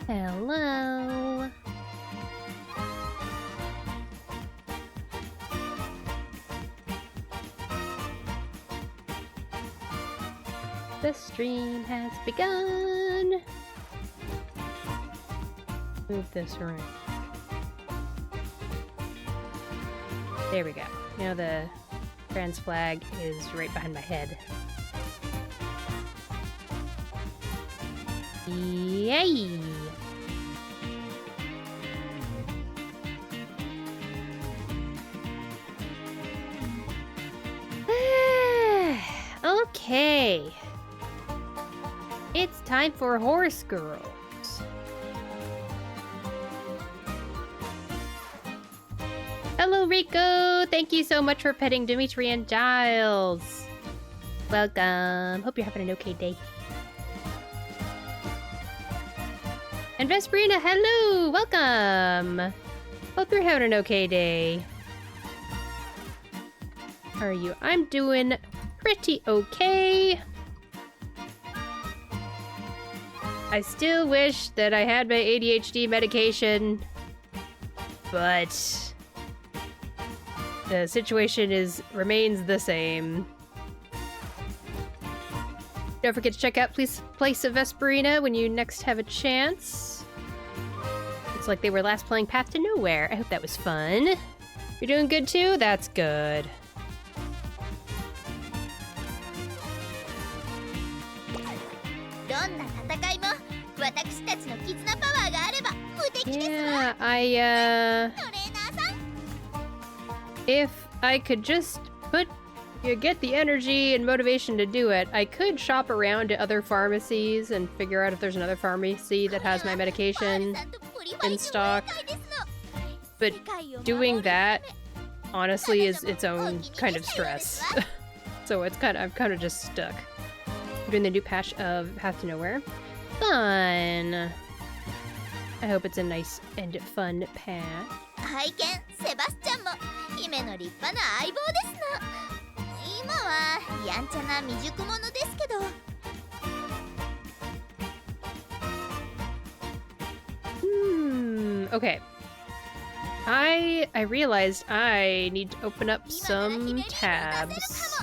Hello. The stream has begun. Move this around. There we go. Now the trans flag is right behind my head. Yay! Okay. It's time for Horse Girls. Hello, Rico! Thank you so much for petting Dimitri and Giles. Welcome. Hope you're having an okay day. And Vesperina, hello! Welcome! Hope you're having an okay day. How are you? I'm doing pretty okay. I still wish that I had my ADHD medication, but the situation remains the same. Don't forget to check out Place of Vesperina when you next have a chance. Looks like they were last playing Path to Nowhere. I hope that was fun. You're doing good too? That's good. Yeah, if I could just get the energy and motivation to do it, I could shop around to other pharmacies and figure out if there's another pharmacy that has my medication in stock. But doing that, honestly, is its own kind of stress. So I'm kind of just stuck. We're doing the new patch of Path to Nowhere. Fun! I hope it's a nice and fun path. Okay. I realized I need to open up some tabs.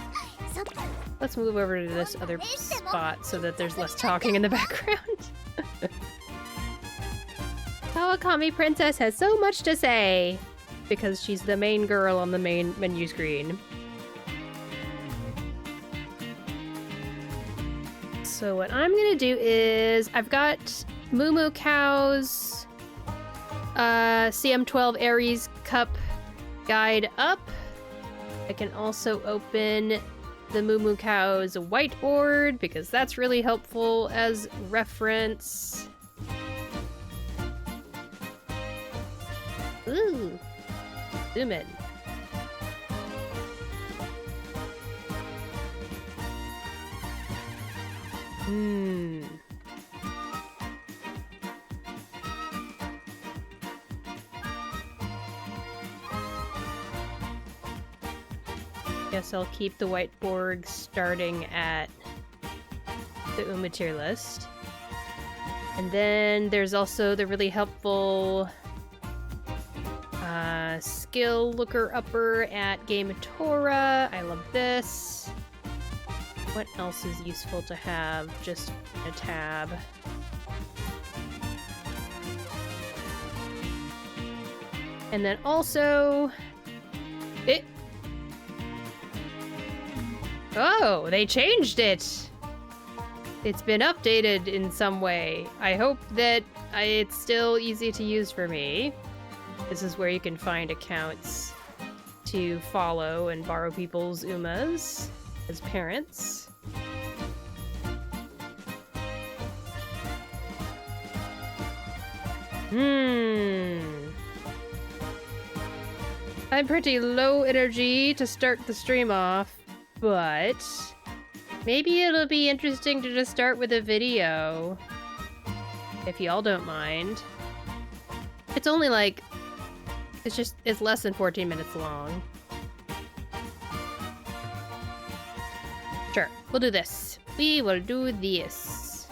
Let's move over to this other spot so that there's less talking in the background. Kawakami Princess has so much to say because she's the main girl on the main menu screen. So what I'm gonna do is I've got Moo Cow's CM12 Aries Cup guide up. I can also open the Moo Cow's whiteboard because that's really helpful as reference. Ooh, zoom in. Guess I'll keep the whiteboard starting at the Uma tier list. And then there's also the really helpful skill looker upper at Game of Torah. I love this. What else is useful to have just in a tab? And then also oh, they changed it! It's been updated in some way. I hope that it's still easy to use for me. This is where you can find accounts to follow and borrow people's Umas as parents. I'm pretty low energy to start the stream off, but maybe it'll be interesting to just start with a video, if y'all don't mind. It's only like, it's less than 14 minutes long. Sure, we'll do this. We will do this.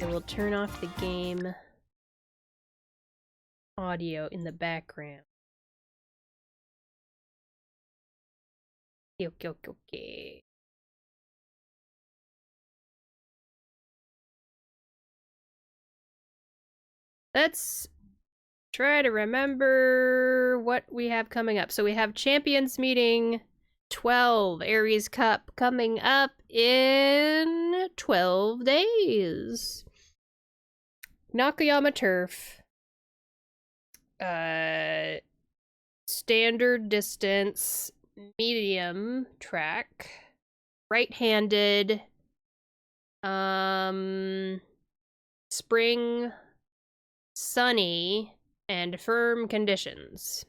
I will turn off the game audio in the background. Okay, okay, okay. Let's try to remember what we have coming up. So we have Champions Meeting 12 Aries Cup coming up in 12 days. Nakayama Turf. Standard distance, medium track, right-handed, spring, sunny, and firm conditions.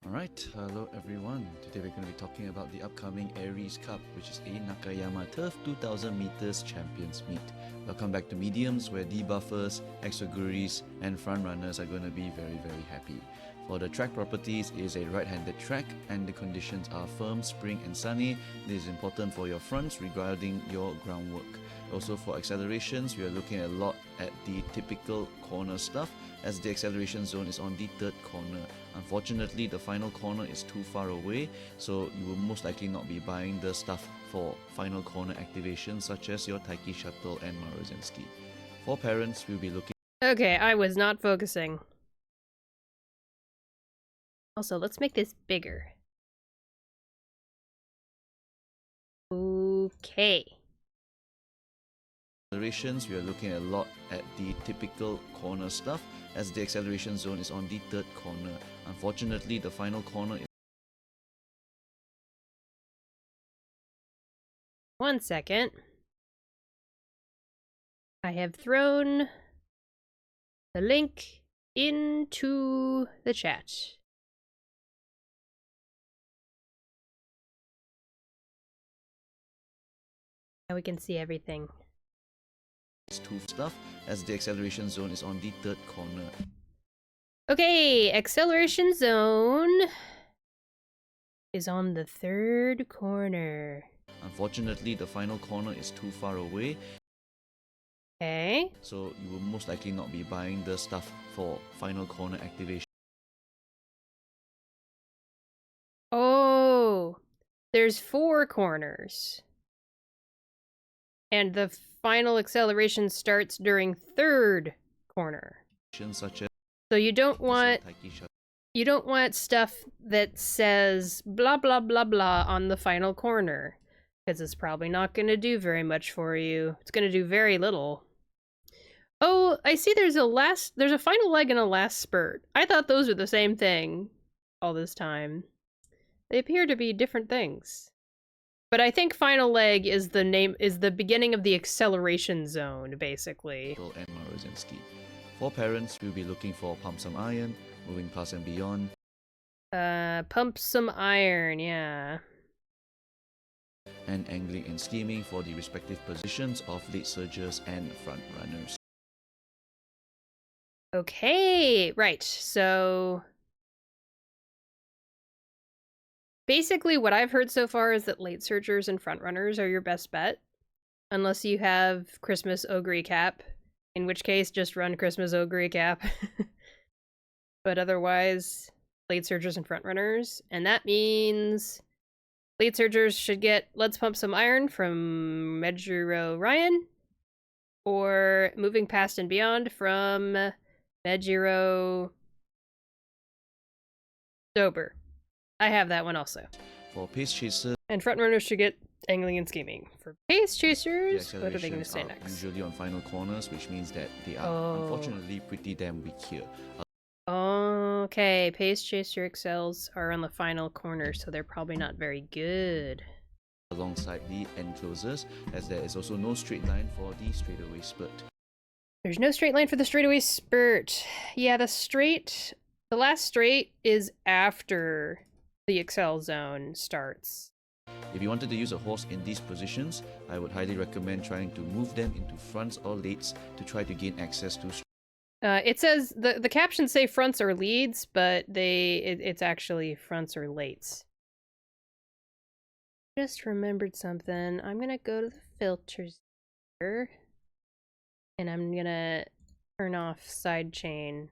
Alright, hello everyone. Today we're going to be talking about the upcoming Aries Cup, which is a Nakayama Turf 2000 meters champions meet. Welcome back to mediums, where debuffers, exoguris, and front runners are going to be very, very happy. For the track properties, it is a right-handed track, and the conditions are firm, spring, and sunny. This is important for your fronts regarding your groundwork. Also for accelerations, we are looking a lot at the typical corner stuff, as the acceleration zone is on the third corner. Unfortunately, the final corner is too far away, so you will most likely not be buying the stuff for final corner activations such as your Taiki Shuttle and Marozinski. For parents, we'll be looking... Okay, I was not focusing. Also, let's make this bigger. Okay. Accelerations, we are looking a lot at the typical corner stuff, as the acceleration zone is on the third corner. Unfortunately, the final corner is... One second. I have thrown the link into the chat. Now we can see everything. Two stuff, as the acceleration zone is on the third corner. Okay, acceleration zone is on the third corner. Unfortunately, the final corner is too far away. Okay. So you will most likely not be buying the stuff for final corner activation. Oh, there's 4 corners. And the final acceleration starts during third corner. Such as So you don't want stuff that says blah blah blah blah on the final corner, because it's probably not going to do very much for you. It's going to do very little. Oh, I see there's a final leg and a last spurt. I thought those were the same thing all this time. They appear to be different things. But I think final leg is the beginning of the acceleration zone, basically. And Marozinski. For parents, we'll be looking for Pump Some Iron, Moving Past and Beyond. Pump Some Iron, yeah. And Angling and Steaming for the respective positions of late surgers and front runners. Okay, right, so... basically, what I've heard so far is that late surgers and frontrunners are your best bet. Unless you have Christmas Ogre Cap, in which case just run Christmas Ogre Cap. But otherwise, late surgers and frontrunners. And that means late surgers should get Let's Pump Some Iron from Mejiro Ryan, or Moving Past and Beyond from Mejiro Dober. I have that one also. For Pace Chasers, and frontrunners should get Angling and Scheming. For Pace Chasers, what are they going to say next? Usually on final corners, which means that they are unfortunately pretty damn weak here. Okay, Pace Chaser excels are on the final corner, so they're probably not very good. Alongside the end closers, as there is also no straight line for the straightaway spurt. There's no straight line for the straightaway spurt. Yeah, the last straight is after the Excel zone starts. If you wanted to use a horse in these positions, I would highly recommend trying to move them into fronts or lates to try to gain access to... It says, the captions say fronts or leads, but it's actually fronts or lates. Just remembered something. I'm gonna go to the filters here, and I'm gonna turn off sidechain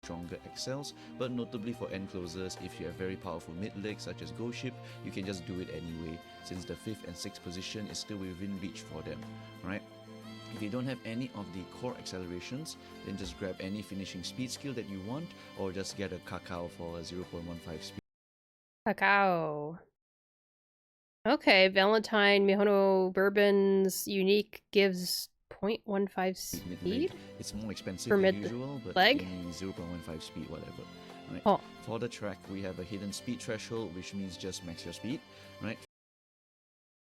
stronger excels, but notably for end closers, if you have very powerful mid legs such as Go Ship, you can just do it anyway, since the 5th and 6th position is still within reach for them, right? If you don't have any of the core accelerations, then just grab any finishing speed skill that you want, or just get a Cacao for a 0.15 speed. Cacao. Okay, Valentine Mihono Bourbon's unique gives 0.15 speed? It's more expensive for than mid usual, but leg? give me 0.15 speed, whatever. Right. Oh. For the track, we have a hidden speed threshold, which means just max your speed, right?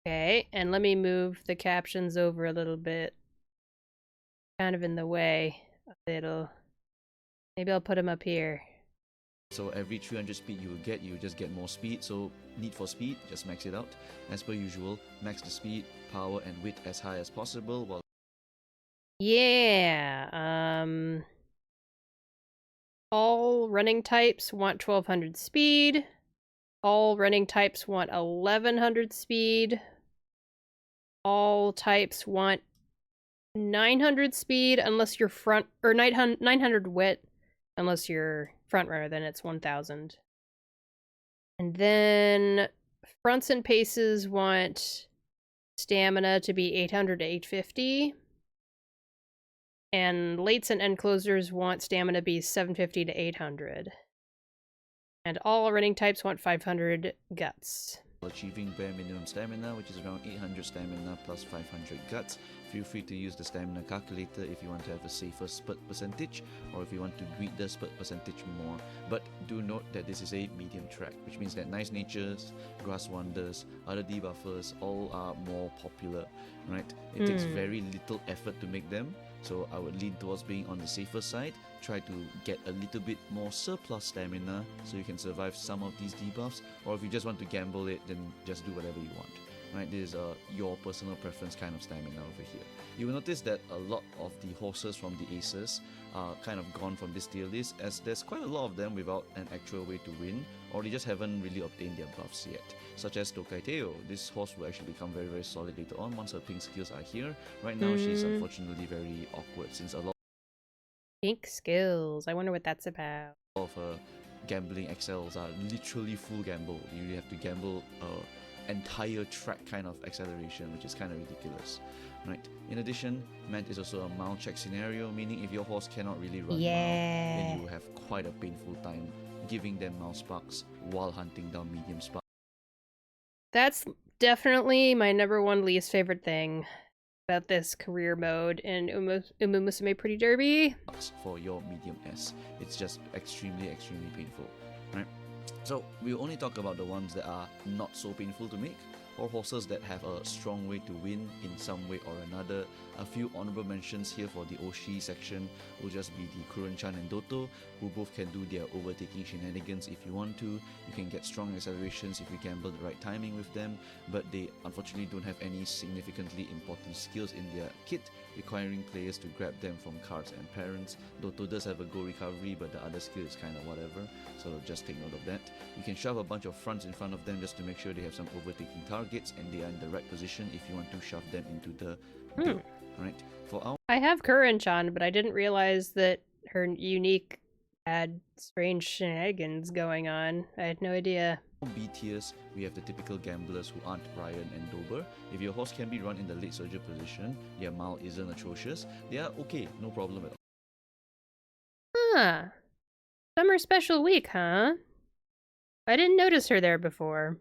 Okay, and let me move the captions over a little bit. Kind of in the way a little. Maybe I'll put them up here. So every 300 speed you just get more speed. So need for speed, just max it out. As per usual, max the speed, power, and width as high as possible. While Yeah, all running types want 1200 speed. All running types want 1100 speed. All types want 900 speed unless you're front, or 900 wit unless you're front runner, then it's 1000. And then fronts and paces want stamina to be 800 to 850. And lates and end closers want stamina to be 750 to 800. And all running types want 500 guts. achieving bare minimum stamina, which is around 800 stamina plus 500 guts. Feel free to use the stamina calculator if you want to have a safer spurt percentage, or if you want to tweak the spurt percentage more. But do note that this is a medium track, which means that Nice Natures, Grass Wonders, other debuffers all are more popular, right? It takes very little effort to make them, so I would lean towards being on the safer side. Try to get a little bit more surplus stamina so you can survive some of these debuffs, or if you just want to gamble it, then just do whatever you want. Right, this is your personal preference kind of stamina over here. You will notice that a lot of the horses from the Aces are kind of gone from this tier list, as there's quite a lot of them without an actual way to win, or they just haven't really obtained their buffs yet. Such as Tokai Teo. This horse will actually become very, very solid later on once her pink skills are here. Right now she's unfortunately very awkward, since a lot Pink skills. I wonder what that's about. of her gambling excels are literally full gamble. You really have to gamble entire track kind of acceleration, which is kind of ridiculous, right? In addition, Mant is also a mount check scenario, meaning if your horse cannot really run mount, then you will have quite a painful time giving them mount sparks while hunting down medium sparks. That's definitely my #1 least favorite thing about this career mode in Umamusume Pretty Derby. For your medium S. It's just extremely, extremely painful, right? So we'll only talk about the ones that are not so painful to make, or horses that have a strong way to win in some way or another. A few honorable mentions here for the Oshi section will just be the Kuren-chan and Doto, who both can do their overtaking shenanigans if you want to. You can get strong accelerations if you gamble the right timing with them, but they unfortunately don't have any significantly important skills in their kit, requiring players to grab them from cards and parents. Doto does have a go recovery, but the other skill is kind of whatever, so just take note of that. You can shove a bunch of fronts in front of them just to make sure they have some overtaking targets and they are in the right position if you want to shove them into the dirt, right? For our I have Kuren-chan, but I didn't realize that her unique had strange shenanigans going on. I had no idea. B tiers, we have the typical gamblers who aren't Ryan and Dober. If your horse can be run in the late surger position, their mile isn't atrocious, they are okay, no problem at all. Huh. Summer special week, huh? I didn't notice her there before.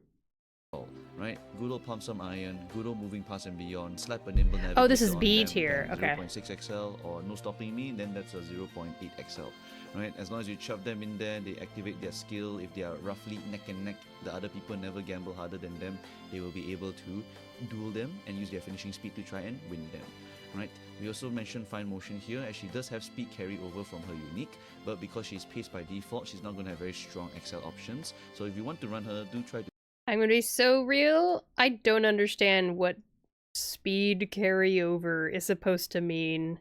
Right? Good old pump some iron, good old moving past and beyond, slap a nimble navigator. Oh, this is on B them, tier, then okay. 0.6 XL, or no stopping me, then that's a 0.8 XL. Right? As long as you shove them in there, they activate their skill. If they are roughly neck and neck, the other people never gamble harder than them, they will be able to duel them and use their finishing speed to try and win them. Right? We also mentioned fine motion here, as she does have speed carry over from her unique, but because she's paced by default, she's not going to have very strong XL options. So if you want to run her, do try to. I'm gonna be so real. I don't understand what speed carryover is supposed to mean.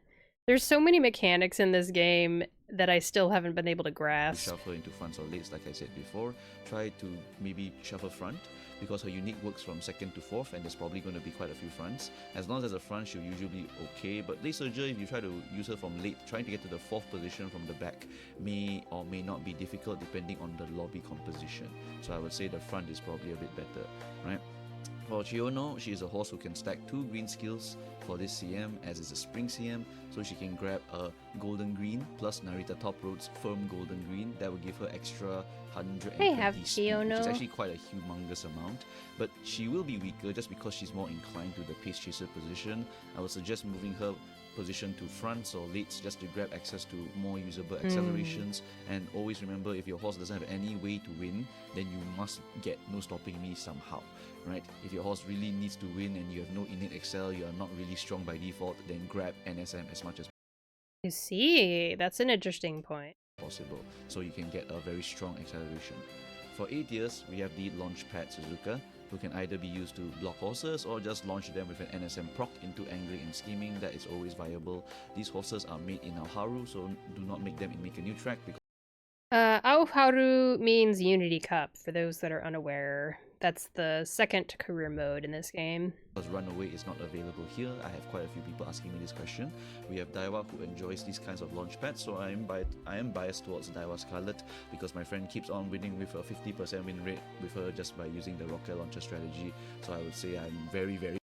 There's so many mechanics in this game, that I still haven't been able to To grasp. shuffle into fronts or lates, like I said before. Try to maybe shuffle front, because her unique works from second to fourth, and there's probably going to be quite a few fronts. As long as there's a front, she'll usually be okay. But late surger, if you try to use her from late, trying to get to the fourth position from the back may or may not be difficult depending on the lobby composition. So I would say the front is probably a bit better, right? For Chiono, she is a horse who can stack 2 green skills for this CM, as it's a spring CM, so she can grab a golden green plus Narita Top Road's firm golden green. That will give her extra 120 I have speed, which is Chiono. actually quite a humongous amount. But she will be weaker just because she's more inclined to the pace chaser position. I would suggest moving her position to fronts or lates just to grab access to more usable accelerations. And always remember, if your horse doesn't have any way to win, then you must get no stopping me somehow, right? If your horse really needs to win and you have no innate excel, you are not really strong by default, then grab NSM as much as I see. That's an interesting point. possible, so you can get a very strong acceleration. For 8 years, we have the Launchpad Suzuka, who can either be used to block horses or just launch them with an NSM proc into angling and scheming. That is always viable. These horses are made in Aoharu, so do not make them in Make a New Track, because Aoharu means Unity Cup, for those that are unaware. That's the second career mode in this game. Runaway is not available here. I have quite a few people asking me this question. We have Daiwa who enjoys these kinds of launch pads, so I am biased towards Daiwa Scarlet because my friend keeps on winning with a 50% win rate with her just by using the rocket launcher strategy. So I would say I'm very, very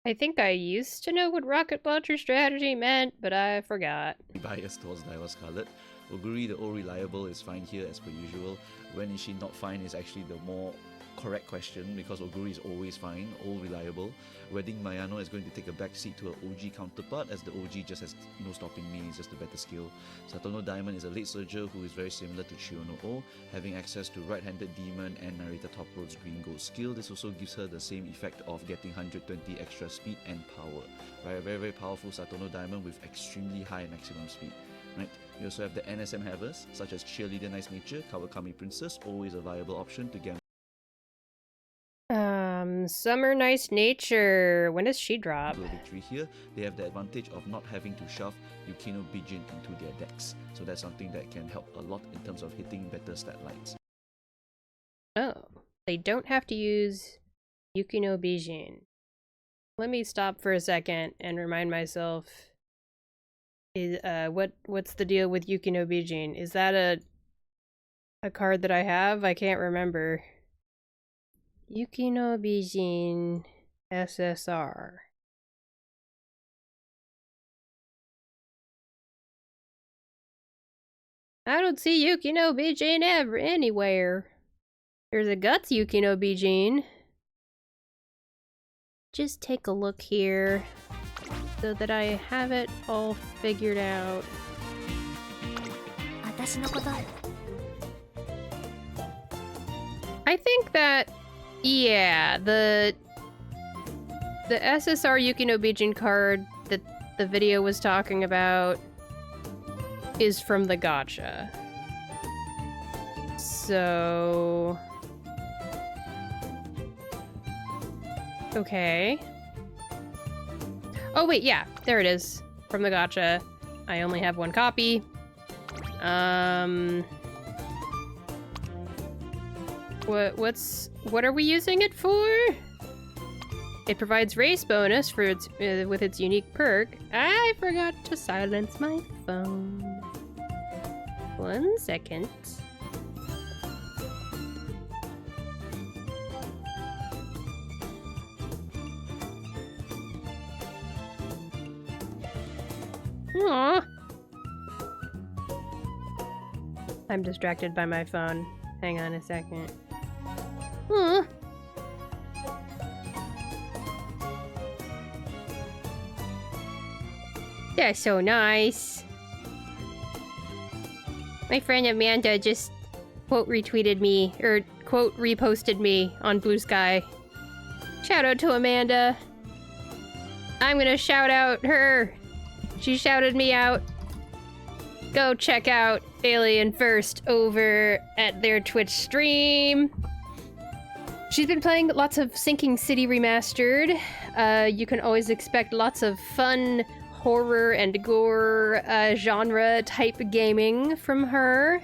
I think I used to know what rocket launcher strategy meant, but I forgot. biased towards Daiwa Scarlet. Oguri, the old reliable, is fine here as per usual. When is she not fine is actually the more correct question, because Oguri is always fine, all reliable. Wedding Mayano is going to take a back seat to her OG counterpart, as the OG just has no stopping me, it's just a better skill. Satono Diamond is a late surger who is very similar to Chiono O, having access to right-handed demon and Narita Top Road's green gold skill. This also gives her the same effect of getting 120 extra speed and power. Right, very, very powerful Satono Diamond with extremely high maximum speed. Right. We also have the NSM havers, such as Cheerleader Nice Nature, Kawakami Princess, always a viable option to get Summer Nice Nature. When does she drop? a victory here. They have the advantage of not having to shove Yukino Bijin into their decks, so that's something that can help a lot in terms of hitting better stat lines. Oh, they don't have to use Yukino Bijin. Let me stop for a second and remind myself. What's the deal with Yukino Bijin? Is that a card that I have? I can't remember. Yukino Bijin SSR. I don't see Yukino Bijin ever anywhere. There's a Guts Yukino Bijin. Just take a look here so that I have it all figured out. I think that, yeah, the SSR Yukino Bijin card that the video was talking about is from the gacha. So... okay. Oh wait, yeah, there it is. From the gacha. I only have one copy. What are we using it for? It provides race bonus for its with its unique perk. I forgot to silence my phone. 1 second. Aww. I'm distracted by my phone. Hang on a second. Aww. That's so nice. My friend Amanda just quote retweeted me, or quote reposted me on Blue Sky. Shout out to Amanda. I'm gonna shout out her. She shouted me out. Go check out Alien First over at their Twitch stream. She's been playing lots of Sinking City Remastered. You can always expect lots of fun horror and gore genre type gaming from her.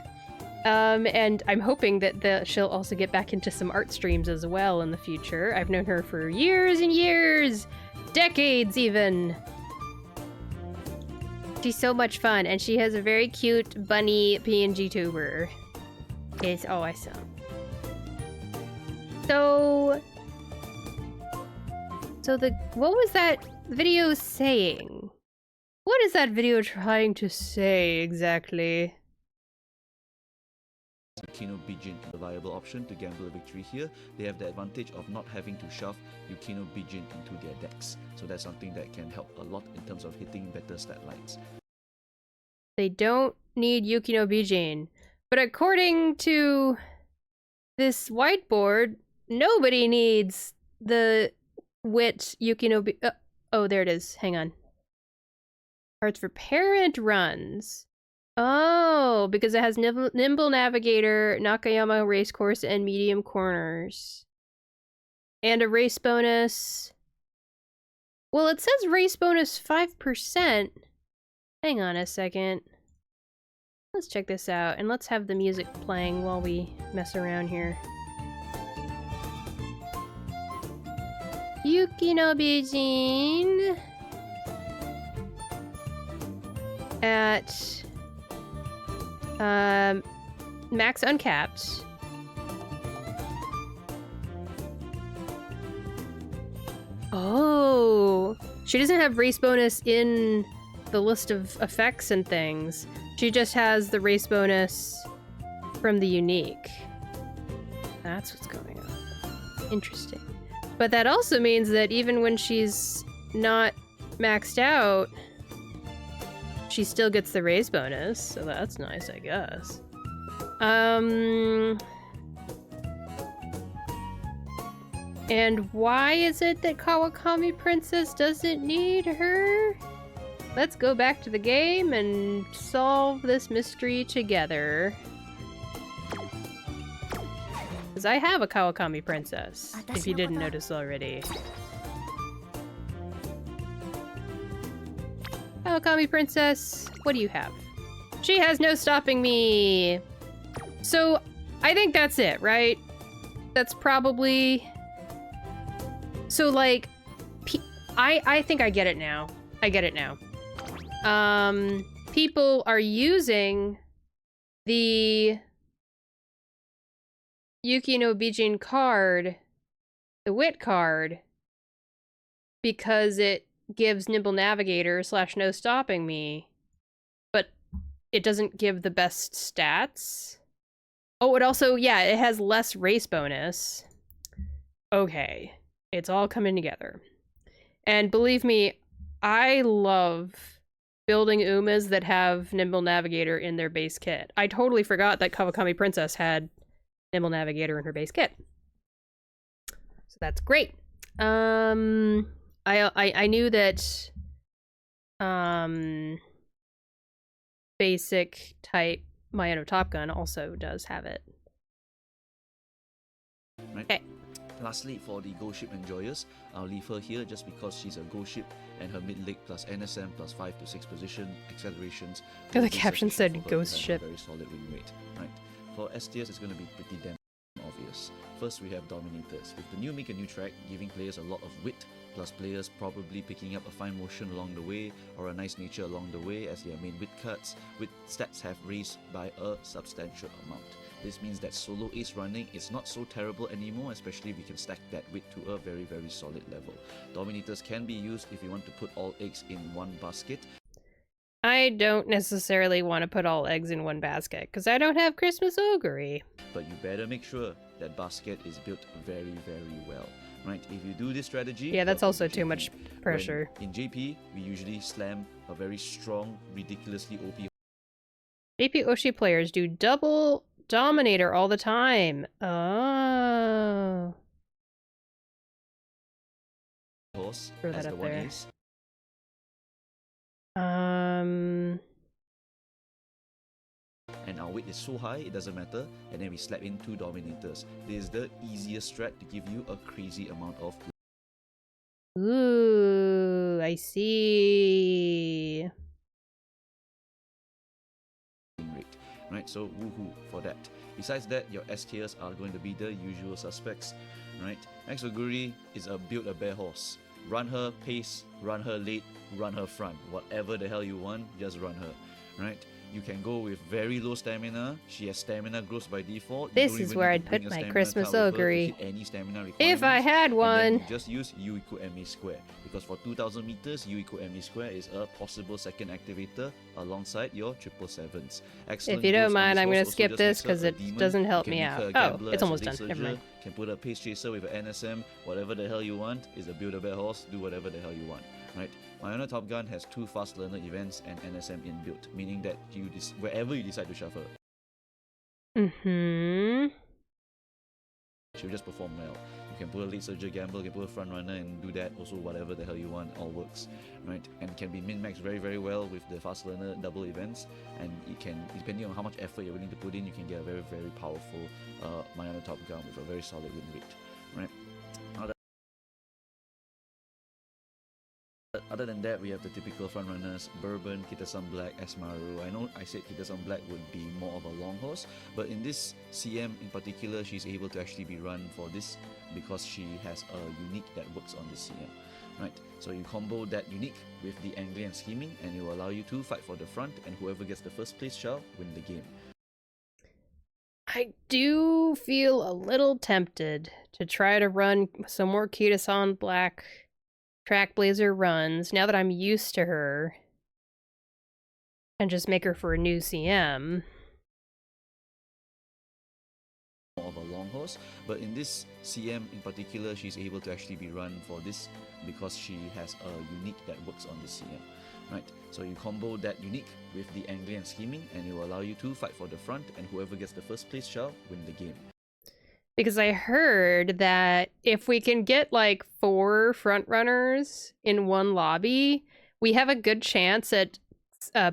And I'm hoping that she'll also get back into some art streams as well in the future. I've known her for years and years, decades even. She's so much fun, and she has a very cute bunny PNG tuber. It's awesome. So what was that video saying? What is that video trying to say exactly? Yukino Bijin, the viable option to gamble a victory here. They have the advantage of not having to shove Yukino Bijin into their decks. So that's something that can help a lot in terms of hitting better stat lines. They don't need Yukino Bijin. But according to this whiteboard, nobody needs the Wit Yukino Bijin. Oh, there it is. Hang on. Cards for parent runs. Oh, because it has Nimble Navigator, Nakayama Racecourse, and Medium Corners. And a race bonus. Well, it says race bonus 5%. Hang on a second. Let's check this out, and let's have the music playing while we mess around here. Yukino Bijin at max uncapped. Oh, she doesn't have race bonus in the list of effects and things. She just has the race bonus from the unique. That's what's going on. Interesting. But that also means that even when she's not maxed out, she still gets the race bonus, so that's nice, I guess. And why is it that Kawakami Princess doesn't need her? Let's go back to the game and solve this mystery together. Because I have a Kawakami Princess, if you didn't notice already. Kawakami Princess, what do you have? She has no stopping me! So, I think that's it, right? That's probably... So, like, I think I get it now. I get it now. People are using the Yukino Bijin card, the Wit card, because it gives Nimble Navigator / no stopping me, but it doesn't give the best stats. Oh, it also, yeah, it has less race bonus. Okay, it's all coming together. And believe me, I love building Umas that have Nimble Navigator in their base kit. I totally forgot that Kawakami Princess had Nimble Navigator in her base kit. So that's great. I knew that basic type Mayono Top Gun also does have it. Right. Okay. Lastly, for the Ghost Ship enjoyers, I'll leave her here just because she's a Ghost Ship and her mid-leg plus NSM plus 5 to 6 position accelerations. The caption said Ghost Ship. Very solid win rate. Right. For STS, it's going to be pretty damn obvious. First, we have Dominators. With the new Make a New track, giving players a lot of wit, plus players probably picking up a fine motion along the way or a nice nature along the way as their main wit cards, wit stats have raised by a substantial amount. This means that solo ace running is not so terrible anymore, especially if we can stack that wit to a very, very solid level. Dominators can be used if you want to put all eggs in one basket. I don't necessarily want to put all eggs in one basket, because I don't have Christmas Ogre. But you better make sure that basket is built very, very well. Right, if you do this strategy... Yeah, that's also too much pressure. In JP, we usually slam a very strong, ridiculously OP... JP Oshi players do double Dominator all the time. Oh. horse Throw that as the up one there. ace. And our weight is so high, it doesn't matter. And then we slap in 2 Dominators. This is the easiest strat to give you a crazy amount of... Ooh, I see. Rate, right? So woohoo for that. Besides that, your S tiers are going to be the usual suspects, right? Next Oguri is a build a bear horse. Run her pace, run her late, run her front. Whatever the hell you want, just run her, right? You can go with very low stamina. She has stamina growth by default. You This don't is even where need I'd to bring put a my stamina Christmas card with her to Oguri. hit any stamina requirements. If I had And one. then you just use U equal MA square. Because for 2000 meters, U equal MA square is a possible second activator alongside your 777s. Excellent. If you don't growth on mind, this I'm horse going to also skip just this makes her because a it demon. doesn't You help can me make out. her a Oh, gambler it's as a almost late done. Never surger, mind. can put a pace chaser with an NSM, whatever the hell you want, is a build-a-bear horse, do whatever the hell you want, right? Mayana Top Gun has 2 fast learner events and NSM inbuilt, meaning that you wherever you decide to shuffle, she'll just perform well. You can put a late surger gamble, you can put a front runner and do that, also whatever the hell you want, all works, right? And can be min-maxed very, very well with the fast learner double events, and it can, depending on how much effort you're willing to put in, you can get a very, very powerful Mayana Top Gun with a very solid win rate, right? Other than that, we have the typical front runners: Bourbon, Kitasan Black, Esmaru. I know I said Kitasan Black would be more of a long horse, but in this CM in particular, she's able to actually be run for this because she has a unique that works on this CM, right? So you combo that unique with the angling and scheming, and it will allow you to fight for the front, and whoever gets the first place shall win the game. I do feel a little tempted to try to run some more Kitasan Black Track Blazer runs now that I'm used to her and just make her for a new CM. More of a long horse, but in this CM in particular, she's able to actually be run for this because she has a unique that works on this CM, right? So you combo that unique with the angling and scheming, and it will allow you to fight for the front, and whoever gets the first place shall win the game. Because I heard that if we can get like 4 front runners in one lobby, we have a good chance at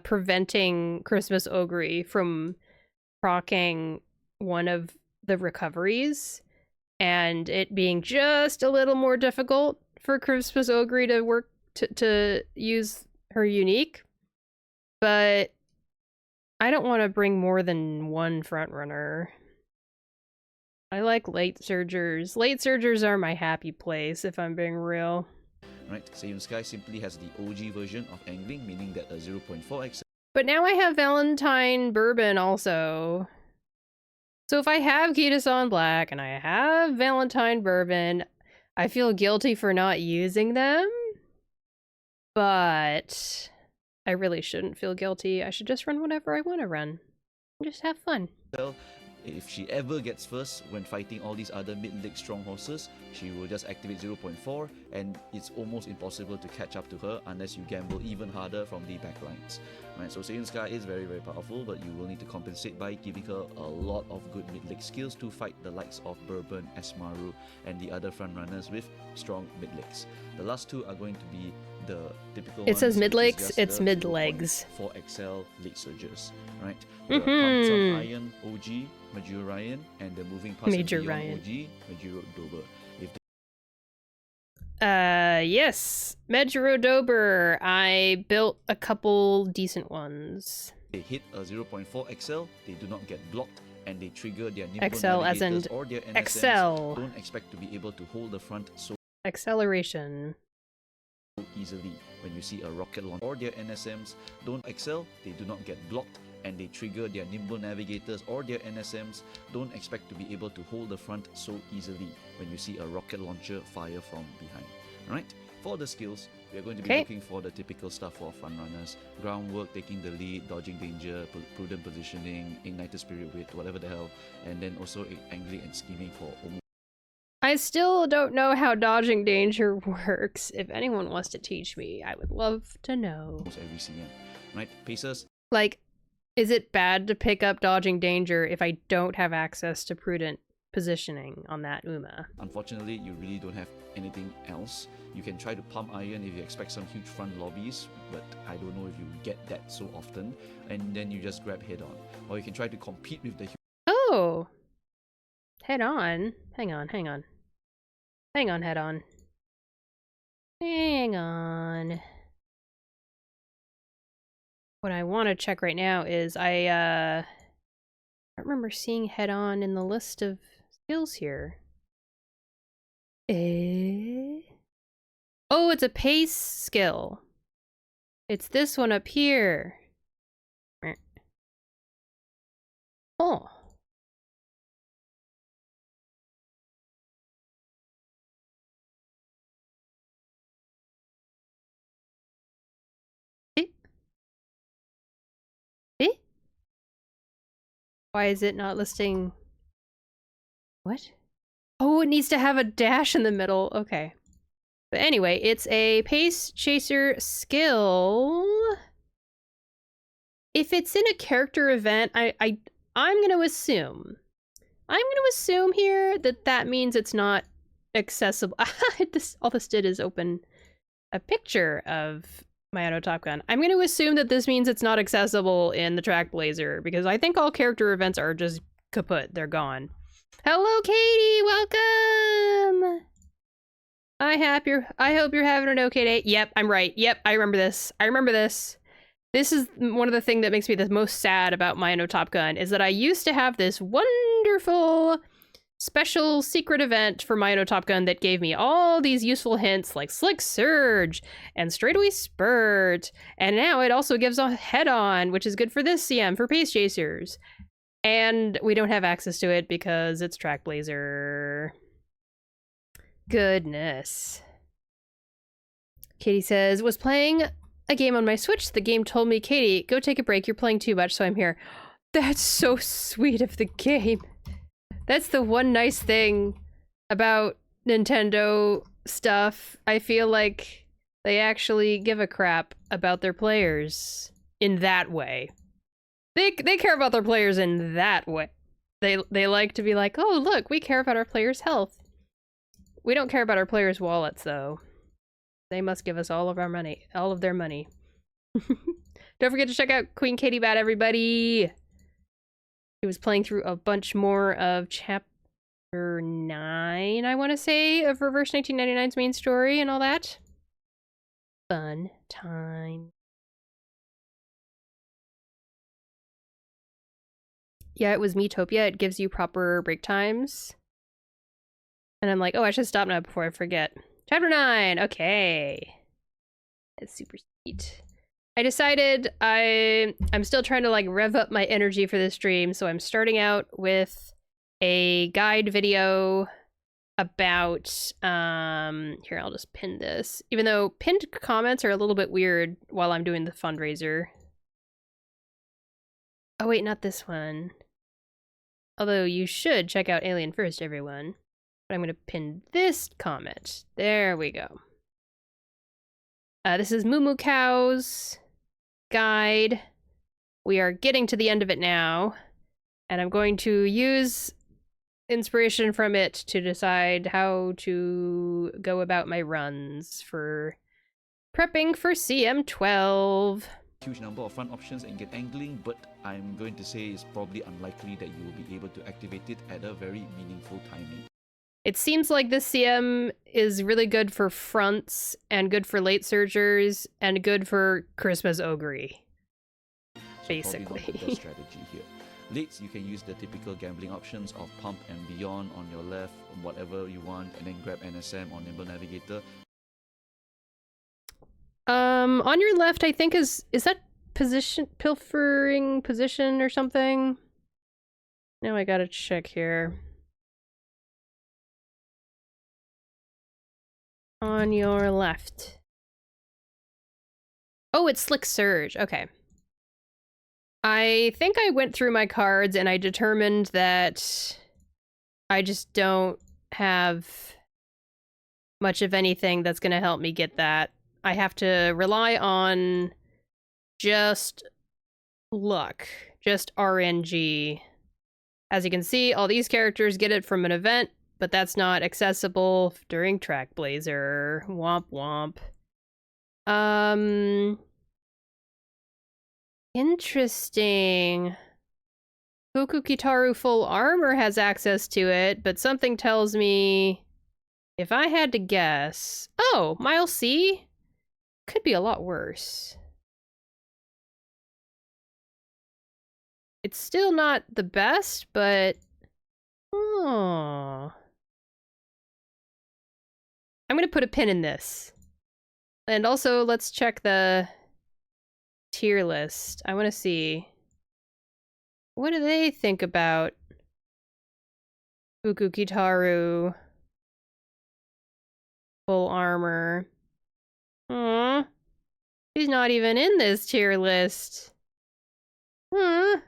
preventing Christmas Ogre from proccing one of the recoveries, and it being just a little more difficult for Christmas Ogre to work to use her unique. But I don't want to bring more than one front runner. I like late surgers. Late surgers are my happy place, if I'm being real. Right, Seiyun Sky simply has the OG version of angling, meaning that a 0.4x. But now I have Valentine Bourbon also. So if I have Kitasan Black and I have Valentine Bourbon, I feel guilty for not using them. But I really shouldn't feel guilty. I should just run whatever I want to run. Just have fun. If she ever gets first when fighting all these other mid-leg strong horses, she will just activate 0.4, and it's almost impossible to catch up to her unless you gamble even harder from the backlines. Right, so Seiyun Sky is very, very powerful, but you will need to compensate by giving her a lot of good mid-leg skills to fight the likes of Bourbon, Esmaru, and the other front runners with strong mid-legs. The last two are going to be the typical It says ones, mid-legs, it's mid-legs. 4XL late surgers, right? The Pumps on Iron OG, Major Ryan, and the Moving Past and Beyond Ryan. OG, Majuro Dober. If yes. Majuro Dober. I built a couple decent ones. they hit a 0.4 XL, they do not get blocked, and they trigger their nimble XL as in navigators or their NSMs. Excel. Don't expect to be able to hold the front so Acceleration. easily. When you see a rocket launch or their NSMs don't excel, they do not get blocked, and they trigger their nimble navigators or their NSMs. Don't expect to be able to hold the front so easily when you see a rocket launcher fire from behind. Alright, for the skills, we are going to be looking for the typical stuff for front runners: groundwork, taking the lead, dodging danger, prudent positioning, ignited spirit width, whatever the hell, and then also angling and scheming for I still don't know how dodging danger works. If anyone wants to teach me, I would love to know. almost every CM. Right, pacers. Like, is it bad to pick up dodging danger if I don't have access to prudent positioning on that Uma? Unfortunately, you really don't have anything else. You can try to pump iron if you expect some huge front lobbies, but I don't know if you get that so often, and then you just grab head on. Or you can try to compete with the Oh! Head on? Hang on. Hang on, head on. Hang on. What I want to check right now is I don't remember seeing head-on in the list of skills here. Oh, it's a pace skill. It's this one up here. Oh. Why is it not listing? What? Oh, it needs to have a dash in the middle. Okay. But anyway, it's a pace chaser skill. If it's in a character event, I'm gonna assume. I'm gonna assume here that that means it's not accessible. All this did is open a picture of my auto Top Gun. I'm gonna assume that this means it's not accessible in the Track Blazer, because I think all character events are just kaput. They're gone. Hello, Katie! Welcome! I hope you're having an okay day. Yep, I'm right. Yep, I remember this. This is one of the things that makes me the most sad about my no Top Gun, is that I used to have this wonderful special secret event for my no Top Gun that gave me all these useful hints like Slick Surge and Straightaway Spurt, and now it also gives a head-on, which is good for this CM, for Pace Chasers. And we don't have access to it because it's Track Blazer. Goodness. Katie says, was playing a game on my Switch. The game told me, Katie, go take a break. You're playing too much, so I'm here. That's so sweet of the game. That's the one nice thing about Nintendo stuff. I feel like they actually give a crap about their players in that way. They care about their players in that way. They like to be like, oh, look, we care about our players' health. We don't care about our players' wallets, though. They must give us all of our money, all of their money. Don't forget to check out Queen Katie Bat, everybody. He was playing through a bunch more of Chapter 9, I want to say, of Reverse 1999's main story and all that. Fun time. Yeah, it was Metopia. It gives you proper break times. And I'm like, oh, I should stop now before I forget. Chapter 9! Okay. That's super sweet. I decided I'm still trying to like rev up my energy for this stream, so I'm starting out with a guide video about here, I'll just pin this. Even though pinned comments are a little bit weird while I'm doing the fundraiser. Oh wait, not this one. Although you should check out Alien first, everyone. But I'm gonna pin this comment. There we go. This is Moo Moo Cow's guide. We are getting to the end of it now, and I'm going to use inspiration from it to decide how to go about my runs for prepping for CM12. Huge number of front options and get angling, but I'm going to say it's probably unlikely that you will be able to activate it at a very meaningful timing. It seems like this CM is really good for fronts, and good for late surgers, and good for Christmas Ogre. So basically. Probably not the best strategy here. Lates, you can use the typical gambling options of Pump and Beyond on your left, whatever you want, and then grab NSM on Nimble Navigator. On your left, I think is that position, pilfering position or something? Now I gotta check here. On your left. Oh, it's Slick Surge. Okay. I think I went through my cards and I determined that I just don't have much of anything that's going to help me get that. I have to rely on just luck, just RNG. As you can see, all these characters get it from an event, but that's not accessible during Track Blazer. Womp womp. Interesting. Goku Kitaru Full Armor has access to it, but something tells me If I had to guess... Oh, Mile C? Could be a lot worse. It's still not the best, but... Oh... I'm gonna put a pin in this. And also, let's check the tier list. I want to see. What do they think about Ukukitaru? Full armor. Aww. She's not even in this tier list. Huh.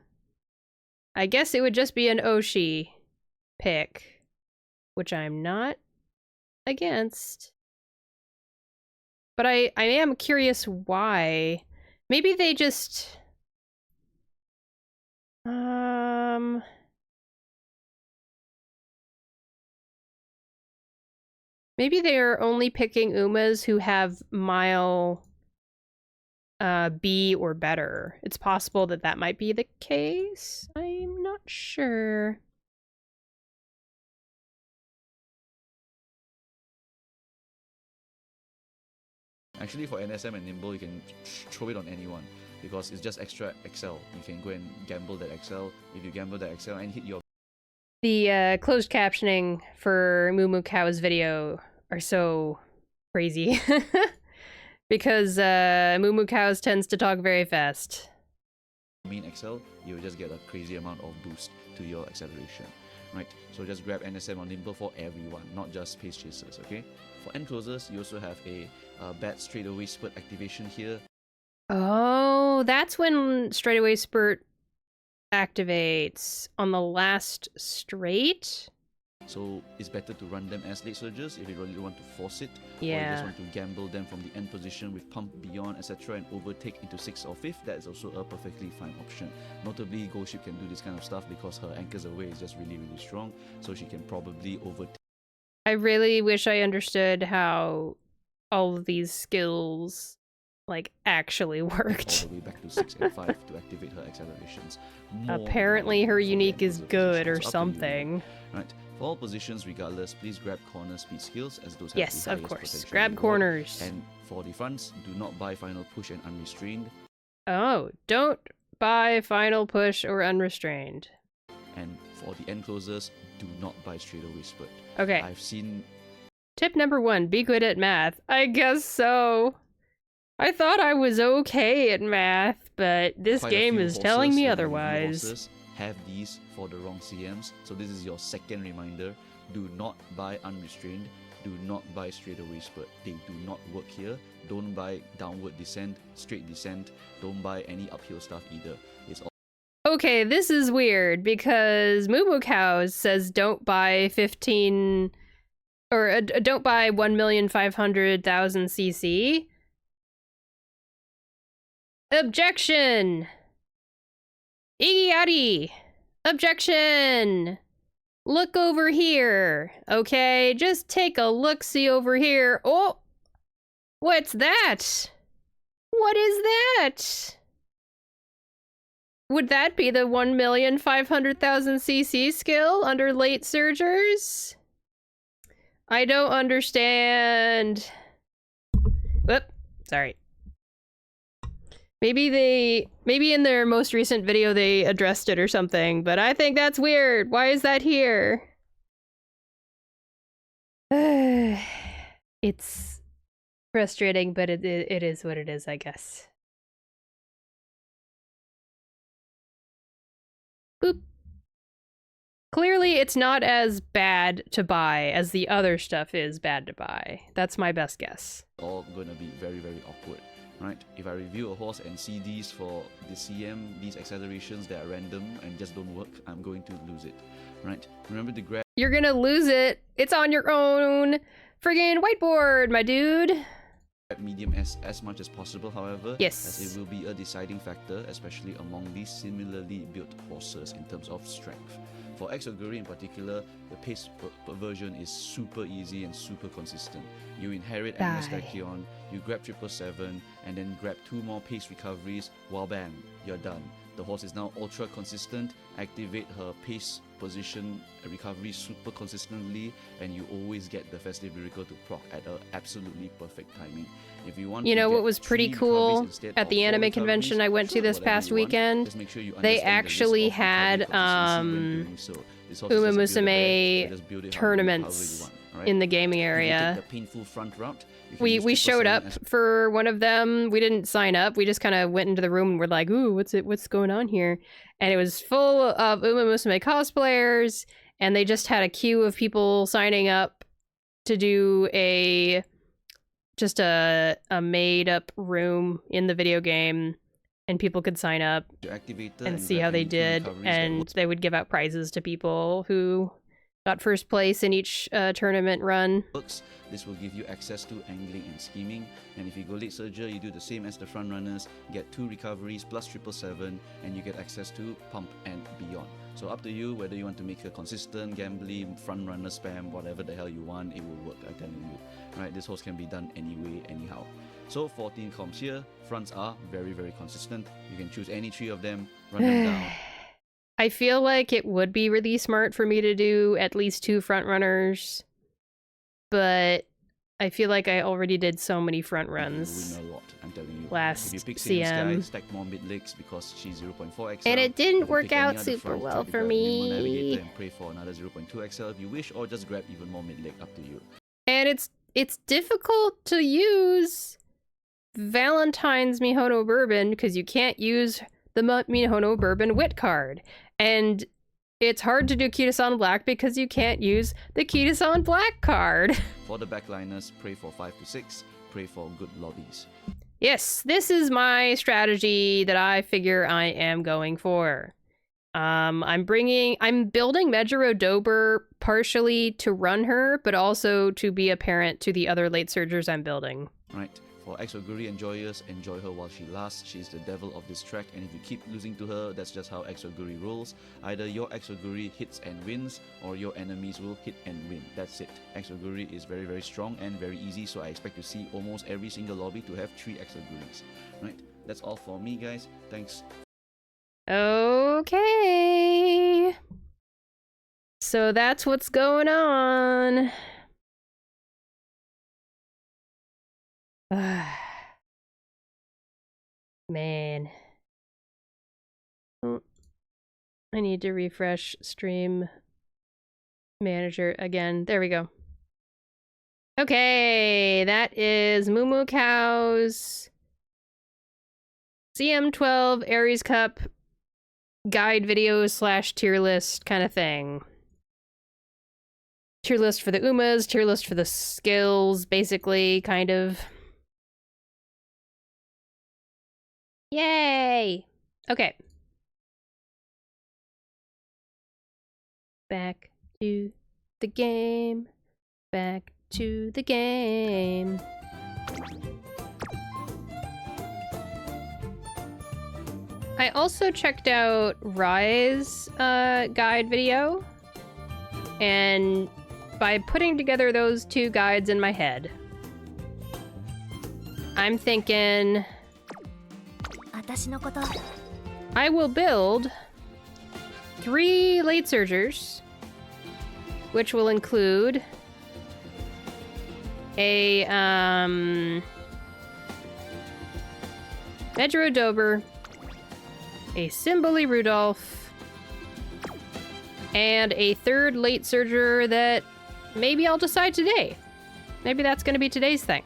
I guess it would just be an Oshi pick, which I'm not against. But I am curious why. Maybe they just... Maybe they're only picking Umas who have Mile B or better. It's possible that that might be the case. I'm not sure. Actually, for NSM and Nimble, you can throw it on anyone because it's just extra XL. You can go and gamble that XL. If you gamble that XL and hit your... The closed captioning for Mumukau's video are so crazy. Because Mumukau's tends to talk very fast. main XL, you'll just get a crazy amount of boost to your acceleration. Right, so just grab NSM or Nimble for everyone, not just pace chasers, okay? For end closers, you also have a bad straightaway spurt activation here. Oh, that's when straightaway spurt activates on the last straight? So it's better to run them as late surges if you really want to force it. Or you Yeah. just want to gamble them from the end position with pump beyond, etc. and overtake into 6th or 5th. That is also a perfectly fine option. Notably, Ghost Ship can do this kind of stuff because her anchors away is just really, really strong. So she can probably overtake. I really wish I understood how all of these skills, like, actually worked. All the way back to 6 and 5 to activate her accelerations. Apparently her unique is good or something. Right. For all positions, regardless, please grab corner speed skills as those have Yes, the of highest course. potential Grab reward. corners. And for the fronts, do not buy final push and unrestrained. Oh, don't buy final push or unrestrained. And for the end closers, do not buy straightaway spurt. Okay. I've seen... Tip number 1, be good at math. I guess so. I thought I was okay at math, but this quite a game few is telling me horses, the review otherwise. horses, have these for the wrong CMs. So this is your second reminder. Do not buy unrestrained. Do not buy straightaway spurt. They do not work here. Don't buy downward descent, straight descent. Don't buy any uphill stuff either. It's all... Okay, this is weird because Mumukau says don't buy 15 or don't buy 1,500,000 cc. Objection! Igiari! Objection! Look over here, okay? Just take a look-see over here. Oh! What's that? What is that? Would that be the 1,500,000 cc skill under late surgers? I don't understand. Whoop, sorry. Maybe in their most recent video they addressed it or something, but I think that's weird. Why is that here? It's frustrating, but it is what it is, I guess. Boop. Clearly, it's not as bad to buy as the other stuff is bad to buy. That's my best guess. all going to be very, very awkward. Right? If I review a horse and see these for the CM, these accelerations that are random and just don't work, I'm going to lose it. Right? Remember to grab... You're gonna lose it. It's on your own friggin' whiteboard, my dude. medium as much as possible, however, Yes. as it will be a deciding factor, especially among these similarly built horses in terms of strength. For Exoguri in particular, the pace version is super easy and super consistent. You inherit Agnes Tachyon, you grab 777, and then grab 2 more pace recoveries, while bam, you're done. The horse is now ultra consistent, activate her pace position recovery super consistently, and you always get the festive miracle to proc at an absolutely perfect timing. If you want, You to know get what was pretty 3 cool recoveries instead at of the 4 anime recoveries, convention I went to sure, this whatever past you want. weekend? Just make sure you They understand the risk actually of recovery had consistency when doing so. This horse is just build a bear, so just build it however you tournaments want, alright? in the gaming If you area. take the painful front route, you can We use showed 777 up as for one of them. We didn't sign up. We just kind of went into the room and were like, "Ooh, what's going on here?" And it was full of Umamusume cosplayers, and they just had a queue of people signing up to do just a made up room in the video game, and people could sign up activator and see grab how they any 2 did, recoveries that and they would give out prizes to people who got first place in each tournament run. works. This will give you access to angling and scheming, and if you go late surger, you do the same as the front runners, get 2 recoveries plus 777, and you get access to pump and beyond. So up to you whether you want to make a consistent gambling front runner spam, whatever the hell you want, it will work, I'm telling you. Right, this horse can be done anyway, anyhow. So 14 comps here, fronts are very, very consistent. You can choose any 3 of them, run them down. I feel like it would be really smart for me to do at least 2 front runners, but I feel like I already did so many front runs. You win a lot, I'm telling you. Last if you pick CM. Sky, stack more mid legs because she's 0.4 XL. And it didn't If you work pick any out other super front, well take for the Nemo me. Navigator and pray for another 0.2 XL if you wish, or just grab even more mid leg, up to you. And it's difficult to use Valentine's Mihono Bourbon because you can't use the Mihono Bourbon Wit card. And it's hard to do Kitasan Black because you can't use the Kitasan Black card. For the backliners, pray for 5 to 6, pray for good lobbies. Yes, this is my strategy that I figure I am going for. I'm building Mejiro Dober partially to run her, but also to be a parent to the other late surgers I'm building. Right. For Exoguri enjoyers, enjoy her while she lasts. She's the devil of this track, and if you keep losing to her, that's just how Exoguri rolls. Either your Exoguri hits and wins, or your enemies will hit and win. That's it. Exoguri is very, very strong and very easy, so I expect to see almost every single lobby to have 3 Exoguris. Right. That's all for me, guys. Thanks. Okay. So that's what's going on. Man. Oh, I need to refresh stream manager again. There we go. Okay, that is Moo Cow's CM12 Aries Cup guide video / tier list kind of thing. Tier list for the Umas, tier list for the skills, basically, kind of. Yay! Okay. Back to the game. Back to the game. I also checked out Rai's guide video, and by putting together those 2 guides in my head, I'm thinking I will build 3 late surgers, which will include a Mejiro Dober, a Simboli Rudolph, and a 3rd late surger that maybe I'll decide today. Maybe that's going to be today's thing.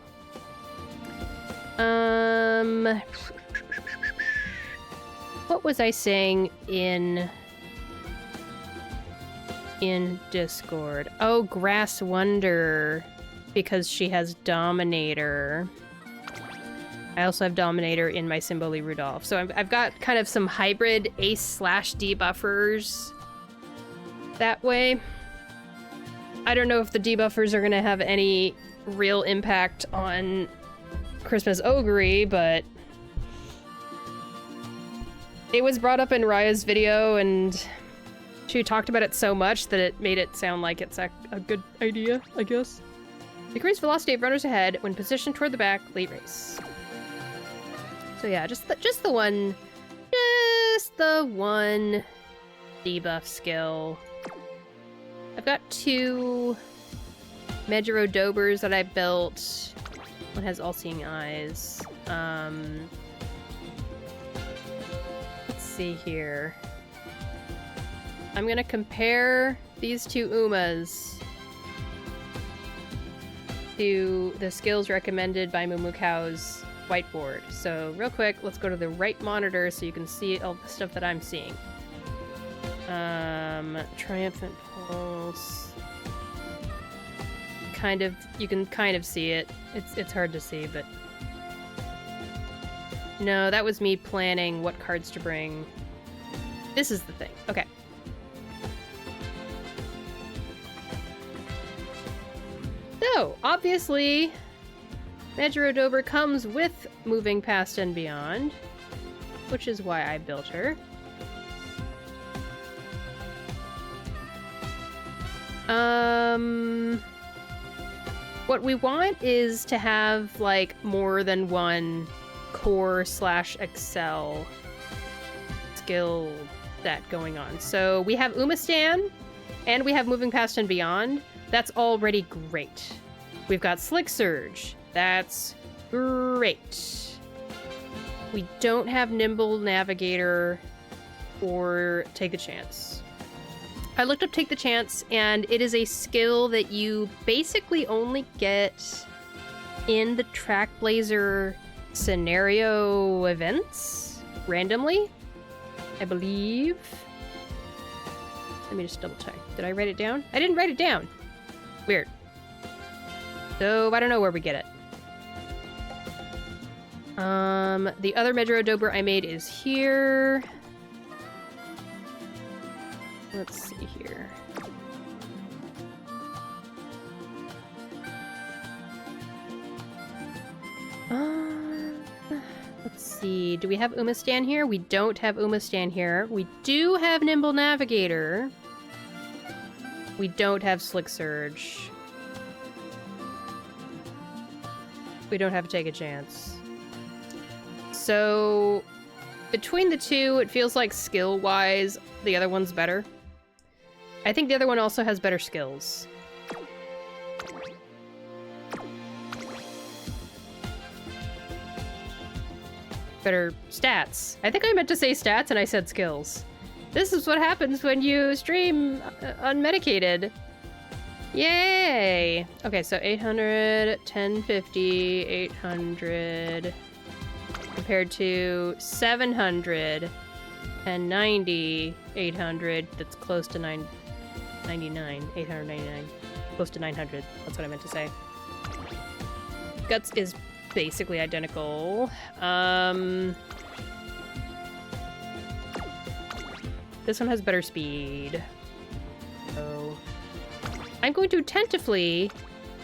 What was I saying in Discord? Oh, Grass Wonder, because she has Dominator. I also have Dominator in my Simboli Rudolph. So I've got kind of some hybrid ace / debuffers that way. I don't know if the debuffers are going to have any real impact on Christmas Ogre, but it was brought up in Raya's video, and she talked about it so much that it made it sound like it's a good idea, I guess. Decrease velocity of runners ahead when positioned toward the back late race. So yeah, just the one debuff skill. I've got 2 Medjero Dobers that I built. One has all-seeing eyes. Let's see here. I'm gonna compare these 2 Umas to the skills recommended by Mumukau's whiteboard. So real quick, let's go to the right monitor so you can see all the stuff that I'm seeing. Triumphant Pulse. You can kind of see it. It's hard to see, but... No, that was me planning what cards to bring. This is the thing. Okay. So, obviously, Medjero Dober comes with Moving Past and Beyond, which is why I built her. What we want is to have, like, more than one core/excel skill set going on. So we have Umastan, and we have Moving Past and Beyond. That's already great. We've got Slick Surge. That's great. We don't have Nimble Navigator or Take the Chance. I looked up Take the Chance, and it is a skill that you basically only get in the Trackblazer scenario events randomly, I believe. Let me just double check. Did I write it down? I didn't write it down. Weird. So I don't know where we get it. The other Medjero Dober I made is here. Let's see here. Let's see. Do we have Umastan here? We don't have Umastan here. We do have Nimble Navigator. We don't have Slick Surge. We don't have Take a Chance. So, between the two, it feels like skill-wise, the other one's better. I think the other one also has better skills. Better stats. I think I meant to say stats and I said skills. This is what happens when you stream unmedicated. Yay! Okay, so 800, 1050, 800... compared to 700 and 90, 800. That's close to 999, 899, close to 900. That's what I meant to say. Guts is basically identical. This one has better speed. So I'm going to tentatively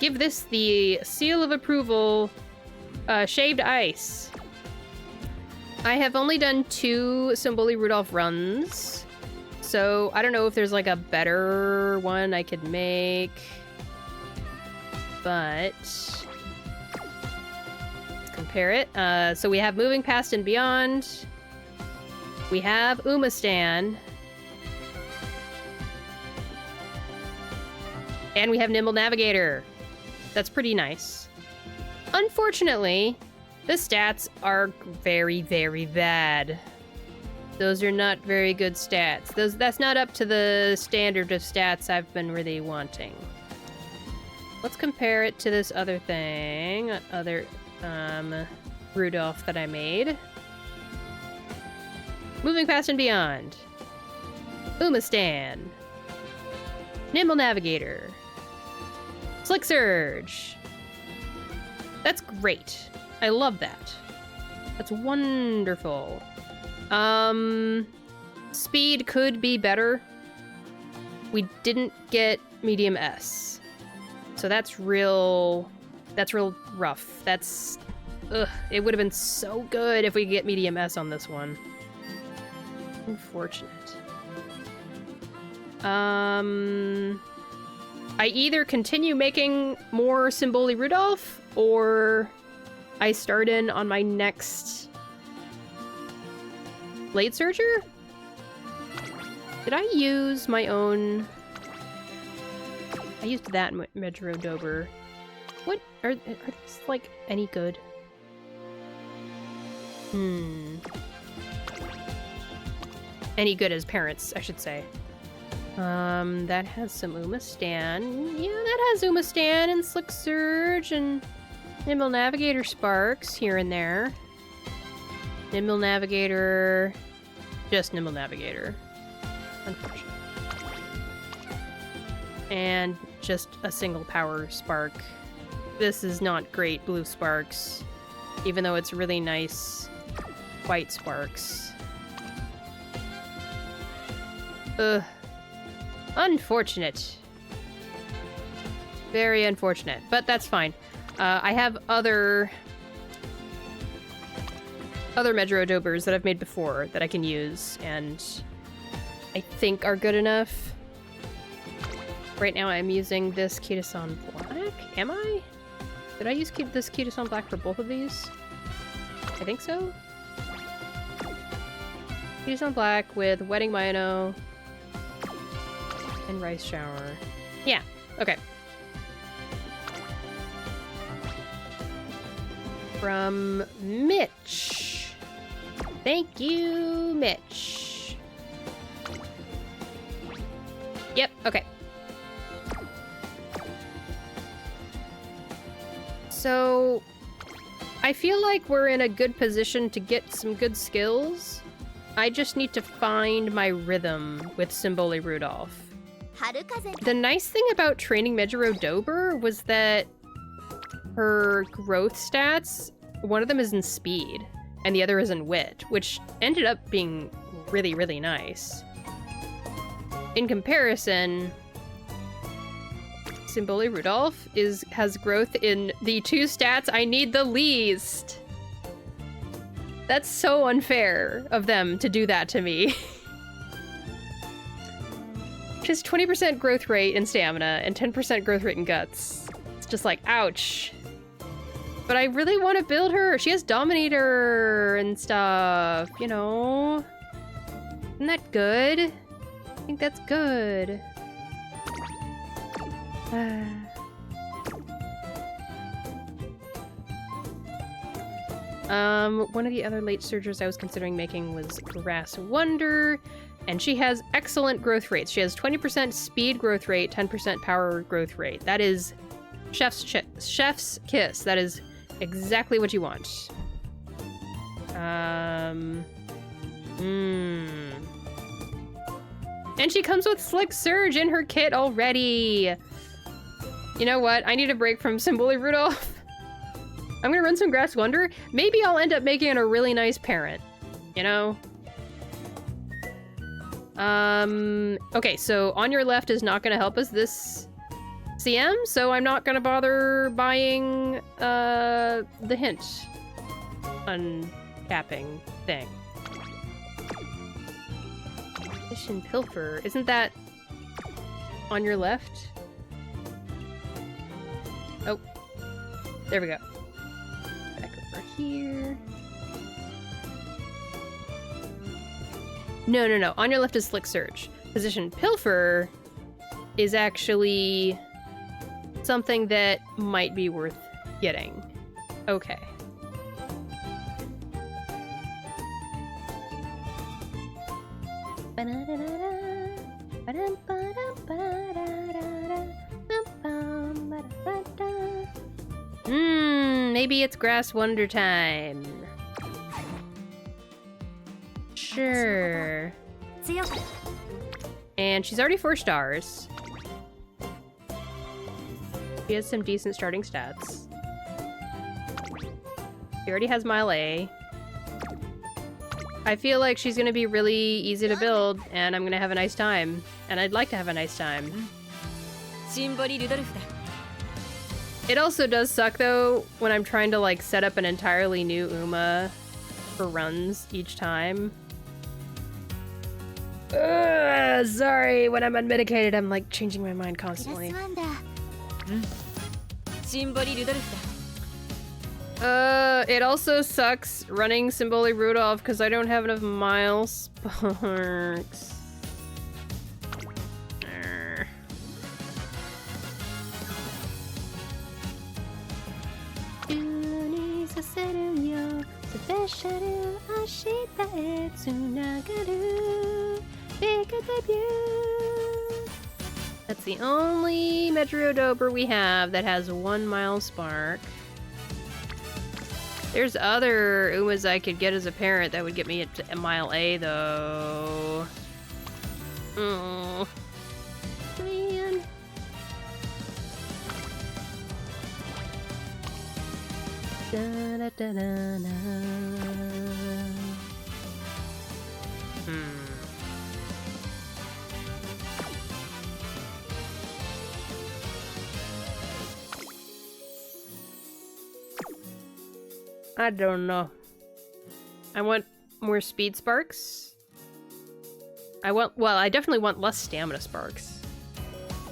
give this the seal of approval, Shaved Ice. I have only done 2 Symboli Rudolph runs, so I don't know if there's like a better one I could make, but let's compare it. So we have Moving Past and Beyond. We have Umastan. And we have Nimble Navigator. That's pretty nice. Unfortunately, the stats are very, very bad. Those are not very good stats. That's not up to the standard of stats I've been really wanting. Let's compare it to this other thing. Other, Rudolph that I made. Moving Past and Beyond. Umastan. Nimble Navigator. Slick Surge. That's great. I love that. That's wonderful. Speed could be better. We didn't get medium S. So that's real rough. It would have been so good if we could get medium S on this one. Unfortunate. I either continue making more Symboli Rudolph, or I start in on my next Blade Surger? Did I use my own I used that in Metro Dober. What are these like any good? Any good as parents, I should say. That has some Umastan. Yeah, that has Umastan and Slick Surge and Nimble Navigator Sparks here and there. Nimble Navigator, just Nimble Navigator. Unfortunate. And just a single power Spark. This is not great blue Sparks, even though it's really nice white Sparks. Ugh. Unfortunate. Very unfortunate, but that's fine. I have other Metro Dobers that I've made before that I can use, and I think are good enough. Right now I'm using this Kitasan Black. Am I? Did I use this Kitasan Black for both of these? I think so. Kitasan Black with Wedding Mino and Rice Shower. Yeah, okay. From Mitch. Thank you, Mitch. Yep, okay. So, I feel like we're in a good position to get some good skills. I just need to find my rhythm with Symboli Rudolph. The nice thing about training Mejiro Dober was that her growth stats, one of them is in speed, and the other is in wit, which ended up being really, really nice. In comparison, Symboli Rudolph has growth in the two stats I need the least. That's so unfair of them to do that to me. Just 20% growth rate in stamina and 10% growth rate in guts. It's just like, ouch. But I really want to build her. She has Dominator and stuff, you know? Isn't that good? I think that's good. One of the other late surgers I was considering making was Grass Wonder, and she has excellent growth rates. She has 20% speed growth rate, 10% power growth rate. That is chef's kiss. That is exactly what you want. And she comes with Slick Surge in her kit already. You know what? I need a break from Symboli Rudolph. I'm gonna run some Grass Wonder. Maybe I'll end up making it a really nice parent. You know? Okay, so on your left is not gonna help us this CM, so I'm not gonna bother buying, the hint uncapping thing. Mission Pilfer. Isn't that on your left? Oh. There we go. Back over here. No. On your left is Slick Surge. Position Pilfer is actually something that might be worth getting. Okay. Maybe it's Grass Wonder time. Sure. And she's already 4 stars. She has some decent starting stats. She already has Mile A. I feel like she's gonna be really easy to build, and I'm gonna have a nice time. And I'd like to have a nice time. It also does suck, though, when I'm trying to, like, set up an entirely new Uma for runs each time. Ugh, sorry, when I'm unmedicated, I'm, like, changing my mind constantly. It also sucks running Symboli Rudolph because I don't have enough mile sparks. Special Ashita Tsunagaru. Make a debut. That's the only Metro Dober we have that has 1 mile spark. There's other Umas I could get as a parent that would get me at mile A though. Oh. Man. Da, da, da, da, da. I don't know. I want more speed sparks. I definitely want less stamina sparks.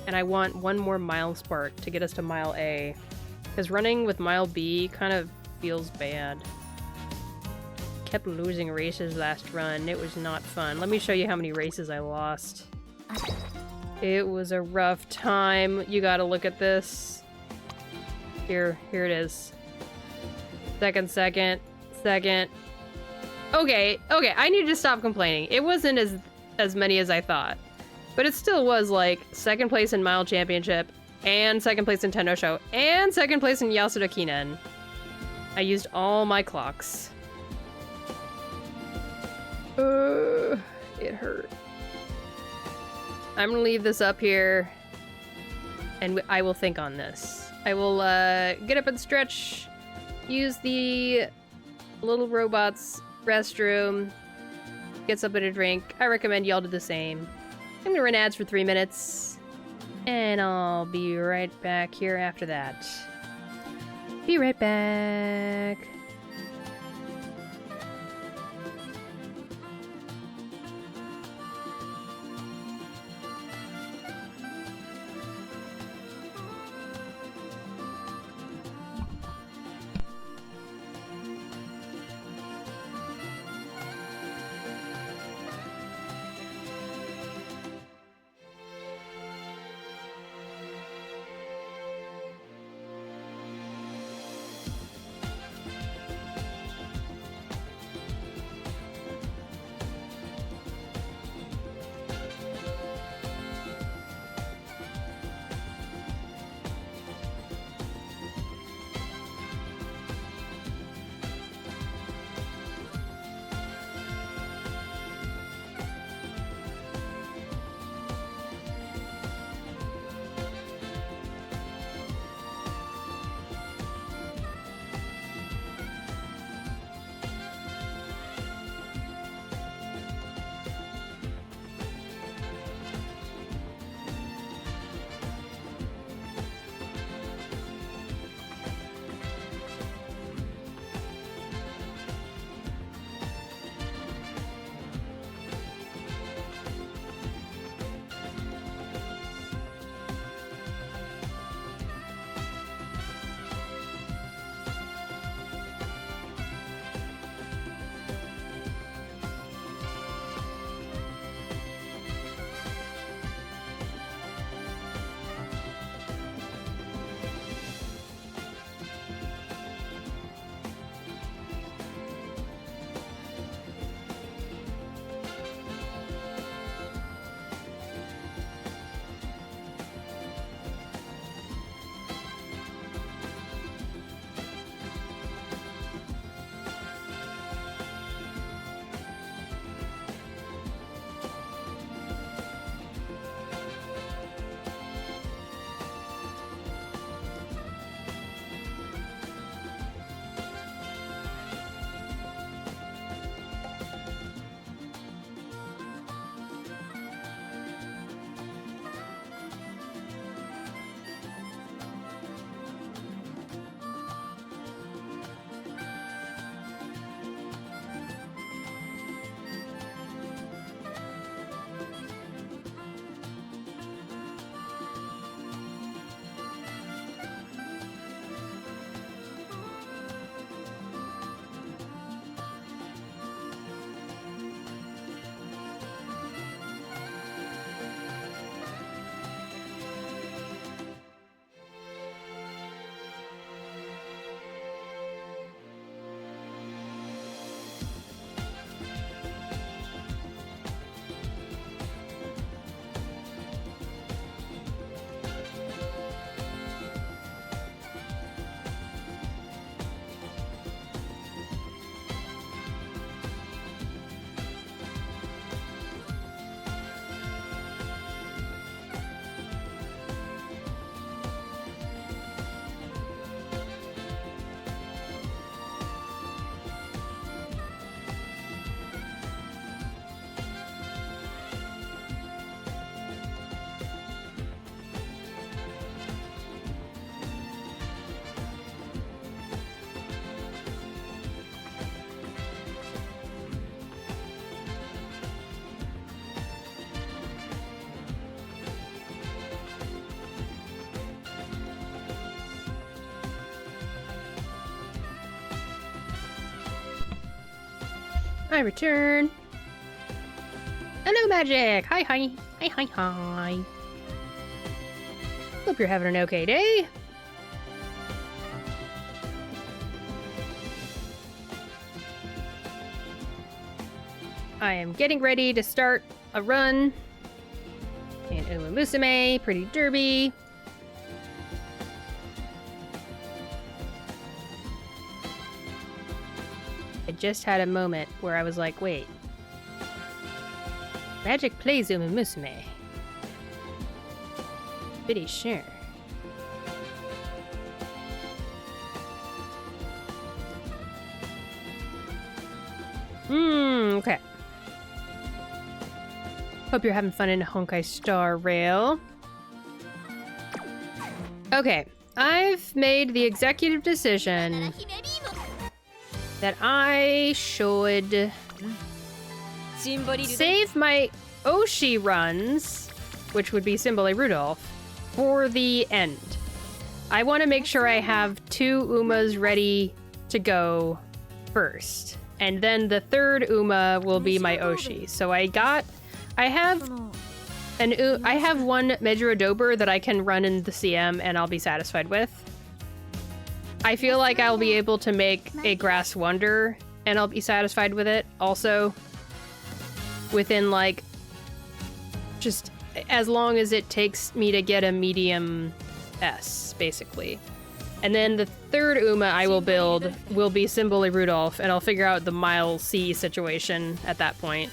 And I want 1 more mile spark to get us to mile A. Because running with mile B kind of feels bad. Kept losing races last run. It was not fun. Let me show you how many races I lost. It was a rough time. You gotta look at this. Here it is. Second. Okay, I need to stop complaining. It wasn't as many as I thought. But it still was like 2nd place in Mile Championship, and 2nd place in Tendo Show, and 2nd place in Yasuda Kinen. I used all my clocks. It hurt. I'm gonna leave this up here, and I will think on this. I will get up and stretch, use the little robot's restroom, get something to drink. I recommend y'all do the same. I'm gonna run ads for 3 minutes, and I'll be right back here after that. Be right back. I return. Hello, Magic! Hi, hi. Hi, hi, hi. Hope you're having an okay day. I am getting ready to start a run in Umamusume Pretty Derby. I just had a moment where I was like, wait. Magic plays Umamusume. Pretty sure. Okay. Hope you're having fun in Honkai Star Rail. Okay, I've made the executive decision that I should save my Oshi runs, which would be Symbole Rudolph, for the end. I want to make sure I have 2 Umas ready to go first. And then the third Uma will be my Oshi. So I have one Megadober that I can run in the CM and I'll be satisfied with. I feel like I'll be able to make a Grass Wonder and I'll be satisfied with it also. Within like, just as long as it takes me to get a medium S, basically. And then the third Uma I will build will be Symbole Rudolph, and I'll figure out the Mile C situation at that point.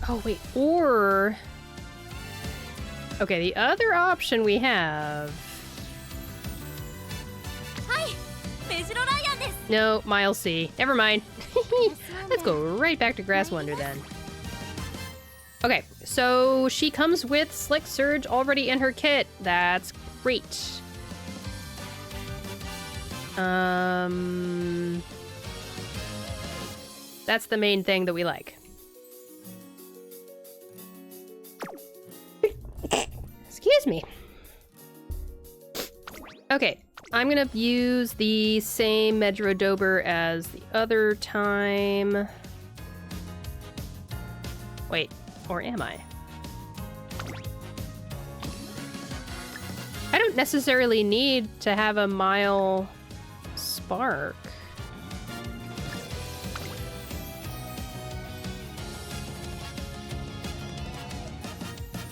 Oh, wait, or... Okay, the other option we have... No, Mile C. Never mind. Let's go right back to Grass Wonder then. Okay, so she comes with Slick Surge already in her kit. That's great. That's the main thing that we like. Excuse me. Okay, I'm gonna use the same Megadober as the other time. Wait, or am I? I don't necessarily need to have a Mile Spark.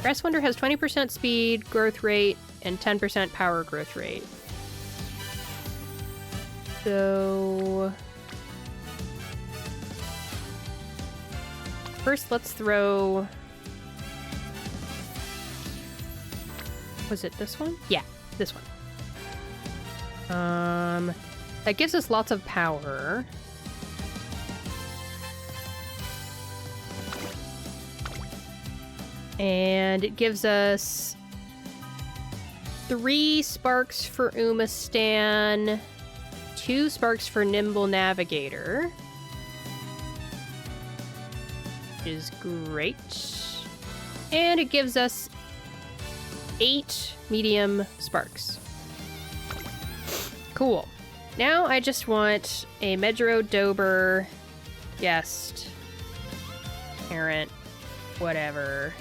Grass Wonder has 20% speed growth rate and 10% power growth rate. So... First, let's throw... Was it this one? Yeah, this one. That gives us lots of power. And it gives us 3 sparks for Umastan, 2 sparks for Nimble Navigator. Which is great. And it gives us 8 medium sparks. Cool. Now I just want a Megadober, guest, parent, whatever.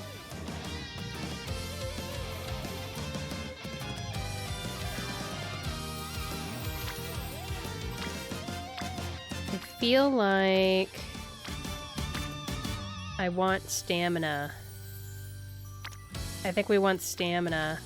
I feel like I want stamina. I think we want stamina.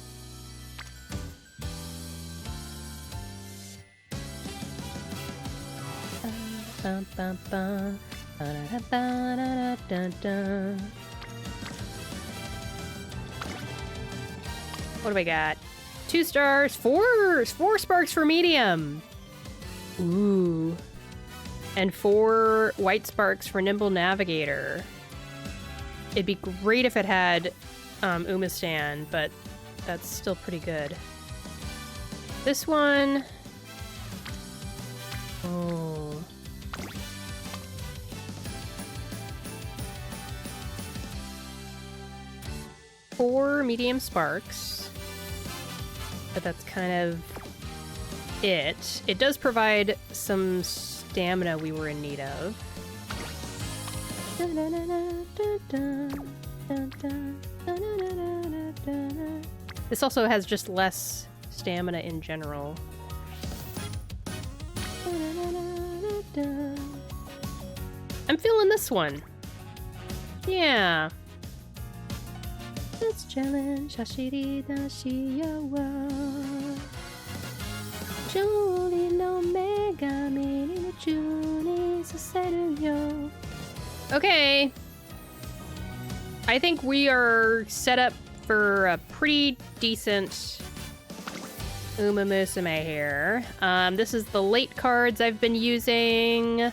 What do we got? 2 stars, 4 sparks for medium. Ooh. And 4 white sparks for Nimble Navigator. It'd be great if it had Umastan, but that's still pretty good. This one... Oh. Four medium sparks. But that's kind of it. It does provide some stamina we were in need of. This also has just less stamina in general. I'm feeling this one. Yeah. Let's challenge Hashiri Dashiyawa. Juli no megami ni chuni saseru yo. Okay. I think we are set up for a pretty decent Umamusume here. This is the late cards I've been using.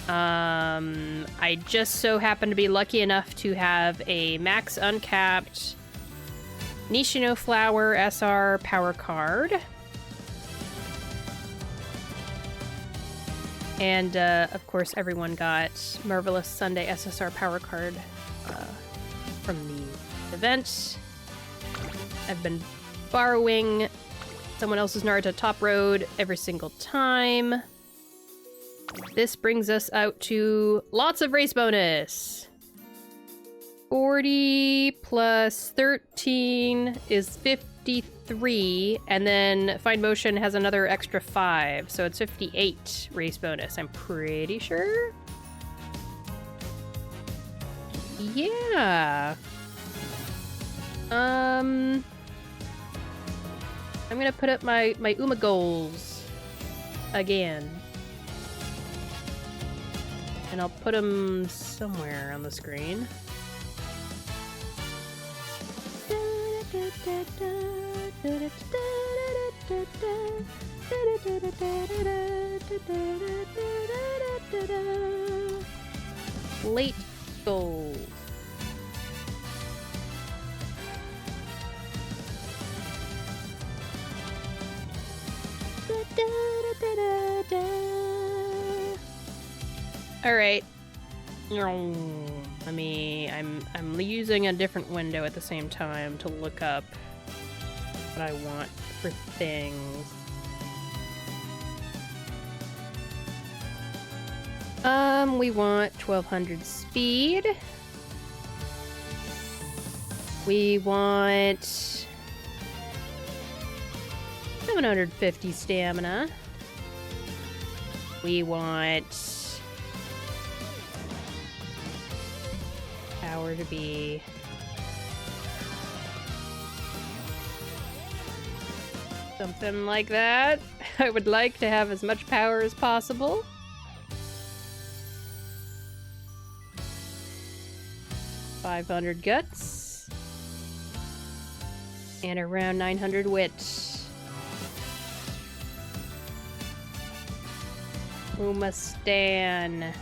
I just so happen to be lucky enough to have a max uncapped Nishino Flower SR power card. And, of course, everyone got Marvelous Sunday SSR power card from the event. I've been borrowing someone else's Naruto Top Road every single time. This brings us out to lots of race bonus. 40 plus 13 is 53, and then Find Motion has another extra 5, so it's 58 race bonus, I'm pretty sure. Yeah. I'm gonna put up my Uma goals again. And I'll put them somewhere on the screen. Late goals. All right. I'm using a different window at the same time to look up what I want for things. We want 1200 speed. We want 750 stamina. We want power to be something like that. I would like to have as much power as possible. $500 guts and around 900 wit. Uma Stan.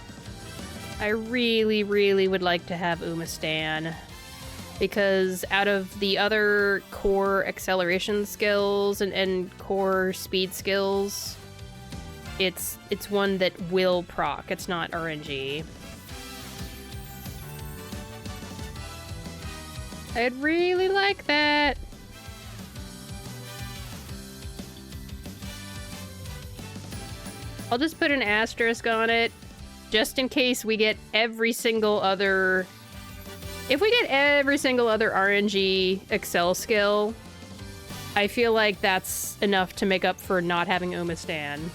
I really, really would like to have Uma Stan, because out of the other core acceleration skills and core speed skills, it's one that will proc. It's not RNG. I'd really like that. I'll just put an asterisk on it, just in case we get every single other... If we get every single other RNG Excel skill, I feel like that's enough to make up for not having Uma Stan.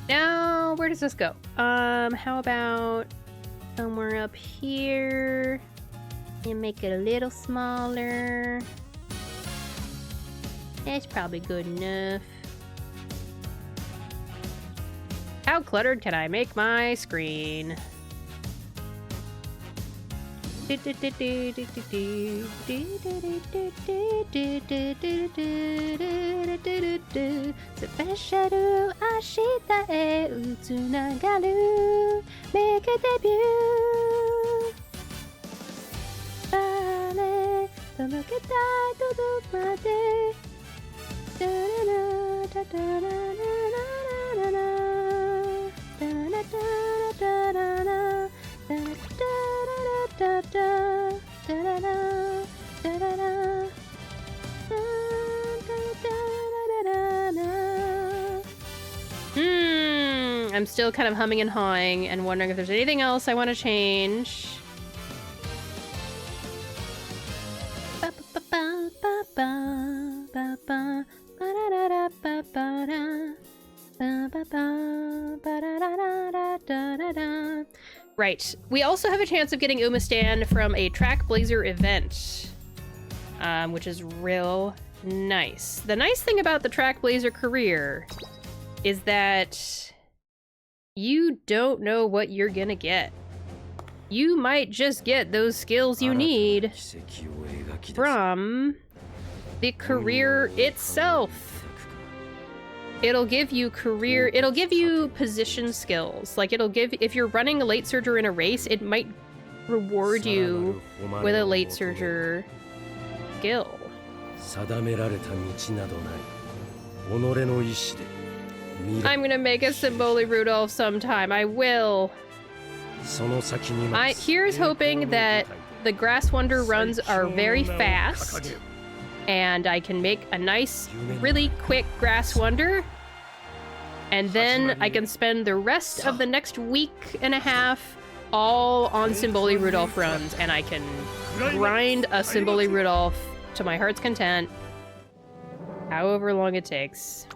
Now, where does this go? How about somewhere up here? And make it a little smaller. That's probably good enough. How cluttered can I make my screen? Special ashita e utsunagaru. Make a debut. Vale, tomoketai todokmade. I'm still kind of humming and hawing and wondering if there's anything else I want to change. Right. We also have a chance of getting Umastand from a Track Blazer event, which is real nice. The nice thing about the Track Blazer career is that you don't know what you're gonna get. You might just get those skills you need from the career itself. It'll give you position skills. Like if you're running a late surger in a race, it might reward you with a late surger skill. I'm gonna make a Symboli Rudolph sometime. I will. Here's hoping that the Grass Wonder runs are very fast, and I can make a nice, really quick Grass Wonder, and then I can spend the rest of the next week and a half all on Symboli Rudolph runs, and I can grind a Symboli Rudolph to my heart's content, however long it takes.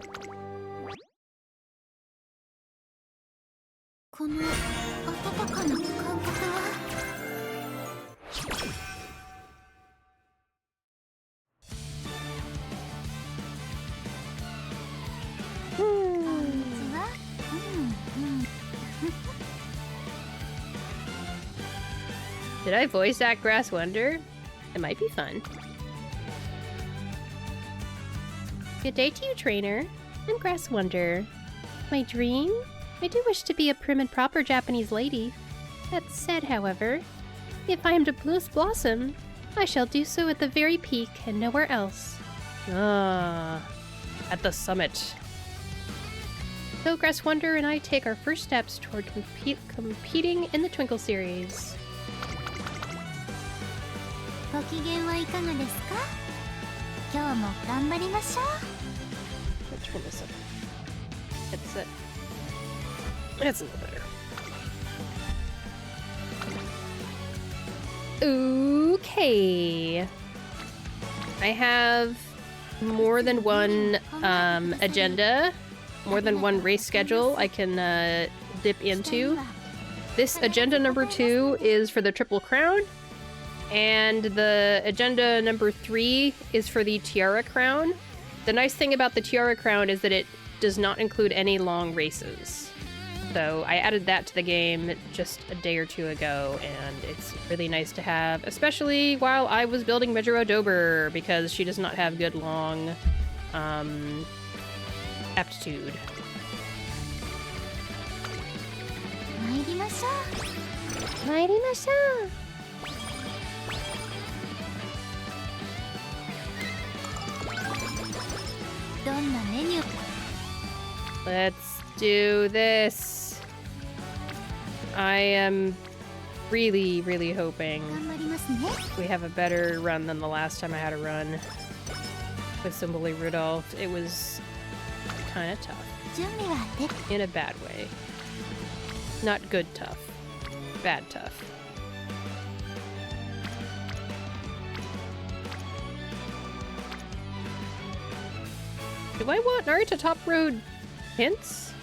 Did I voice act Grass Wonder? It might be fun. Good day to you, trainer. I'm Grass Wonder. My dream? I do wish to be a prim and proper Japanese lady. That said, however, if I am to blossom, I shall do so at the very peak and nowhere else. Ah, at the summit. So Grass Wonder and I take our first steps toward competing in the Twinkle series. Let's turn this up. That's a little better. Okay. I have more than one agenda, more than one race schedule I can dip into. This agenda number 2 is for the Triple Crown, and the agenda number 3 is for the Tiara Crown. The nice thing about the Tiara Crown is that it does not include any long races. So I added that to the game just a day or two ago, and it's really nice to have, especially while I was building Mejiro Dober, because she does not have good long aptitude. Let's do this. I am really, really hoping we have a better run than the last time I had a run with Symboli Rudolph. It was kind of tough. In a bad way. Not good tough. Bad tough. Do I want Naruto Top Road hints?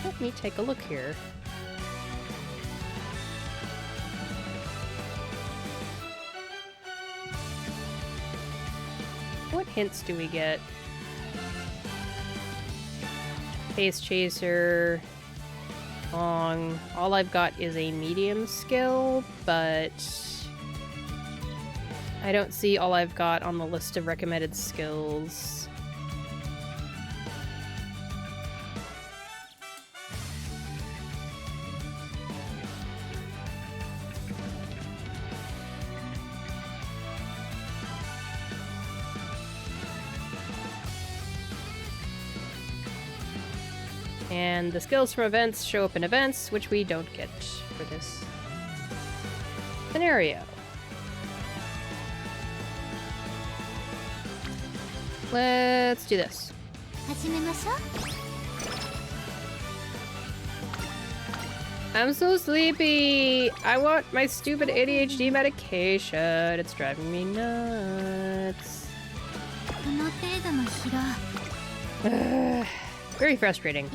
Let me take a look here. What hints do we get? Pace Chaser, Long. All I've got is a medium skill, but I don't see all I've got on the list of recommended skills. And the skills from events show up in events, which we don't get for this scenario. Let's do this. I'm so sleepy. I want my stupid ADHD medication. It's driving me nuts. Very frustrating.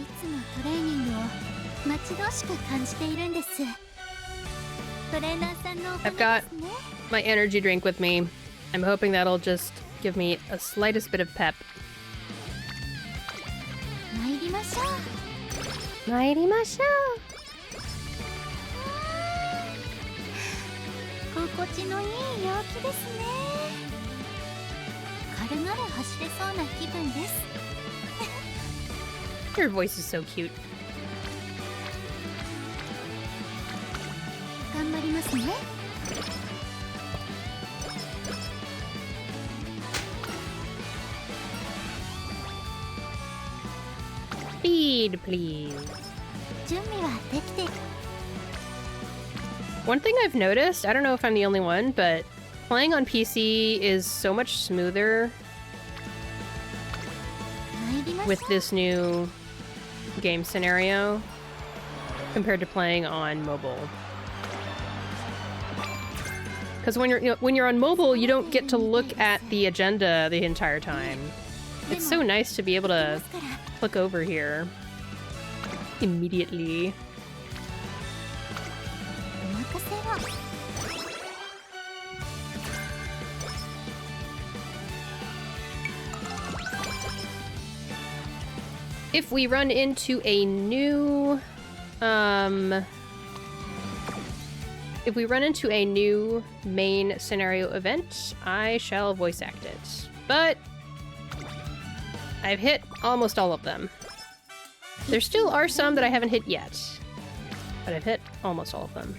I've got my energy drink with me. I'm hoping that'll just give me a slightest bit of pep. Your voice is so cute. Speed, please. One thing I've noticed, I don't know if I'm the only one, but playing on PC is so much smoother with this new game scenario compared to playing on mobile. Because when you're on mobile, you don't get to look at the agenda the entire time. It's so nice to be able to click over here immediately. If we run into a new main scenario event, I shall voice act it. But I've hit almost all of them. There still are some that I haven't hit yet, but I've hit almost all of them.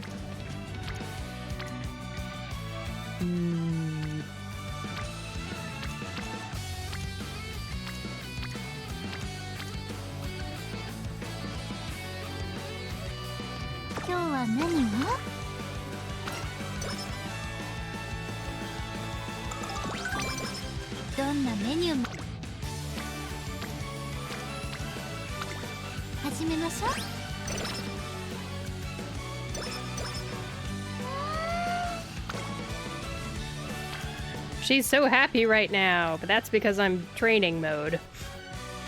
She's so happy right now, but that's because I'm training mode.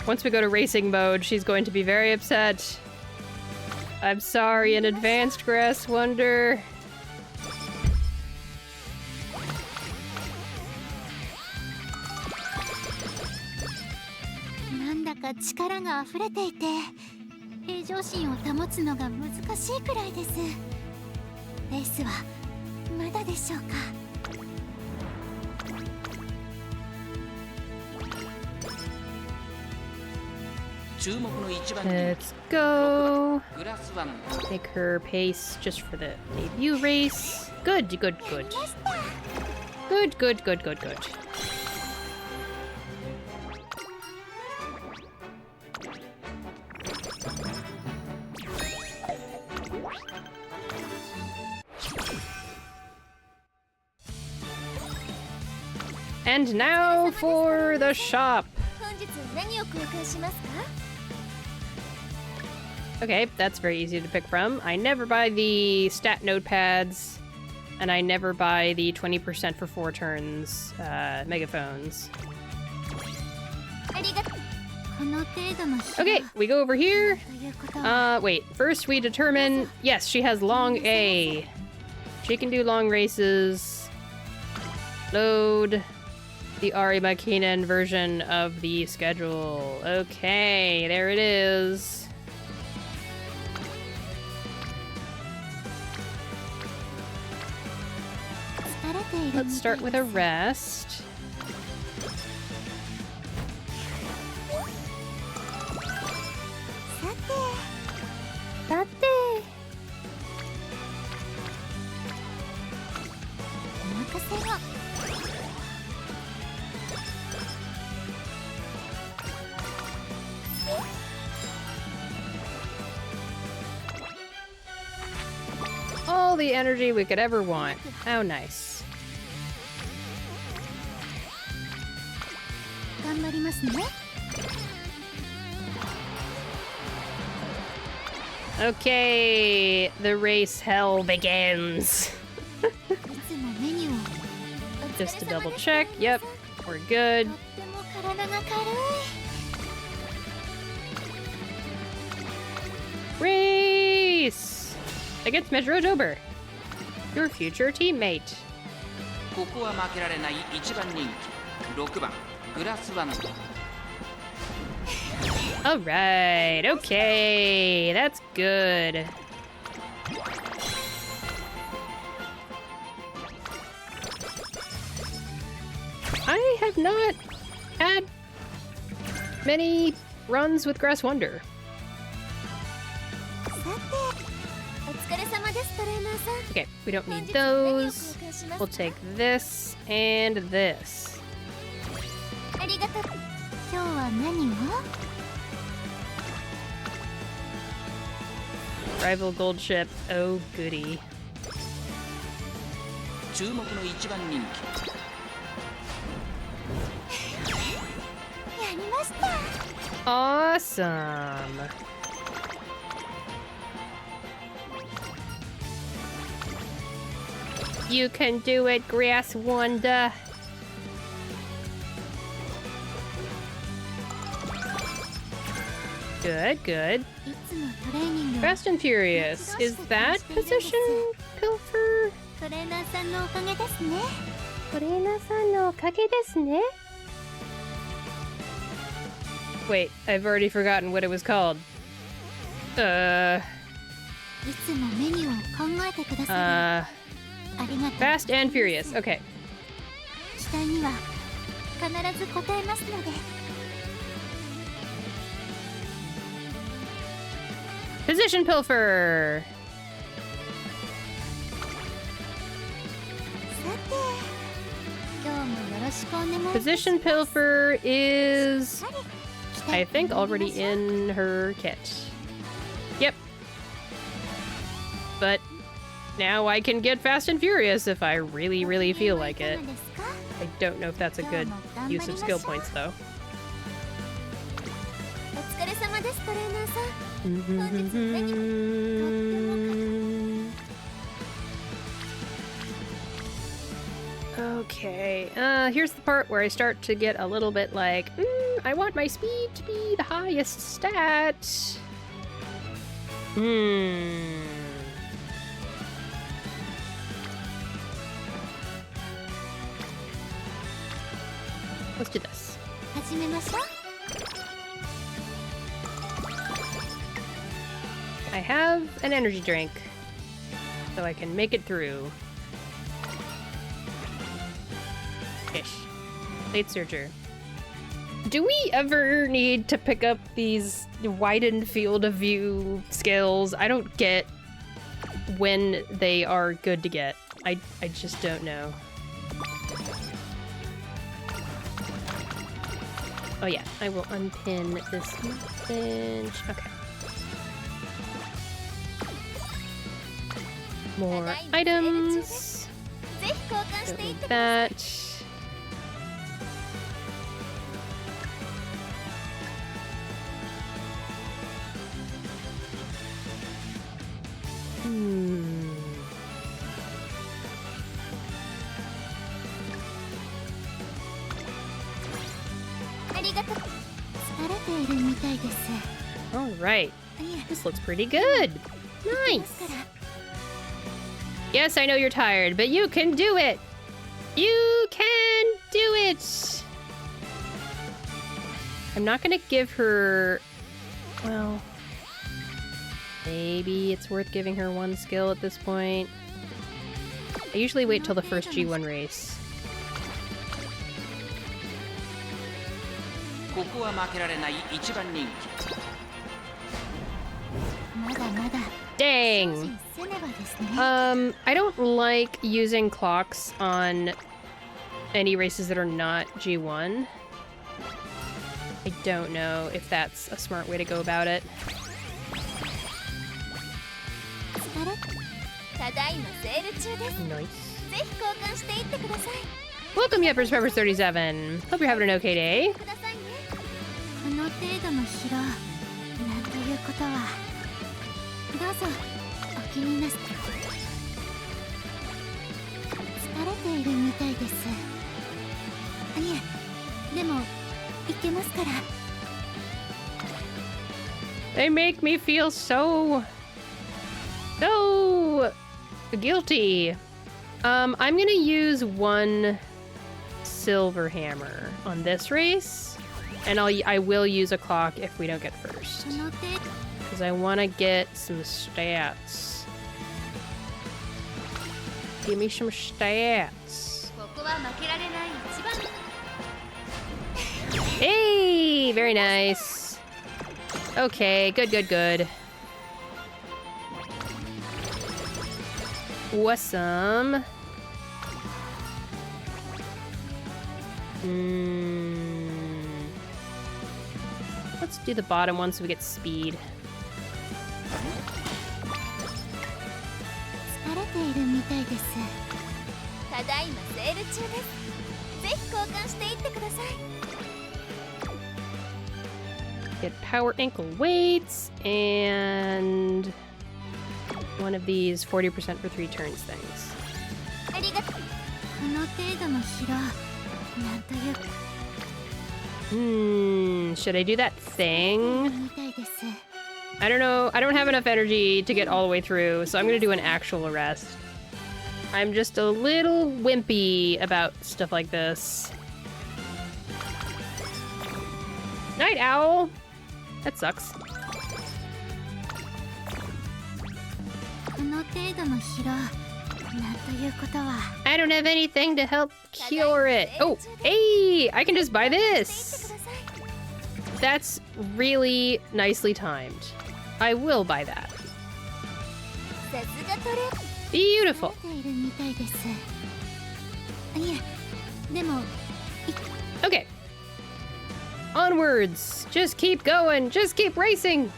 Once we go to racing mode, she's going to be very upset. I'm sorry in advance, Grass Wonder. Let's go. Make her pace just for the debut race. Good, good, good. Good, good, good, good, good. And now for the shop. Okay, that's very easy to pick from. I never buy the stat notepads, and I never buy the 20% for 4 turns megaphones. Okay, we go over here. Wait, first we determine... Yes, she has long A. She can do long races. Load the Ari Makinen version of the schedule. Okay, there it is. Let's start with a rest. All the energy we could ever want. How nice. Okay, the race hell begins. Just to double check. Yep, we're good. Race against Metro Dober, your future teammate. All right, okay, that's good. I have not had many runs with Grass Wonder. Okay, we don't need those. We'll take this and this. Rival gold ship, oh goody. Awesome. You can do it, Grass Wonder. Good, good. Fast and Furious. Is that position pilfer? Wait, I've already forgotten what it was called. Fast and Furious. Okay. Position pilfer. Position pilfer is, I think, already in her kit. Yep. But now I can get Fast and Furious if I really, really feel like it. I don't know if that's a good use of skill points, though. Okay, here's the part where I start to get a little bit like, I want my speed to be the highest stat. Let's do this. I have an energy drink, so I can make it through. Ish. Late Searcher. Do we ever need to pick up these widened field of view skills? I don't get when they are good to get. I just don't know. Oh yeah, I will unpin this bench. Okay. More items. Don't need that. All right. This looks pretty good. Nice. Yes, I know you're tired, but you can do it. You can do it. I'm not gonna give her, well, maybe it's worth giving her one skill at this point. I usually wait till the first G1 race. Dang! I don't like using clocks on any races that are not G1. I don't know if that's a smart way to go about it. Nice. Welcome, Yeppers Peppers 37. Hope you're having an okay day. どうぞお気になさ疲れているみたいです。いえ、でもいけますから。 They make me feel so guilty. I'm gonna use one silver hammer on this race, and I will use a clock if we don't get first, その手 because I want to get some stats. Give me some stats. ここは負けられない一番。 Hey, very nice. Okay, good. Awesome. Let's do the bottom one so we get speed. 疲れているみたいです。ただいまセール中です。ぜひ交換していってください。 Get power ankle weights and one of these 40% for 3 turns things. ありがとう。この程度の疲労、なんというか。Should I do that thing? みたいです。 I don't know. I don't have enough energy to get all the way through, so I'm gonna do an actual arrest. I'm just a little wimpy about stuff like this. Night owl! That sucks. この程度の疲労、なんということは。 I don't have anything to help cure it. Oh, hey! I can just buy this! That's really nicely timed. I will buy that. さすがトレ Beautiful. ているみたいです。いえ、でも Okay. Onwards. Just keep going. Just keep racing.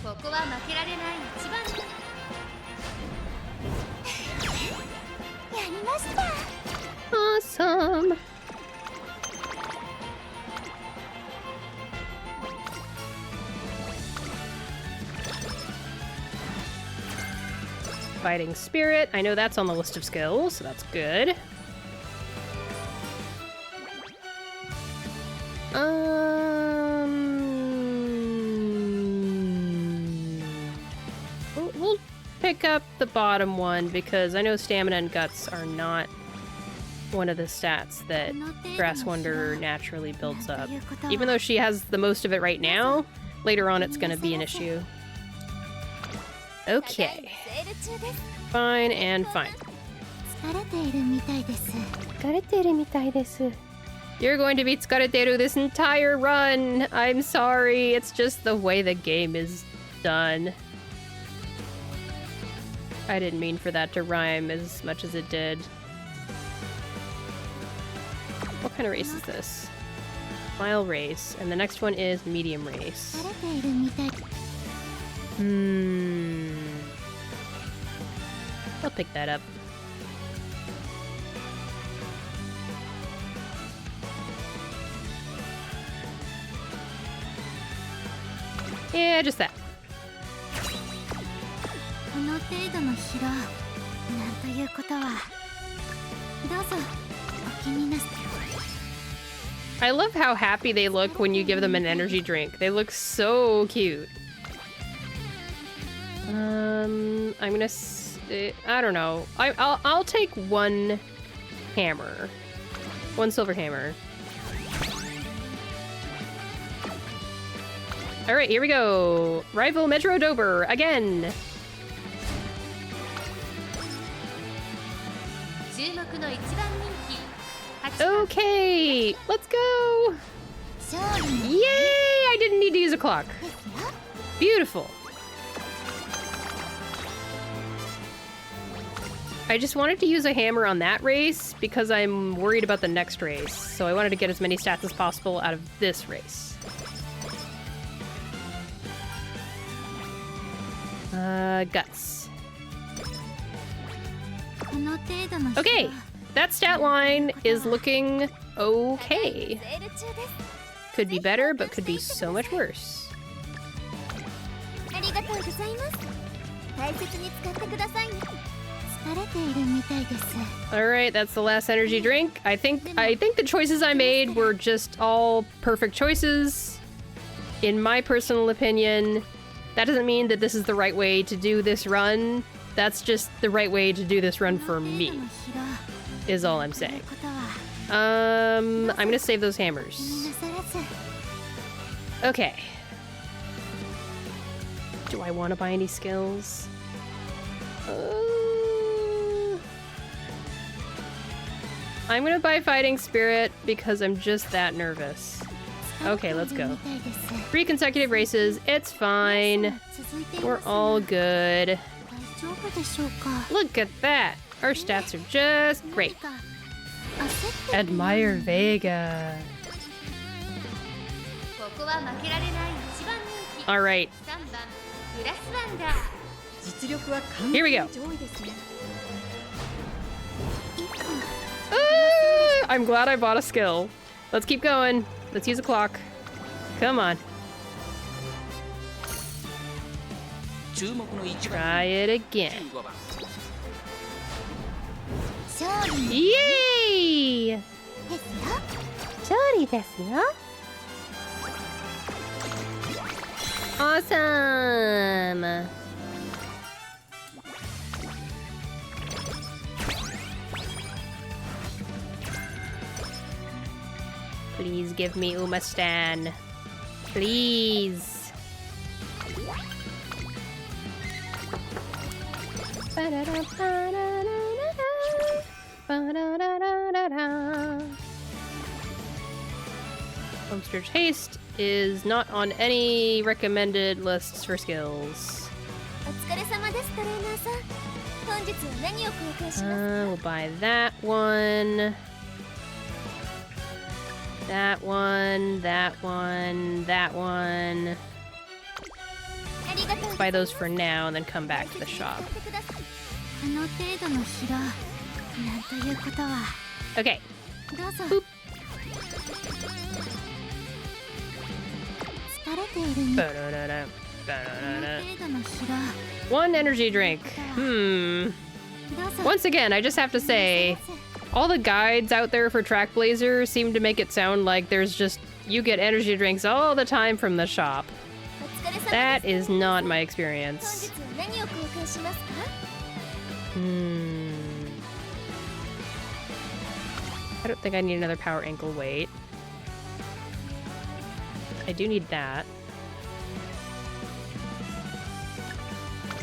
ここは負けられない一番。やりました。 Awesome. Fighting Spirit. I know that's on the list of skills, so that's good. We'll pick up the bottom one because I know Stamina and Guts are not one of the stats that Grass Wonder naturally builds up. Even though she has the most of it right now, later on it's gonna be an issue. Okay. Fine and fine. 疲れているみたいです。 You're going to be tsukareteru this entire run. I'm sorry. It's just the way the game is done. I didn't mean for that to rhyme as much as it did. What kind of race is this? Mile race. And the next one is medium race. 疲れているみたい。 I'll pick that up. Yeah, just that. この程度の疲労、なんということは。どうぞお気になさ。 I love how happy they look when you give them an energy drink. They look so cute. I'm gonna. I don't know. I'll take one hammer, one silver hammer. All right, here we go. Rival Metro Dober again. 注目の一番人気。 Okay, let's go. 勝利の Yay! I didn't need to use a clock. ですよ。 Beautiful. I just wanted to use a hammer on that race because I'm worried about the next race. So I wanted to get as many stats as possible out of this race. Guts. この程度の疲労。 Okay, that stat line is looking okay. セール中です。Could be better, but could be so much worse. ありがとうございます。大切に使ってくださいね。疲れているみたいです。 Alright, that's the last energy drink. I think the choices I made were just all perfect choices. In my personal opinion, that doesn't mean that this is the right way to do this run. That's just the right way to do this run for me, is all I'm saying. I'm gonna save those hammers. Okay. Do I want to buy any skills? I'm gonna buy Fighting Spirit because I'm just that nervous. Okay, let's go. 3 consecutive races, it's fine. We're all good. Look at that! Our stats are just great. Admire Vega. Alright. Here we go. I'm glad I bought a skill. Let's keep going. Let's use a clock. Come on. Try it again. Yay! Awesome! Please give me Umastan. Please. Homestar's Haste is not on any recommended lists for skills. We'll buy that one. That one, that one, that one. Buy those for now and then come back to the shop. Okay. Boop. Ba-da-da-da, ba-da-da-da. 1 energy drink. Once again, I just have to say, all the guides out there for Track Blazer seem to make it sound like there's just, you get energy drinks all the time from the shop. That is not my experience. I don't think I need another power ankle weight. I do need that.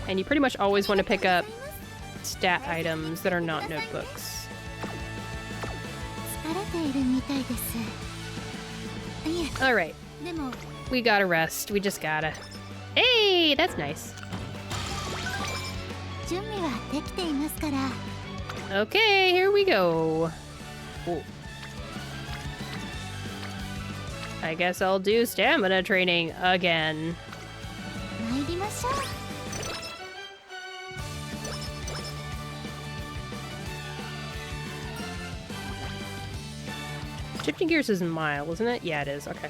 And you pretty much always want to pick up stat items that are not notebooks. Alright. We gotta rest. We just gotta. Hey, that's nice. Okay, here we go. Ooh. I guess I'll do stamina training again. Shifting gears is mile, isn't it? Yeah, it is. Okay.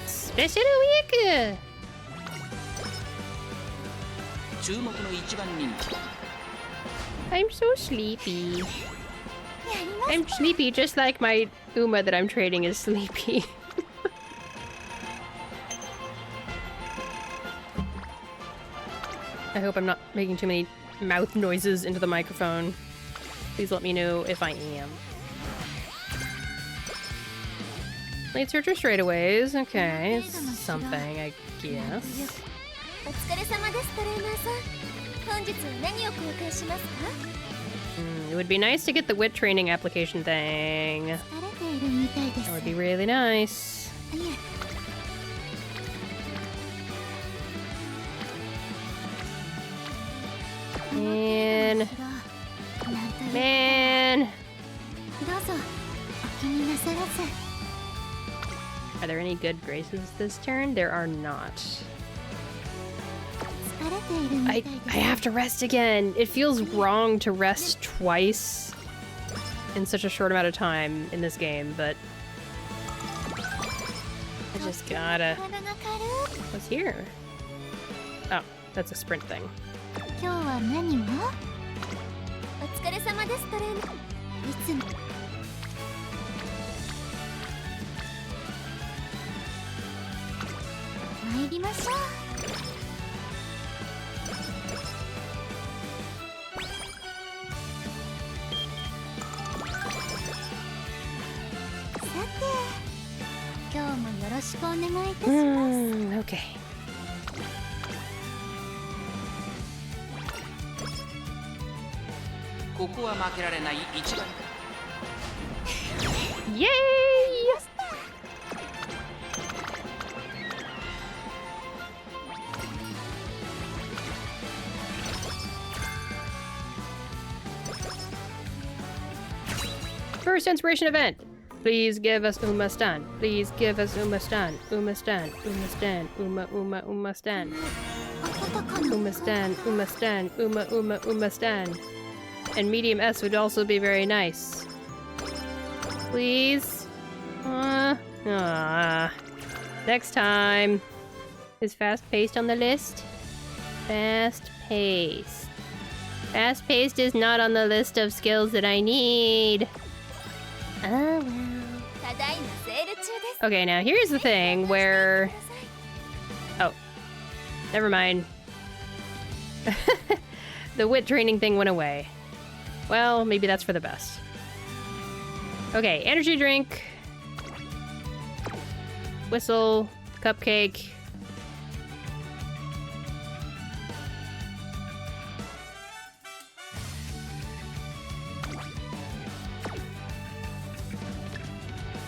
Special week! I'm so sleepy. I'm sleepy just like my Uma that I'm trading is sleepy. I hope I'm not making too many mouth noises into the microphone. Please let me know if I am. Late searcher straightaways. Okay, something, I guess. It would be nice to get the wit training application thing. That would be really nice. Man. Man. Are there any good graces this turn? There are not. I have to rest again. It feels wrong to rest twice in such a short amount of time in this game, but I just gotta. What's here? Oh, that's a sprint thing. Okay. Yay! First inspiration event. Please give us Uma-stan. Please give us Uma-stan. Uma-stan. Uma-stan. Uma-stan. Uma-stan. Uma-stan. Uma-stan. And medium S would also be very nice. Please. Next time. Is fast-paced on the list? Fast-paced. Fast-paced is not on the list of skills that I need. Oh well. Okay, now here's the thing where... Oh. Never mind. The wit training thing went away. Well, maybe that's for the best. Okay, energy drink. Whistle. Cupcake.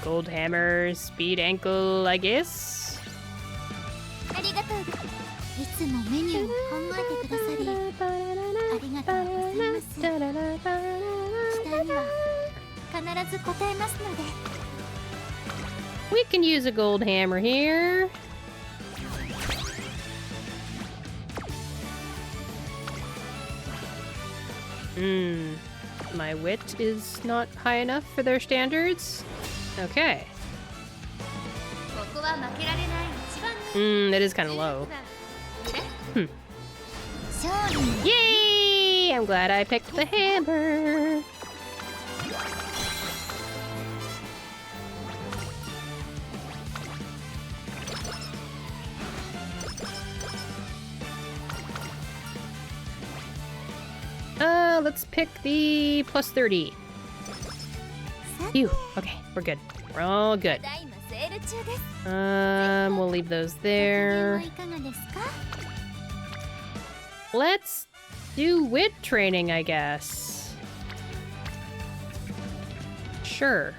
Gold hammer, speed ankle, I guess. We can use a gold hammer here. My wit is not high enough for their standards. Okay. That is kind of low. Yay! I'm glad I picked the hammer. Let's pick the plus 30. Phew. Okay, we're good. We're all good. We'll leave those there. Let's do wit training, I guess. Sure.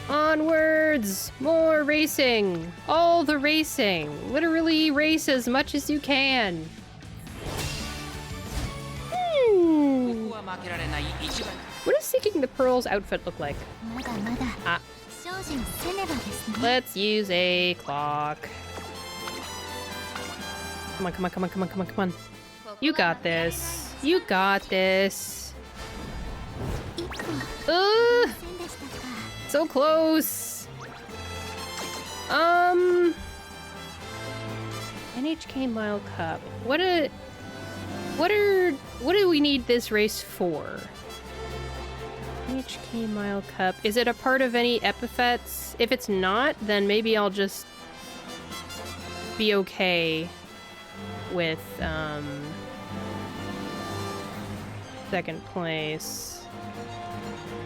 Onwards! More racing! All the racing! Literally race as much as you can! What does Seeking the Pearls outfit look like? Ah. Let's use a clock. Come on, come on, come on, come on, come on, come on. You got this. You got this. So close. NHK Mile Cup. What do we need this race for? NHK Mile Cup. Is it a part of any epithets? If it's not, then maybe I'll just be okay with second place.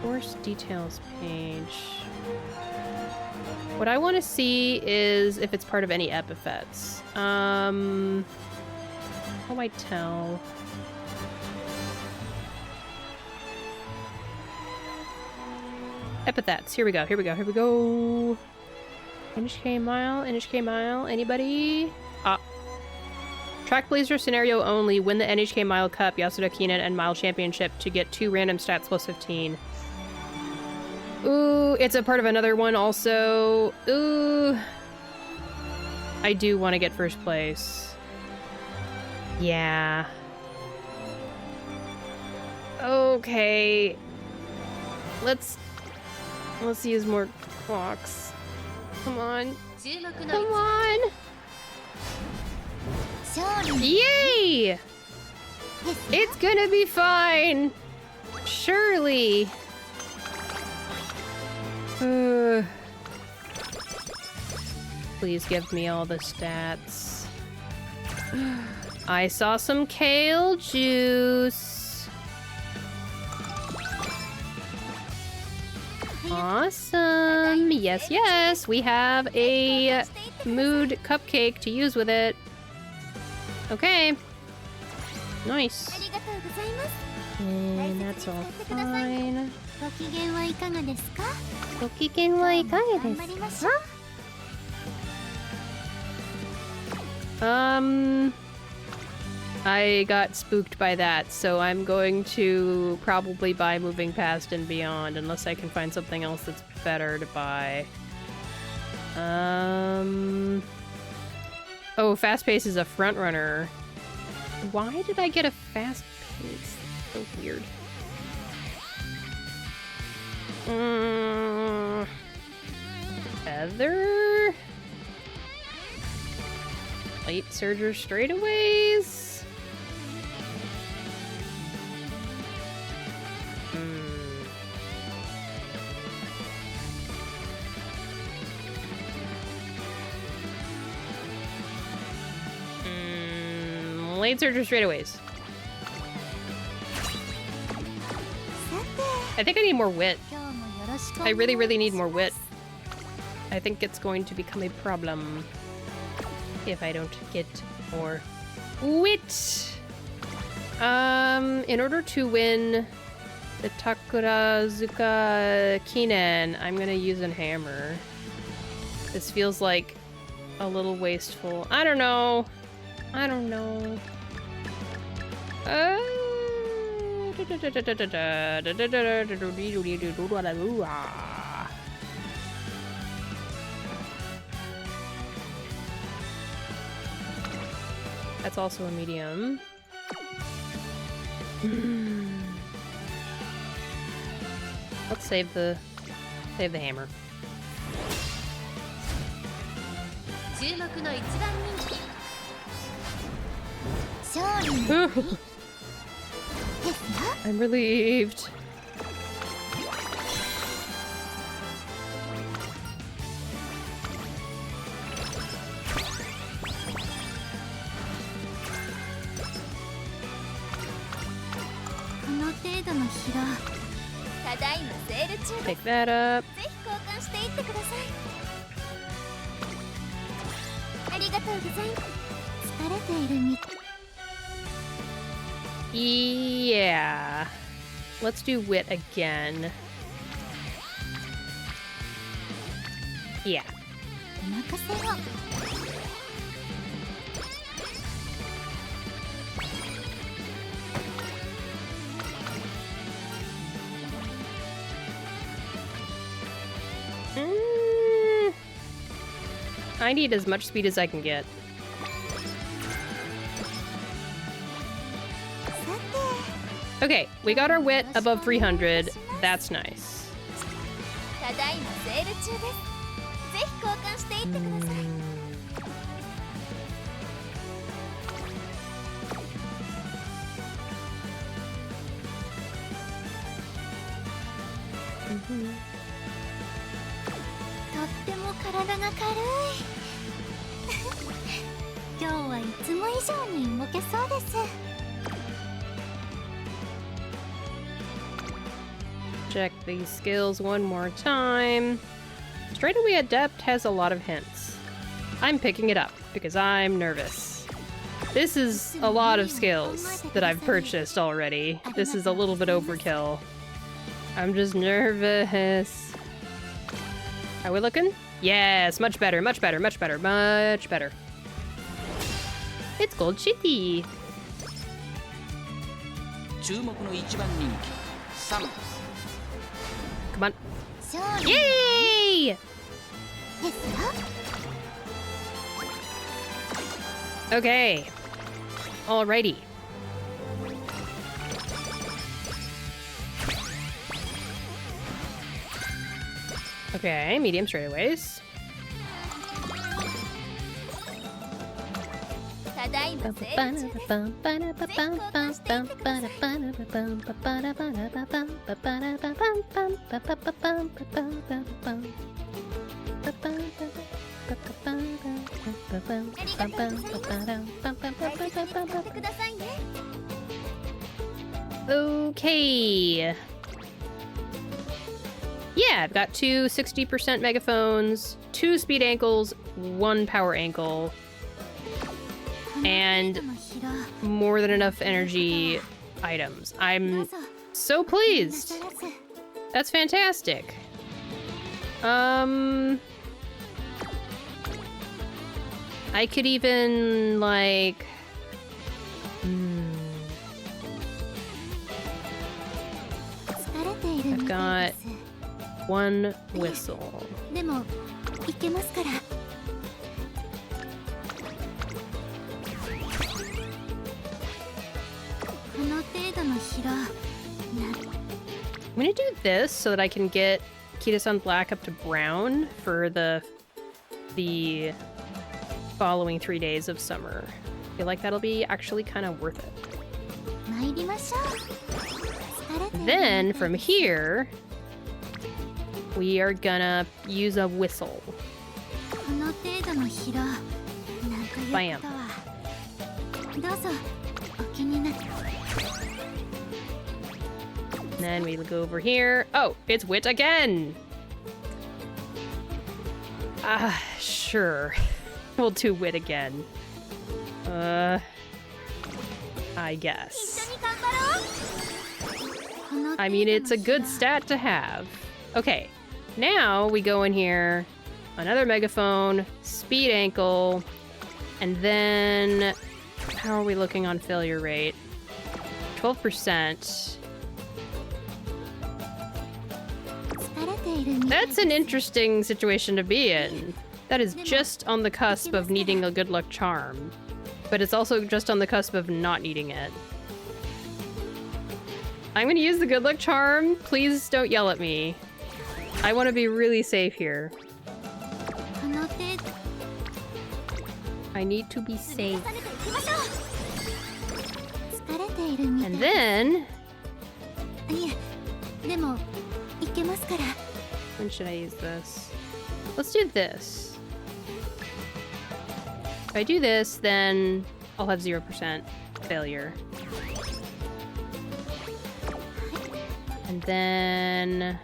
Course details page. What I want to see is if it's part of any epithets. How do I tell? Epithets. Here we go. Here we go. Here we go. NHK Mile. NHK Mile. Anybody? Track Blazer scenario only. Win the NHK Mile Cup, Yasuda Keenan, and Mile Championship to get 2 random stats plus 15. Ooh, it's a part of another one also. Ooh. I do want to get first place. Yeah. Okay. Let's use more clocks. Come on. Come on. Yay! It's gonna be fine. Surely. Please give me all the stats. I saw some kale juice. Awesome. Yes, yes. We have a mood cupcake to use with it. Okay. Nice. And that's all fine. ご機嫌はいかがですか? ご機嫌はいかがですか? I got spooked by that, so I'm going to probably buy Moving Past and Beyond, unless I can find something else that's better to buy. Oh, Fast Pace is a front runner. Why did I get a Fast Pace? So weird. Feather? Light Surger straightaways? Light Surger straightaways. I think I need more wit. I really, really need more wit. I think it's going to become a problem if I don't get more wit. In order to win the Takurazuka Kinen, I'm gonna use a hammer. This feels like a little wasteful. I don't know. I don't know. That's also a medium. Let's save the hammer. I'm relieved. Pick that up. Yeah. Let's do wit again. Yeah. I need as much speed as I can get. Okay, we got our wit above 300. That's nice. Check these skills one more time. Straightaway Adept has a lot of hints. I'm picking it up because I'm nervous. This is a lot of skills that I've purchased already. This is a little bit overkill. I'm just nervous. How we looking? Yes, much better, much better, much better, much better. It's Gold Shitty. Come on. Yay! Okay. Alrighty. Okay, medium straightaways. Okay. Yeah, I've got two 60% megaphones, 2 speed ankles, 1 power ankle, and more than enough energy items. I'm so pleased. That's fantastic. I could even, like... I've got 1 whistle. I'm gonna do this so that I can get Kita-san Black up to brown for the following 3 days of summer. I feel like that'll be actually kind of worth it. Then from here, we are gonna use a whistle. Bam. Then we go over here. Oh, it's Wit again! Sure. We'll do Wit again. I guess. I mean, it's a good stat to have. Okay, now we go in here, another megaphone, speed ankle, and then how are we looking on failure rate? 12%. That's an interesting situation to be in. That is just on the cusp of needing a good luck charm, but it's also just on the cusp of not needing it. I'm gonna use the good luck charm. Please don't yell at me. I want to be really safe here. I need to be safe. And then... when should I use this? Let's do this. If I do this, then I'll have 0% failure. And then...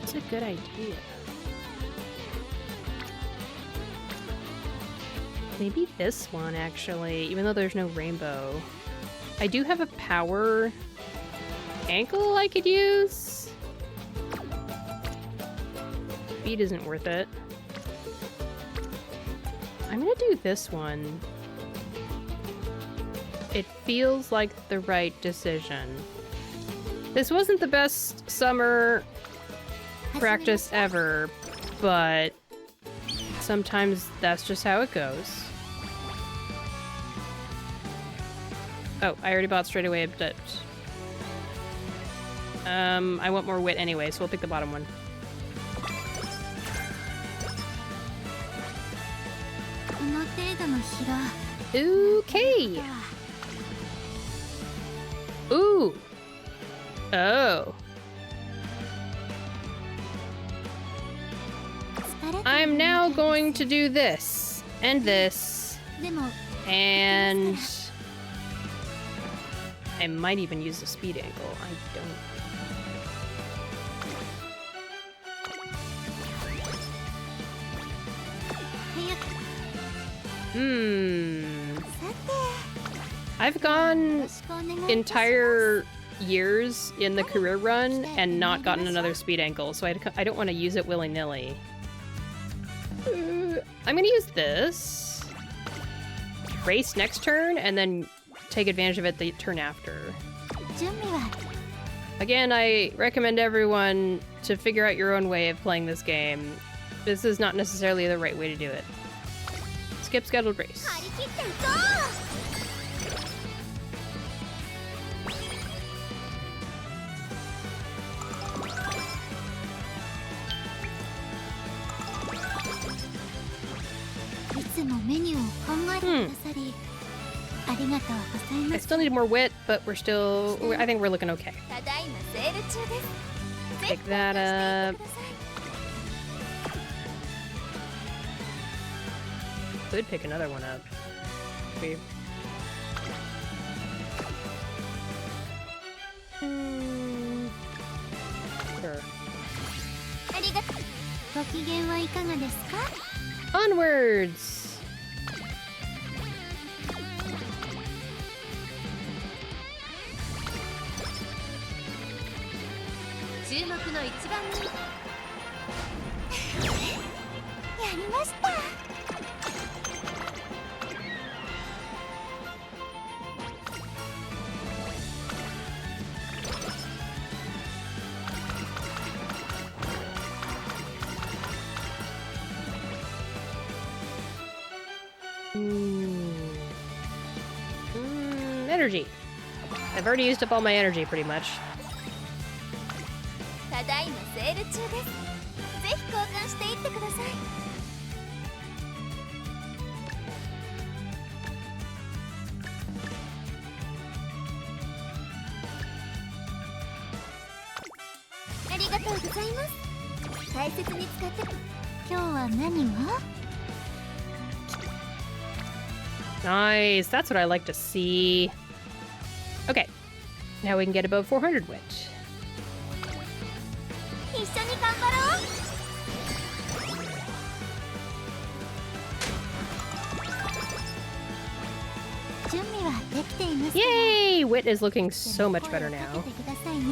It's a good idea. Maybe this one, actually, even though there's no rainbow. I do have a power ankle I could use. Speed isn't worth it. I'm gonna do this one. It feels like the right decision. This wasn't the best summer practice ever, but sometimes that's just how it goes. Oh, I already bought straightaway Adept. I want more wit anyway, so we'll pick the bottom one. Okay. Ooh. Oh. I'm now going to do this. and this, でも and I might even use the speed ankle. I don't. 早く さて I've よ gone ろしくお願いいたします entire years in the career run and not gotten another speed ankle, so I don't want to use it willy-nilly. I'm gonna use this. Race next turn, and then take advantage of it the turn after. 準備は Again, I recommend everyone to figure out your own way of playing this game. This is not necessarily the right way to do it. Skip scheduled race. 張り切っていこういつもメニューを考えてくださり、ありがとうござい I ます still need more wit, but wewe're still... I think we're looking okay. ただいまセール中です Pick that up. Could pick another one up. Maybe. Sure. ありがとうご機嫌はいかがですか Onwards! 注目の一番人やりましたEnergy. I've already used up all my energy pretty much. ただいまセール中ですぜひ交換していってくださいありがとうございます大切に使って今日は何を Nice. That's what I like to see. Okay. Now we can get above 400 wit. 一緒に頑張ろう準備はできていますか Yay! Wit is looking so much better 声を now. かけてくださいね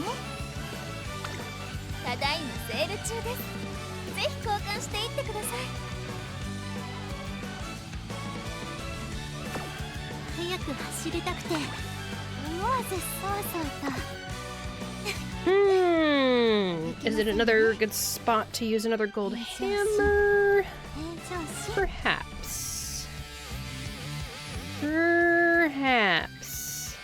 ただいまセール中ですぜひ交換していってください早く走りたくて思わずそうそうと Is it another good spot to use another gold hammer? 平常心 Perhaps. Perhaps.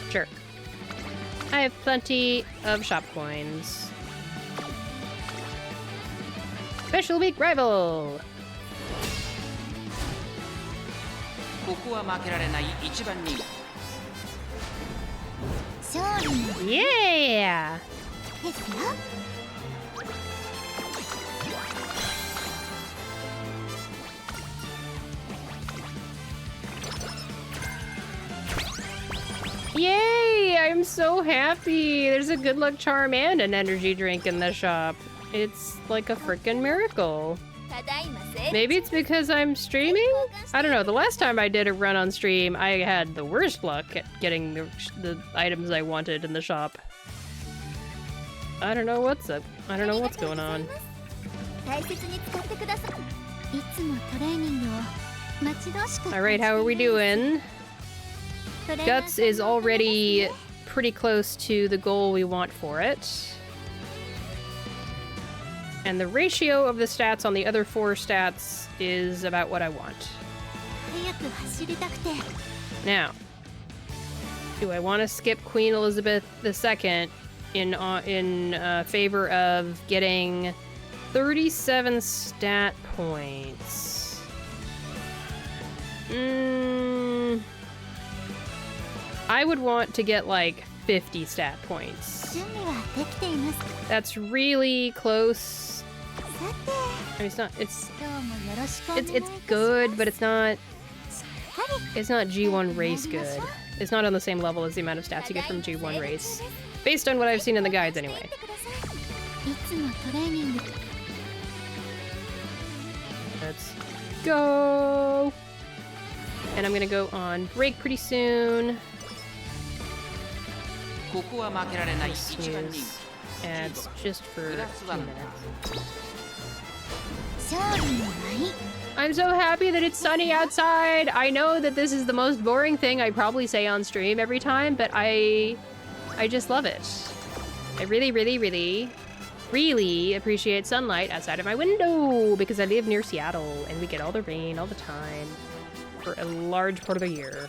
Sure. I have plenty of shop coins. Special week rival! ここは負けられない一番人勝利の Yeah! ですよ Yay! I'm so happy! There's a good luck charm and an energy drink in the shop. It's like a freaking miracle. ただいまセール Maybe it's because I'm streaming? I don't know. The last time I did a run on stream, I had the worst luck at getting the items I wanted in the shop. I don't know what's up. I don't know what's going on. 大切に使ってくださいいつもトレーニングを待ち遠しく Alright, how are we doing? トレーナー Guts さん is のおかげですね already pretty close to the goal we want for it. And the ratio of the stats on the other 4 stats is about what I want. 早く走りたくて Now, do I want to skip Queen Elizabeth II in favor of getting 37 stat points. I would want to get like 50 stat points. 準備はできています。 That's really close. さて、 I mean, it's not. It's 今日もよろしくお願いいたし it's ます。 good, but it's not. しっかり It's not G1 race good. It's not on the same level as the amount of stats you get from G1 race, based on what I've seen in the guides anyway. いつもトレーニング Let's go. And I'm gonna go on break pretty soon. ここは負けられない This 一番人 is ads just for a few minutes. 勝利の舞 I'm so happy that it's sunny outside. I know that this is the most boring thing I probably say on stream every time, but I just love it. I really, really, really, really appreciate sunlight outside of my window because I live near Seattle and we get all the rain all the time for a large part of the year.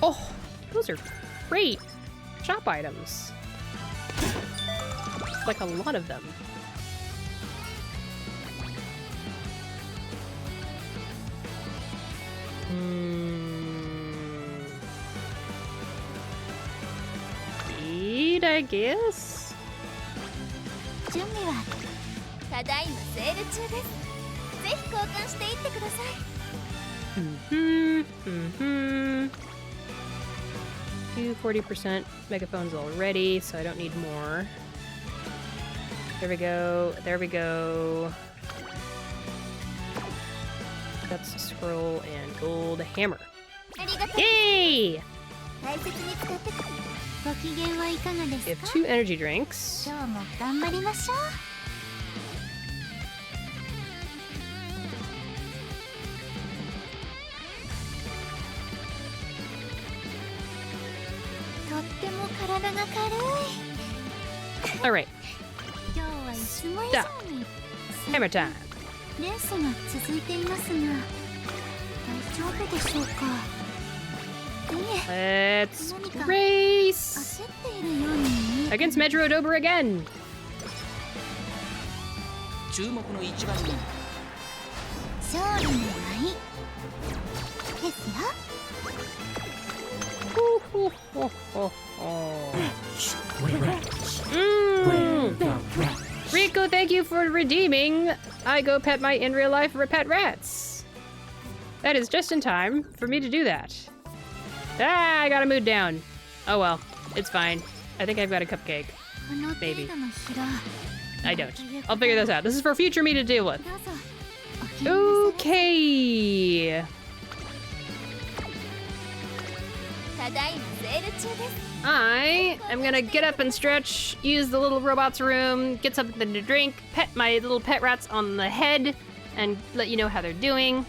Oh, those are great shop items. Like a lot of them. Speed, I guess? 準備はただいまセール中です。ぜひ交換していってください。Do 40% megaphones already, so I don't need more. There we go. There we go. That's scroll and gold hammer. ありがとう。 Yay! 大切に使ってく。ご機嫌はいかがで We す have か？ two energy drinks. 今日も頑張りましょう。とっても体が軽い。 Alright, 今日はいつも以上に hammer time. レースが続いていますが、大丈夫でしょうか？いえ、 Let's race 焦っているように見え against Metro Dober again. 注目の一番人勝利の舞ですよ。 Rico, thank you for redeeming. I go pet my in real life pet rats. That is just in time for me to do that. Ah, I got a mood down. Oh well, it's fine. I think I've got a cupcake. この程 Maybe. 度の疲労 I don't. I'll figure this out. This is for future me to deal with. どうぞお気に召さ Okay. ただいまセール中です。 I am gonna get up and stretch, use the little robot's room, get something to drink, pet my little pet rats on the head, and let you know how they're doing.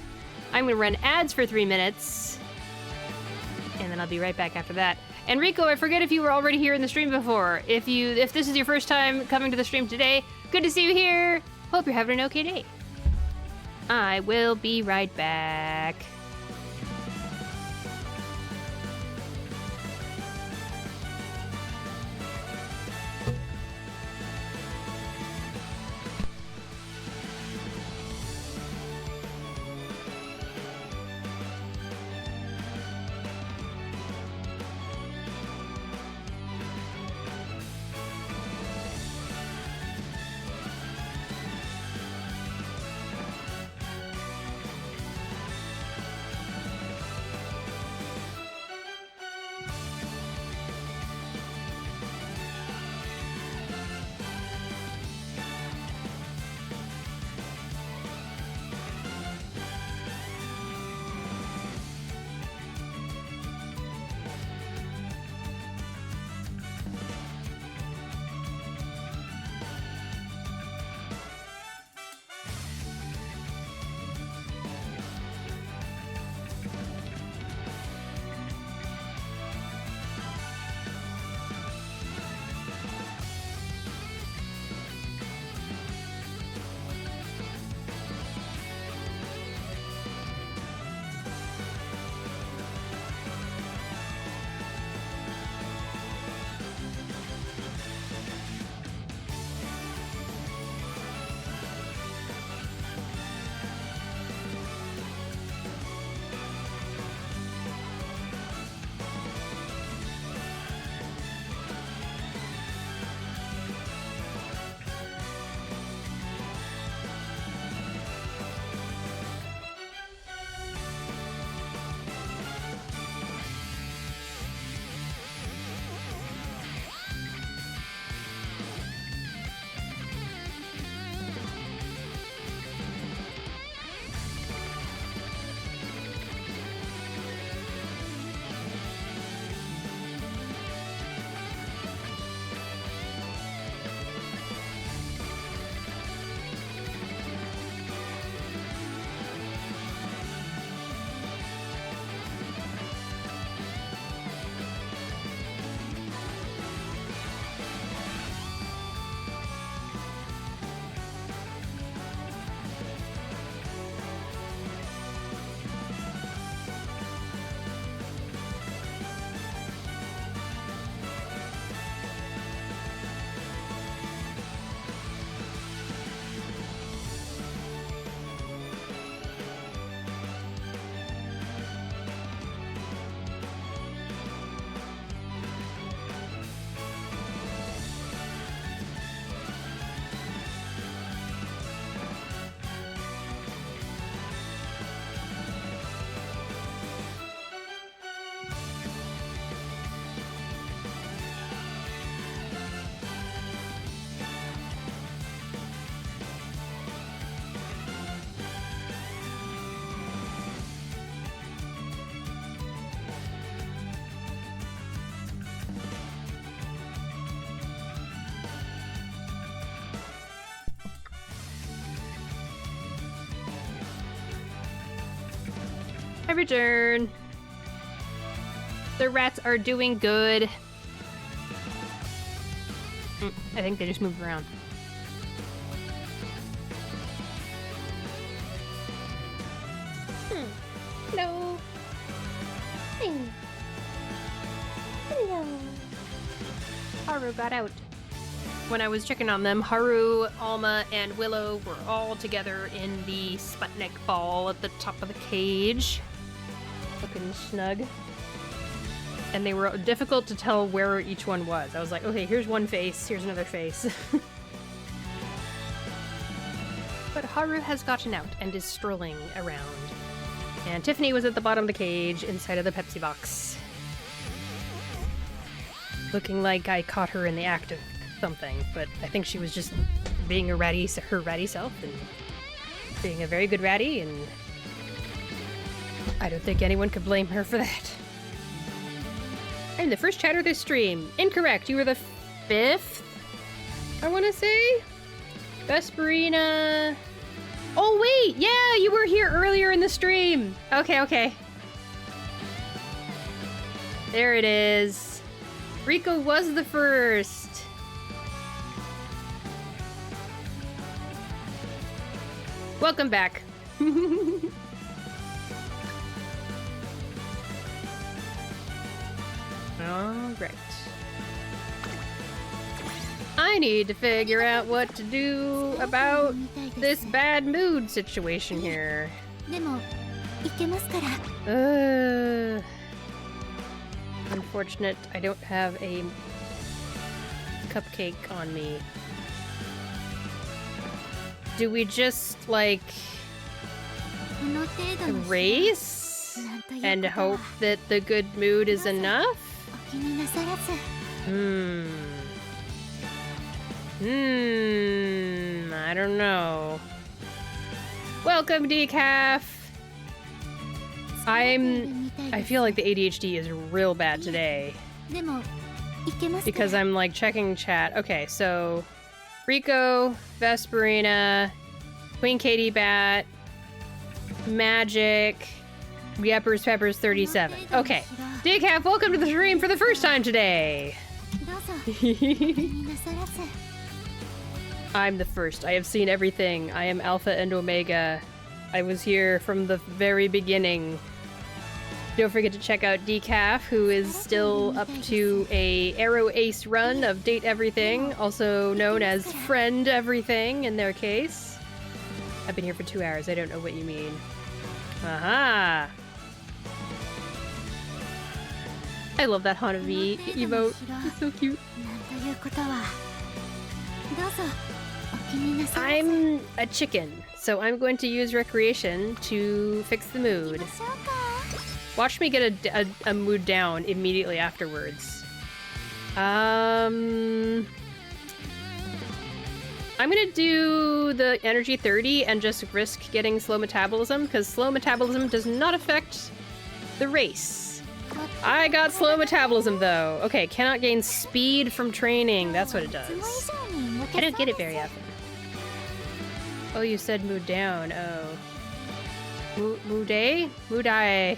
I'm gonna run ads for 3 minutes, and then I'll be right back after that. And Rico, I forget if you were already here in the stream before. If this is your first time coming to the stream today, good to see you here. Hope you're having an okay day. I will be right back. I've returned. The rats are doing good. I think they just moved around. Hello. Hello. Haru got out. When I was checking on them, Haru, Alma, and Willow were all together in the Sputnik ball at the top of the cage. Looking snug. And they were difficult to tell where each one was. I was like, okay, here's one face, here's another face. But Haru has gotten out and is strolling around. And Tiffany was at the bottom of the cage inside of the Pepsi box. Looking like I caught her in the act of something, but I think she was just being her ratty self and being a very good ratty, and I don't think anyone could blame her for that. I'm the first chatter this stream. Incorrect. You were the 5th, I want to say? Vesperina. Oh, wait. Yeah, you were here earlier in the stream. Okay. There it is. Rico was the first. Welcome back. Alright. I need to figure out what to do about this bad mood situation here. Unfortunate, I don't have a cupcake on me. Do we just, like, erase and hope that the good mood is enough? I don't know. Welcome, Decaf! I feel like the ADHD is real bad today. Because I'm, like, checking chat. Okay, so Rico, Vesperina, Queen Katie Bat, Magic, Yeppers Peppers 37. Okay. Decaf, welcome to the stream for the first time today! I'm the first. I have seen everything. I am Alpha and Omega. I was here from the very beginning. Don't forget to check out Decaf, who is still up to a Arrow Ace run of Date Everything, also known as Friend Everything in their case. I've been here for 2 hours. I don't know what you mean. Aha! I love that Hanabi emote. It's so cute. I'm a chicken, so I'm going to use Recreation to fix the mood. Watch me get a mood down immediately afterwards. I'm gonna do the energy 30 and just risk getting slow metabolism, because slow metabolism does not affect the race. I got slow metabolism though. Okay, cannot gain speed from training. That's what it does. I don't get it very often. Oh, you said mood down. Oh. Moodai? Moodai.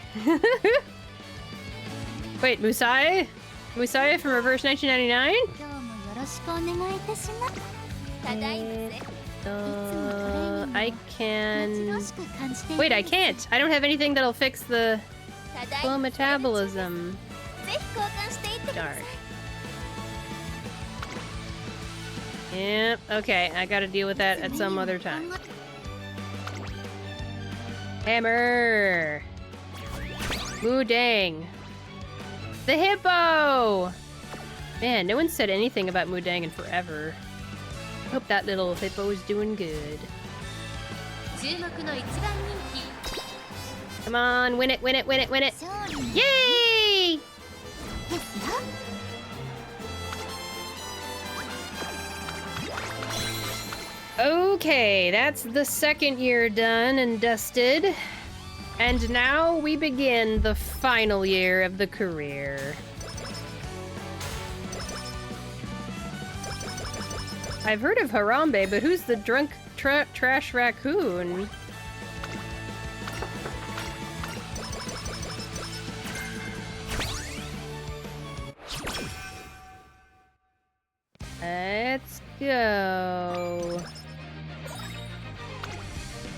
Wait, Musai? Musai from Reverse 1999? I can... Wait, I can't! I don't have anything that'll fix the slow metabolism. Darn. Yep, okay, I gotta deal with that at some other time. Hammer! Moodang! The hippo! Man, no one said anything about Moodang in forever. Hope that little hippo is doing good. Come on, win it, win it, win it, win it! Yay! Okay, that's the second year done and dusted. And now we begin the final year of the career. I've heard of Harambe, but who's the drunk trash raccoon? go.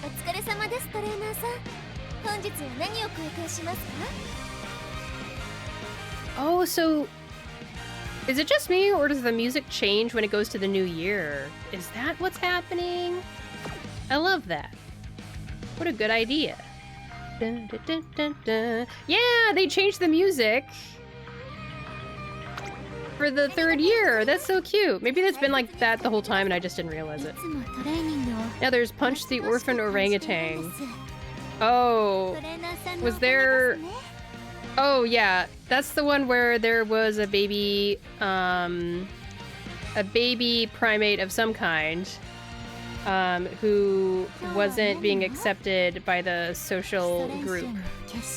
お疲れ様ですトレーナーさん。本日は何を公開しますか？ Oh, so is it just me, or does the music change when it goes to the new year? Is that what's happening? I love that. What a good idea. Dun, dun, dun, dun, dun. Yeah, they changed the music for the 3rd year. That's so cute. Maybe that's been like that the whole time and I just didn't realize it. いつもトレーニングを Now there's Punch the Orphan ト Orangutan. レ Oh, ーナーさんの was おかげ there... ですね。 Oh yeah, that's the one where there was a baby primate of some kind, who wasn't being accepted by the social group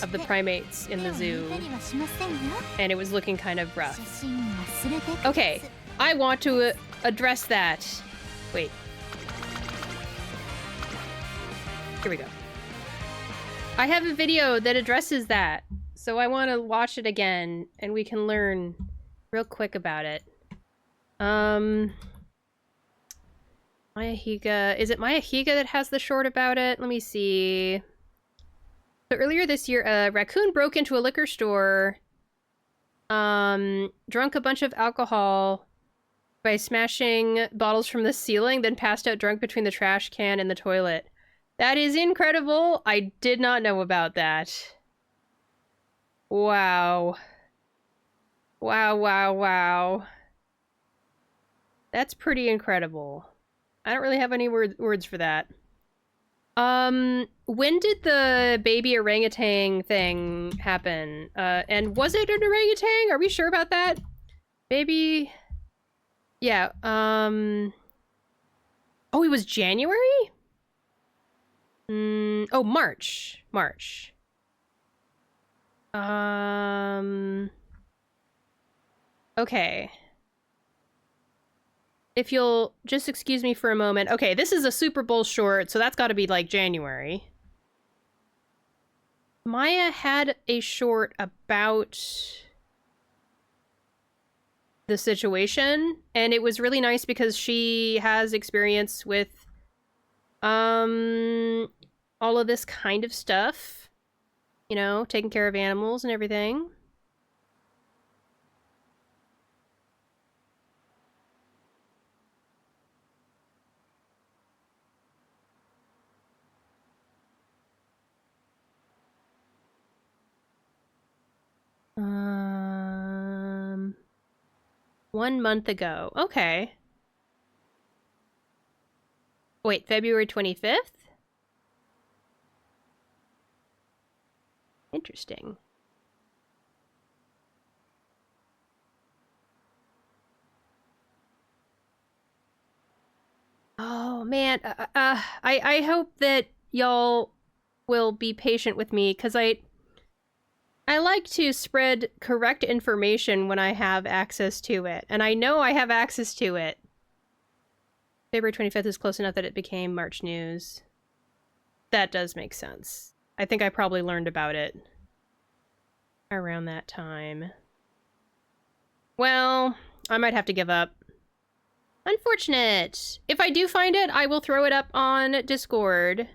of the primates in the zoo, 見たりはしませんよ。 and it was looking kind of rough. 写真忘れてください。 Okay, I want to address that. Wait. Here we go. I have a video that addresses that, so I want to watch it again, and we can learn real quick about it. Maya Higa. Is it Maya Higa that has the short about it? Let me see. So earlier this year, a raccoon broke into a liquor store, drunk a bunch of alcohol by smashing bottles from the ceiling, then passed out drunk between the trash can and the toilet. That is incredible. I did not know about that. Wow. Wow, wow, wow. That's pretty incredible. I don't really have any words for that. When did the baby orangutan thing happen? And was it an orangutan? Are we sure about that? Baby... Yeah, oh, it was January? Oh, March. March. Okay. If you'll just excuse me for a moment. Okay, this is a Super Bowl short, so that's gotta be, like, January. Maya had a short about the situation, and it was really nice because she has experience with, all of this kind of stuff. You know, taking care of animals and everything. One month ago. Okay. Wait, February 25th? Interesting. Oh, man. I hope that y'all will be patient with me, because I like to spread correct information when I have access to it, and I know I have access to it. February 25th is close enough that it became March news. That does make sense. I think I probably learned about it around that time. Well, I might have to give up. Unfortunate. If I do find it, I will throw it up on Discord.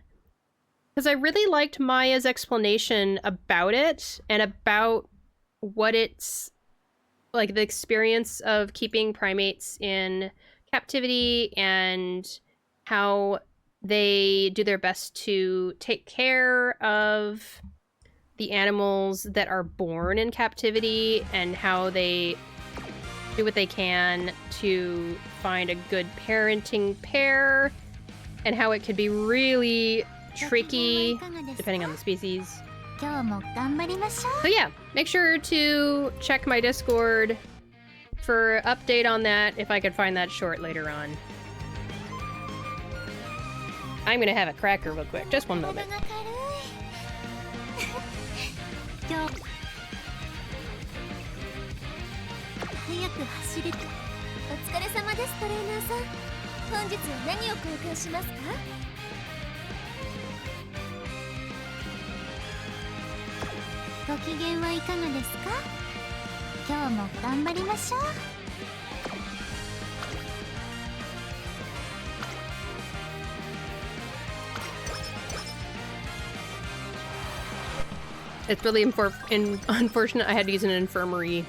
Because I really liked Maya's explanation about it, and about what it's, like, the experience of keeping primates in captivity, and how they do their best to take care of the animals that are born in captivity, and how they do what they can to find a good parenting pair, and how it could be really tricky depending on the species. 今日も頑張りましょう。 So yeah, make sure to check my Discord for update on that if I could find that short later on. I'm gonna have a cracker real quick, just one moment. 体が軽い。今日早く走れて。お疲れ様ですトレーナーさん。本日は何を公開しますか？ご機嫌はいかがですか？今日も頑張りましょう。It's really unfortunate I had to use an infirmary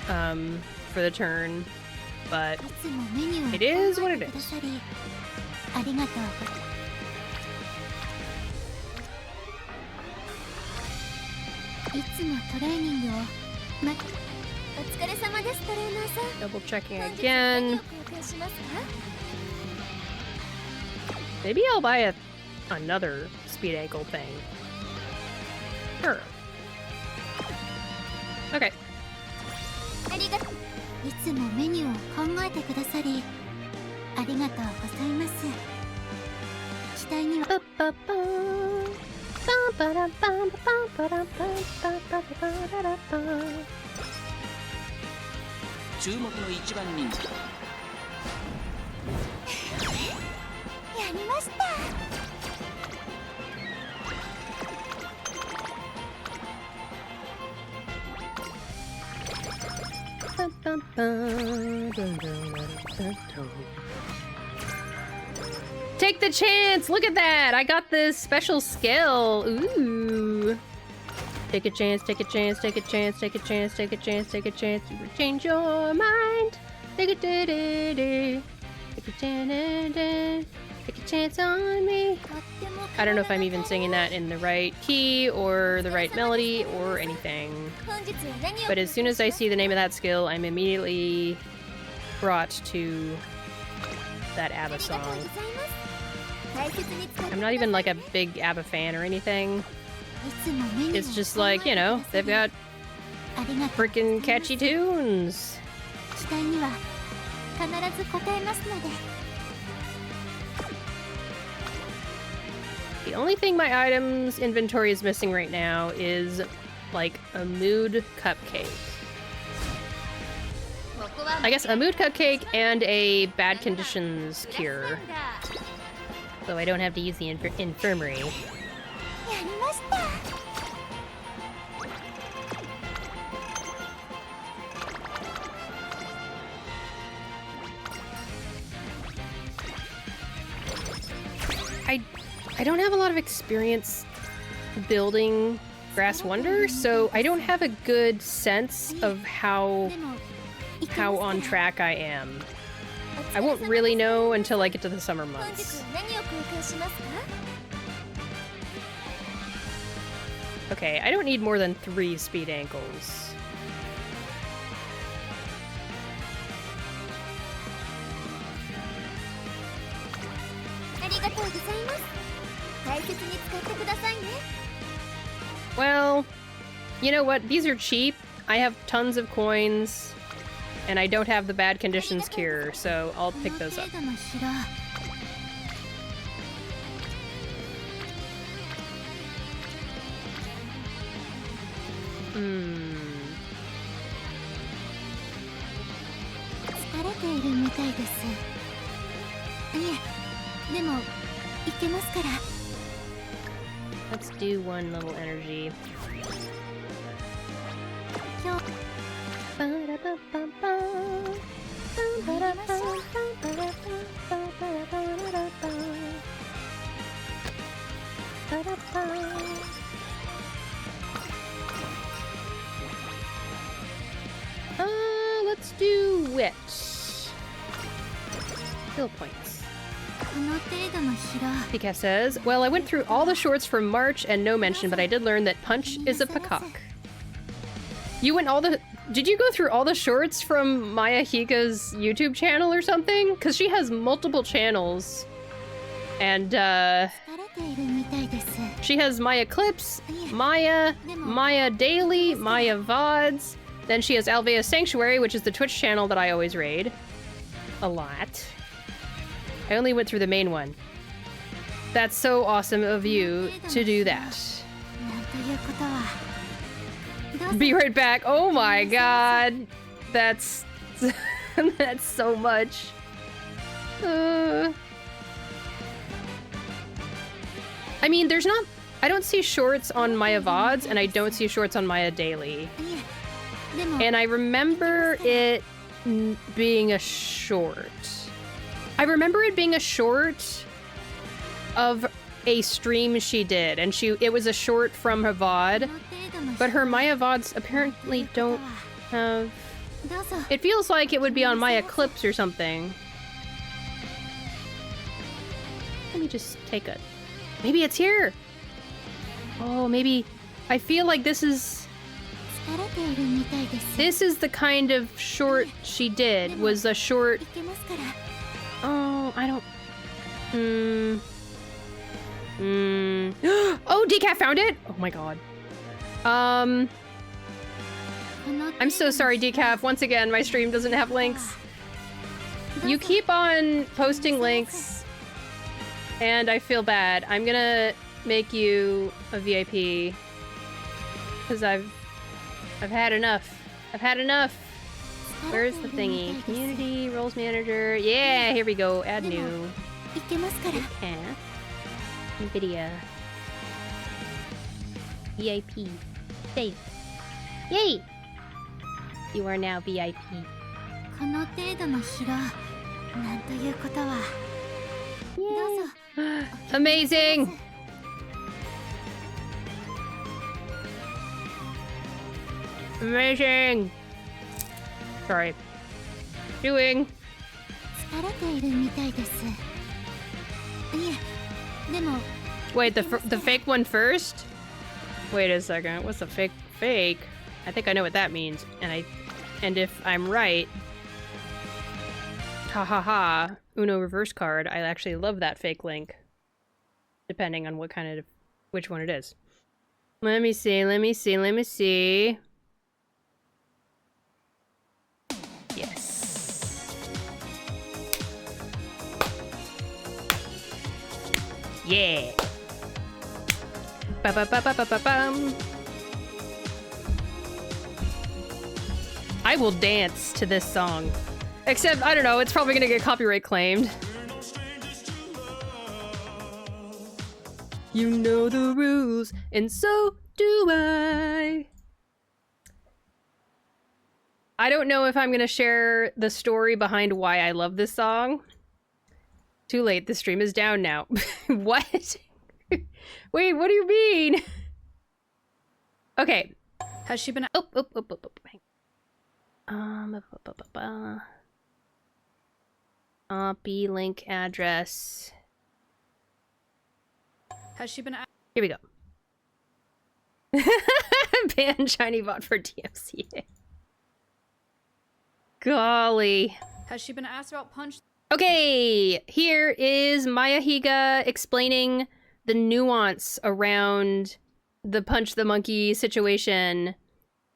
for the turn, but いつもメニューを it is 考 what え it てくだ is. さりありがとういつもトレーニングをお疲れ様ですトレーナーさん Double checking 本日 again. 何を交換しますか Maybe I'll buy another speed ankle thing. Sure. Okay. ありがとういつもメニューを考えてくださりありがとうございます期待には 注目の一番人気やりました Take the chance! Look at that! I got this special skill! Ooh! Take a chance, take a chance, take a chance, take a chance, take a chance, take a chance. You will change your mind! Take a da-da-da. Take a chance, take a chance on me. I don't know if I'm even singing that in the right key or the right melody or anything. 本日は何を But as soon as I see the name of that skill, I'm immediately brought to that あ ABBA りがとうござい song. ます大切に使って I'm not even like a big ABBA fan or anything. いつもメニューを It's just like, you know, they've got ありがとう freaking catchy tunes. 期待には必ず応えますので The only thing my items inventory is missing right now is like a mood cupcake. ここは I guess a mood cupcake and a bad conditions 皆 cure. さんが So I don't have to use the infirmary. やりました I don't have a lot of experience building Grass Wonder, so I don't have a good sense of で how も行け how ます on から track I am. お疲れ I won't 様 really です know until I get to the summer 本日 months. は何を交換しますか Okay, I don't need more than 3 speed ankles. ありがとうございます大切に使ってくださいね Well, you know what? These are cheap. I have tons of coins, and I don't have the bad conditions cure, so I'll こ pick の those 程 up. 度の城 Hmm. 疲れているみたいですいえでもいけますから Let's do one level energy. 今日 Let's do wit. Skill points. この程度の城 Pika says, well, I went through all the shorts from March and no mention, but I did learn that punch is a peacock. You went did you go through all the shorts from Maya Hika's YouTube channel or something? Because she has multiple channels. And, 疲れているみたいです she has Maya Clips, Maya Daily, Maya VODs. Then she has Alvea's Sanctuary, which is the Twitch channel that I always raid. A lot. I only went through the main one. That's so awesome of you to do that. なんということはどうぞ Be right back. Oh my god. That's that's so much. I mean, I don't see shorts on Maya VODs, and I don't see shorts on Maya Daily. いえでも And I remember it being a short. I remember it being a short of a stream she did, and it was a short from her VOD, but her Maya VODs apparently don't have... It feels like it would be on Maya Clips or something. Let me just take a... Maybe it's here! Oh, maybe... I feel like this is... This is the kind of short she did, was a short... Oh, I don't... Oh, Decaf found it? Oh my god. I'm so sorry, Decaf. Once again, my stream doesn't have links. You keep on posting links, and I feel bad. I'm gonna make you a VIP. Because I've had enough. I've had enough. Where's the thingy? Community, roles manager. Yeah, here we go. Add new. Yeah. NVIDIA. VIP. Save. Yay! You are now VIP. Yay. Amazing! Amazing! Sorry. Doing. Wait, the fake one first? Wait a second. What's the fake? Fake? I think I know what that means. And if I'm right, ha ha ha, Uno reverse card. I actually love that fake link, depending on which one it is. Let me see. Let me see. Let me see. Yes. Yeah. Ba ba ba ba ba ba bum. I will dance to this song. Except, I don't know, it's probably gonna get copyright claimed. You know the rules, and so do I. I don't know if I'm gonna share the story behind why I love this song. Too late, the stream is down now. What? Wait, what do you mean? Okay. Has she been... Copy link address. Has she been... Here we go. Ban shiny bot for DMCA. Golly. Has she been asked about Punch? Okay, here is Maya Higa explaining the nuance around the Punch the Monkey situation.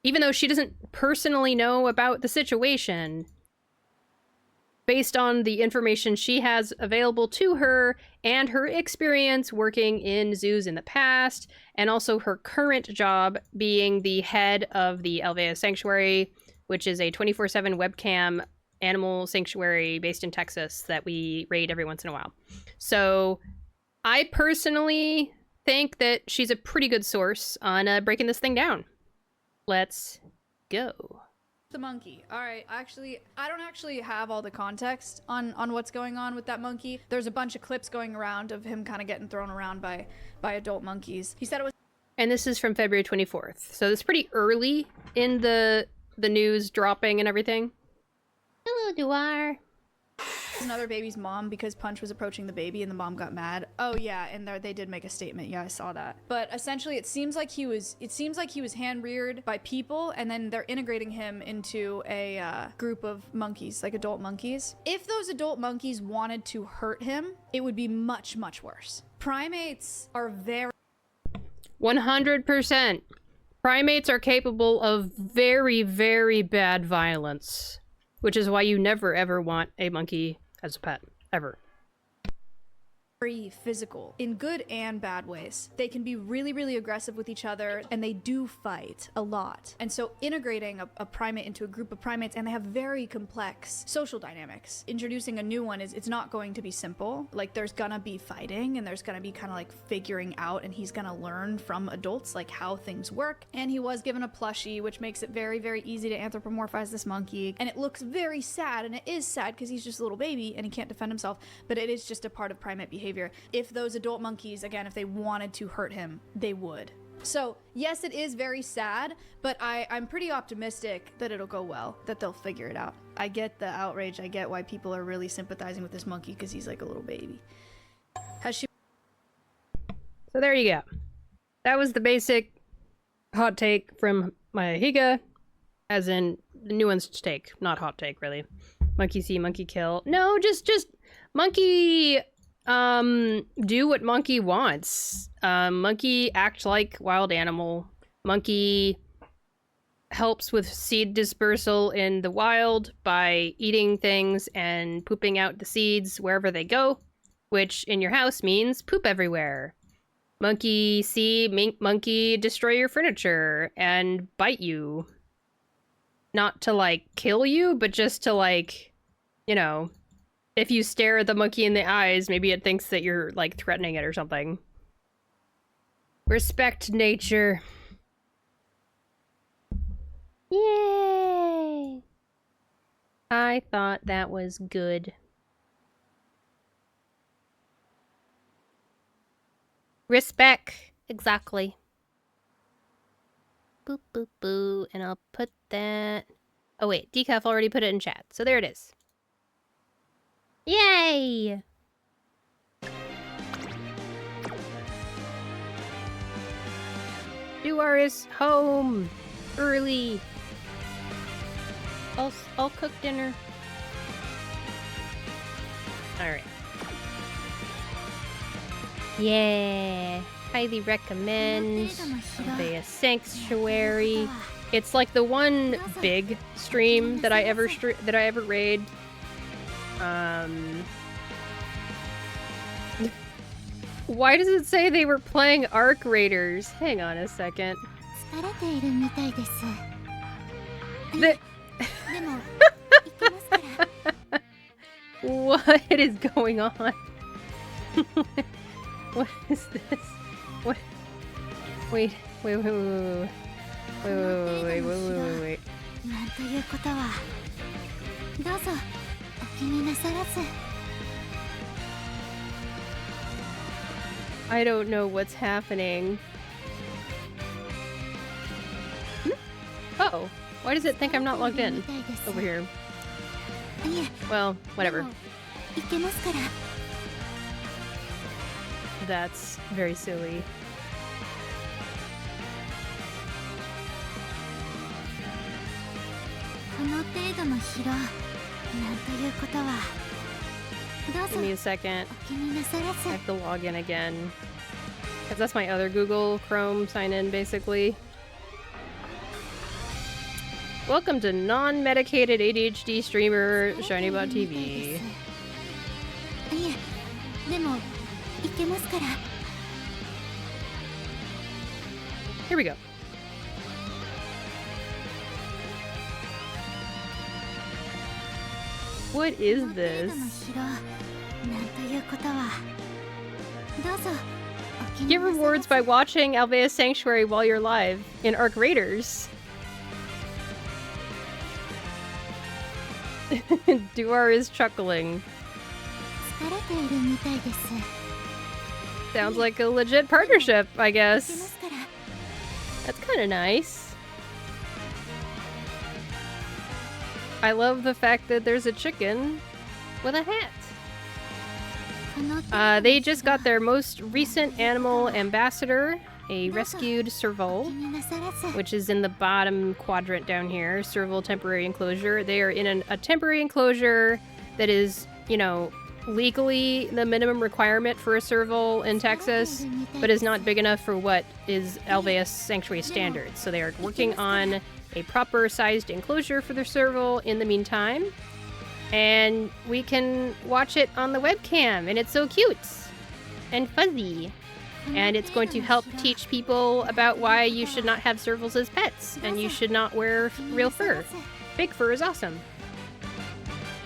Even though she doesn't personally know about the situation, based on the information she has available to her and her experience working in zoos in the past, and also her current job being the head of the Alvea Sanctuary, which is a 24/7 webcam animal sanctuary based in Texas that we raid every once in a while. So I personally think that she's a pretty good source on breaking this thing down. Let's go. The monkey. All right. Actually, I don't actually have all the context on what's going on with that monkey. There's a bunch of clips going around of him kind of getting thrown around by adult monkeys. He said it was... And this is from February 24th. So it's pretty early in the news dropping and everything. Hello, Duar. Another baby's mom because Punch was approaching the baby and the mom got mad. Oh yeah, and they did make a statement. Yeah, I saw that. But essentially, it seems like he was hand reared by people, and then they're integrating him into a group of monkeys, like adult monkeys. If those adult monkeys wanted to hurt him, it would be much, much worse. Primates are very 100%. Primates are capable of very, very bad violence, which is why you never ever want a monkey as a pet, ever. Very physical in good and bad ways. They can be really, really aggressive with each other, and they do fight a lot. And so integrating a primate into a group of primates, and they have very complex social dynamics. Introducing a new one it's not going to be simple. Like, there's gonna be fighting, and there's gonna be kind of like figuring out, and he's gonna learn from adults like how things work. And he was given a plushie, which makes it very, very easy to anthropomorphize this monkey. And it looks very sad, and it is sad because he's just a little baby and he can't defend himself, but it is just a part of primate behavior. behavior. If those adult monkeys, again, if they wanted to hurt him, they would. So yes, it is very sad, but I'm pretty optimistic that it'll go well, that they'll figure it out. I get the outrage. I get why people are really sympathizing with this monkey because he's like a little baby. Has she? So there you go. That was the basic hot take from Mahiga, as in the nuanced take, not hot take really. Monkey see, monkey kill. No, just monkey do what monkey wants. Monkey act like wild animal. Monkey helps with seed dispersal in the wild by eating things and pooping out the seeds wherever they go, which in your house means poop everywhere. Monkey see, monkey destroy your furniture and bite you. Not to, like, kill you, but just to, like, you know, if you stare at the monkey in the eyes, maybe it thinks that you're, like, threatening it or something. Respect nature. Yay! I thought that was good. Respect. Exactly. Boop, boop, boo. And I'll put that... Oh, wait. Decaf already put it in chat. So there it is. Yay! Duar is home. Early. I'll cook dinner. Alright. Yeah. Highly recommend. The Sanctuary. It's like the one big stream that I ever raid. Why does it say they were playing Arc Raiders? Hang on a second. What is going on? What is this? What? Wait. I don't know what's happening. Uh-oh. Why does it think I'm not logged in over here? Well, whatever. That's very silly. Give me a second. I have to log in again. Because that's my other Google Chrome sign-in, basically. Welcome to non-medicated ADHD streamer ShinyBot TV. Here we go. What is this? Get rewards by watching Alvea's Sanctuary while you're live in Arc Raiders. Duar is chuckling. Sounds like a legit partnership, I guess. That's kind of nice. I love the fact that there's a chicken with a hat. They just got their most recent animal ambassador, a rescued serval, which is in the bottom quadrant down here, serval temporary enclosure. They are in a temporary enclosure that is, you know, legally the minimum requirement for a serval in Texas, but is not big enough for what is Alvea's Sanctuary standards. So they are working on a proper sized enclosure for their serval in the meantime. And we can watch it on the webcam, and it's so cute and fuzzy. And it's going to help teach people about why you should not have servals as pets, and you should not wear real fur. Fake fur is awesome.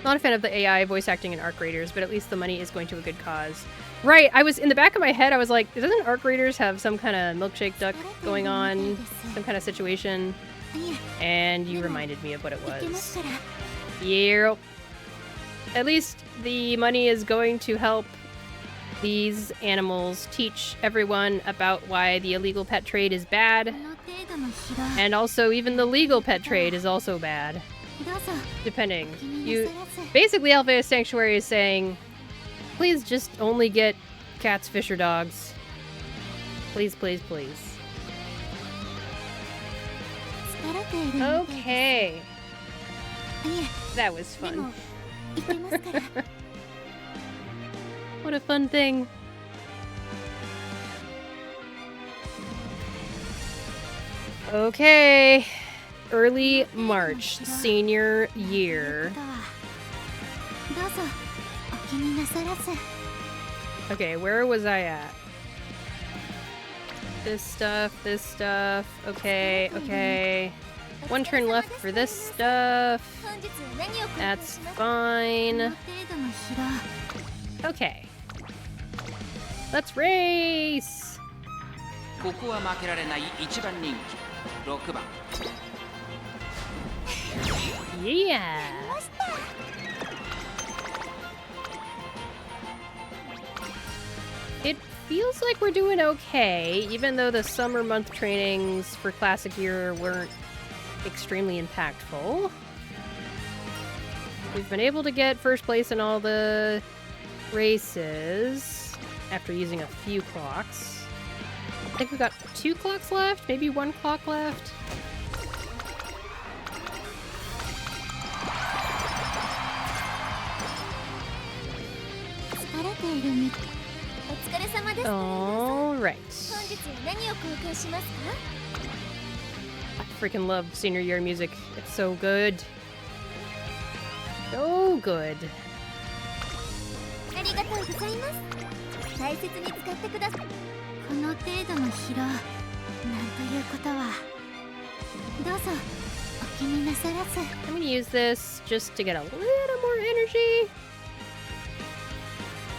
Not a fan of the AI voice acting in Arc Raiders, but at least the money is going to a good cause. Right, I was in the back of my head, I was like, doesn't Arc Raiders have some kind of milkshake duck going on? Some kind of situation? And you reminded me of what it was. Yeah. At least the money is going to help these animals teach everyone about why the illegal pet trade is bad, この程度の疲労 and also even the legal pet trade is also bad, どうぞ depending. 気に You なさらず basically Alpha Sanctuary is saying, please just only get cats, fish, or dogs. Please, please, please. 疲れているみたいです Okay, い that was えでも fun. いけますから What a fun thing. Okay, early March, senior という year. ことはどうぞお気になさらず Okay, where was I at? This stuff, okay, okay. One turn left for this stuff. 本日は何を That's この fine. 程度の疲労 Okay. Let's race! ここは負けられない一番人気6番 Yeah! It feels like we're doing okay, even though the summer month trainings for Classic Year weren't extremely impactful. We've been able to get first place in all the races after using a few clocks. I think we've got 2 clocks left, maybe 1 clock left.お疲れ様です All right. 本日は何を交換しますか I freaking love senior year music. It's so good. So good. ありがとうございます大切に使ってくださいこの程度の疲労なんということはどうぞお気になさらず I'm gonna use this just to get a little more energy.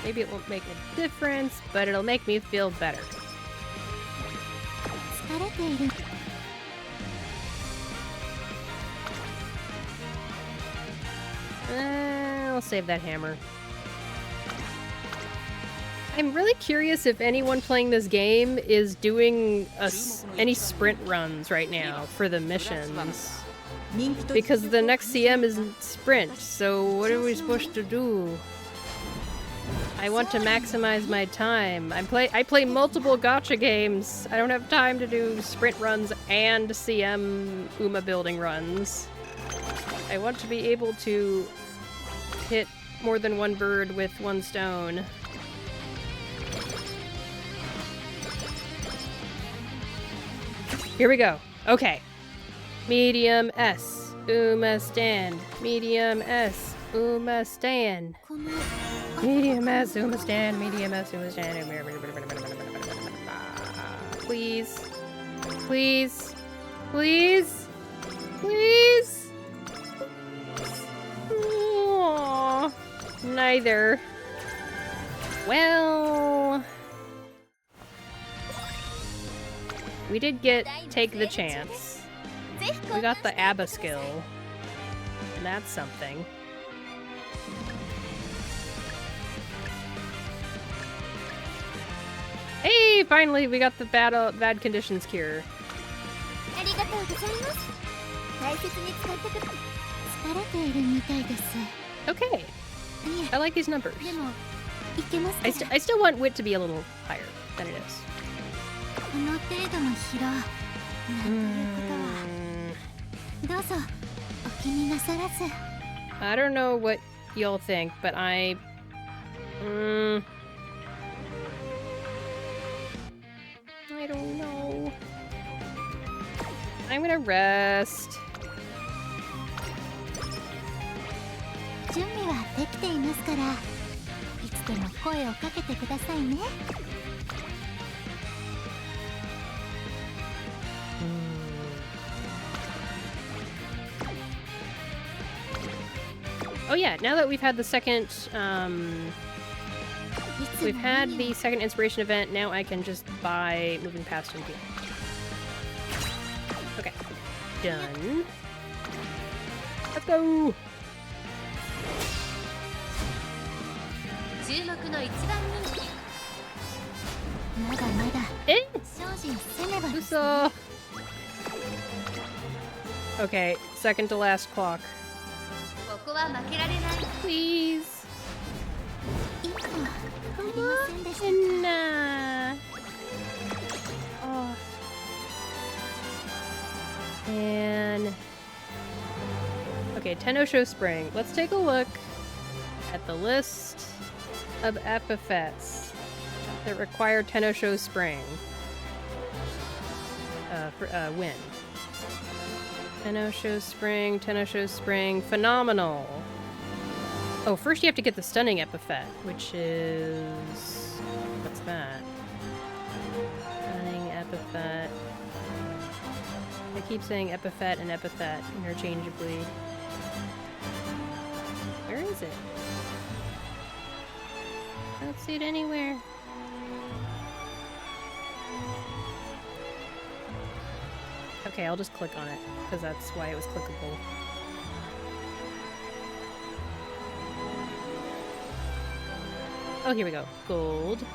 Maybe it won't make a difference, but it'll make me feel better. 疲れている I'll save that hammer. I'm really curious if anyone playing this game is doing any sprint runs right now for the missions. Because the next CM isn't sprint, so what are we supposed to do? I want to maximize my time. I play multiple gacha games. I don't have time to do sprint runs and CM Uma building runs. I want to be able to hit more than one bird with one stone. Here we go. Okay. Medium S. Uma stand. Medium S. Uma stand. この Medium S. Uma stand. Medium S. Uma stand. Please. Please. Please. Please. Aww. Neither. Well... We did get Take the Chance. We got the ABBA skill. And that's something. Hey, finally we got the bad conditions cure. ありがとうございます大切に使ってくだ疲れているみたいです Okay. い I like these numbers. えでもいけますか I, ら I still want wit to be a little higher than it is. この程度の疲労なんということはどうぞお気になさらず I don't know what y'all think, but I don't know. I'm gonna rest. 準備はできていますからいつでも声をかけてくださいね Oh yeah, now that we've had the second, いつも we've had 何を the second inspiration event, now I can just buy moving past him here. Okay, done. Let's go! 注目の一番人気まだまだ Eh? 精進せねばですね。 Uso. Okay, second to last clock. ここは負けられない。 Please. 今はありませんでしたか。 Nah. Oh. And okay, Tenosho Spring. Let's take a look at the list of epithets that require Tenosho Spring. Win. Tenosho Spring, phenomenal. Oh, first you have to get the stunning epithet, which is... what's that? Stunning epithet. I keep saying epithet and epithet interchangeably. Where is it? I don't see it anywhere. Okay, I'll just click on it, because that's why it was clickable. Oh, here we go. Gold.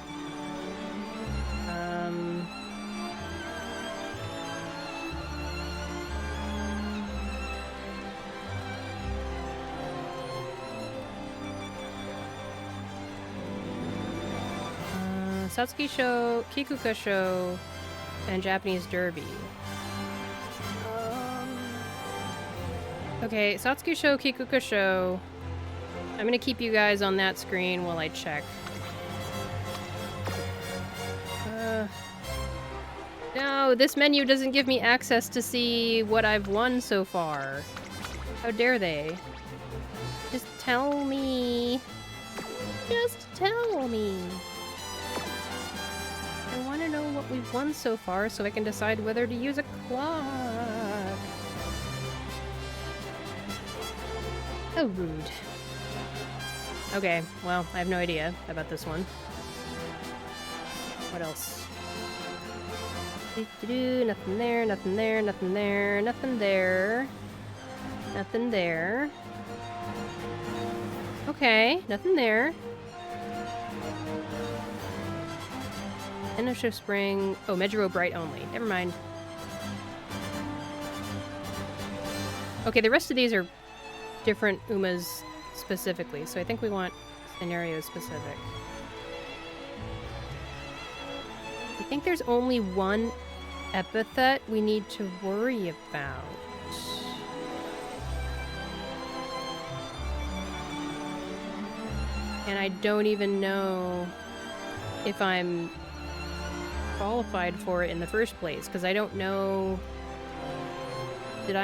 Satsuki Show, Kikuka Show, and Japanese Derby. Okay, Satsuki Show, Kikuka Show. I'm gonna keep you guys on that screen while I check. No, this menu doesn't give me access to see what I've won so far. How dare they? Just tell me. Just tell me. I want to know what we've won so far so I can decide whether to use a clock. Oh, rude. Okay, well, I have no idea about this one. What else? Nothing there, nothing there, nothing there, nothing there. Nothing there. Okay, nothing there. Tenosho Spring. Oh, Mejiro Bright only. Never mind. Okay, the rest of these are different Umas specifically, so I think we want scenario specific. I think there's only one epithet we need to worry about. And I don't even know if I'm qualified for it in the first place, because I don't know... Did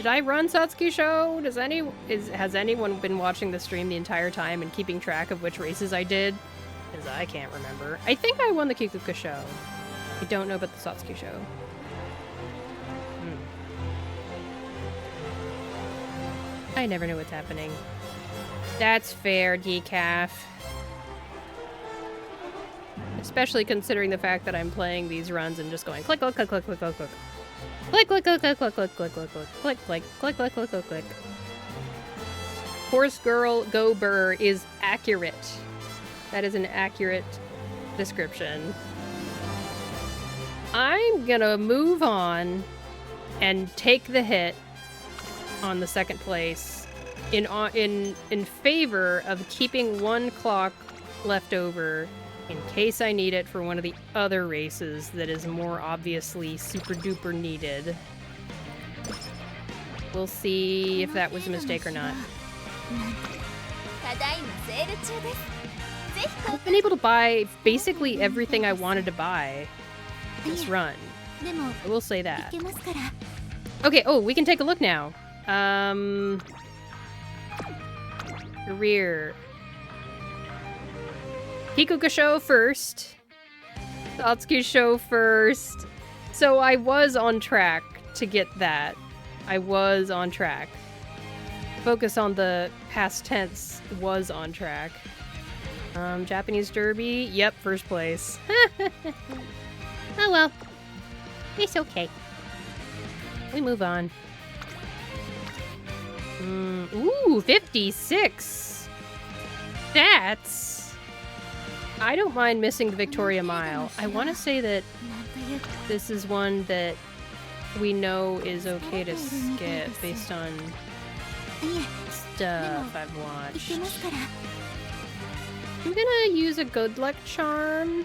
I run Satsuki Show? Has anyone been watching the stream the entire time and keeping track of which races I did? Because I can't remember. I think I won the Kikuka Show. I don't know about the Satsuki Show. I never know what's happening. That's fair, Decaf. Especially considering the fact that I'm playing these runs and just going click, click, click, click, click, click, click. Click, click, click, click, click, click, click, click, click, click, click, click, click, click, click, click. Horse Girl Go Burr is accurate. That is an accurate description. I'm gonna move on and take the hit on the second place in favor of keeping one clock left over in case I need it for one of the other races that is more obviously super duper needed. We'll see if that was a mistake or not. I've been able to buy basically everything I wanted to buy this run. I will say that. Okay, oh, we can take a look now. Career. Kikuka Show first. Satsuki Show first. So I was on track to get that. I was on track. Focus on the past tense was on track. Japanese Derby. Yep, first place. Oh well. It's okay. We move on. Ooh, 56. That's I don't mind missing the Victoria Mile. I want to say that なんというか this is one that we know is okay to skip based on いえ stuff I've 言って watched. ますから I'm gonna use a good luck charm.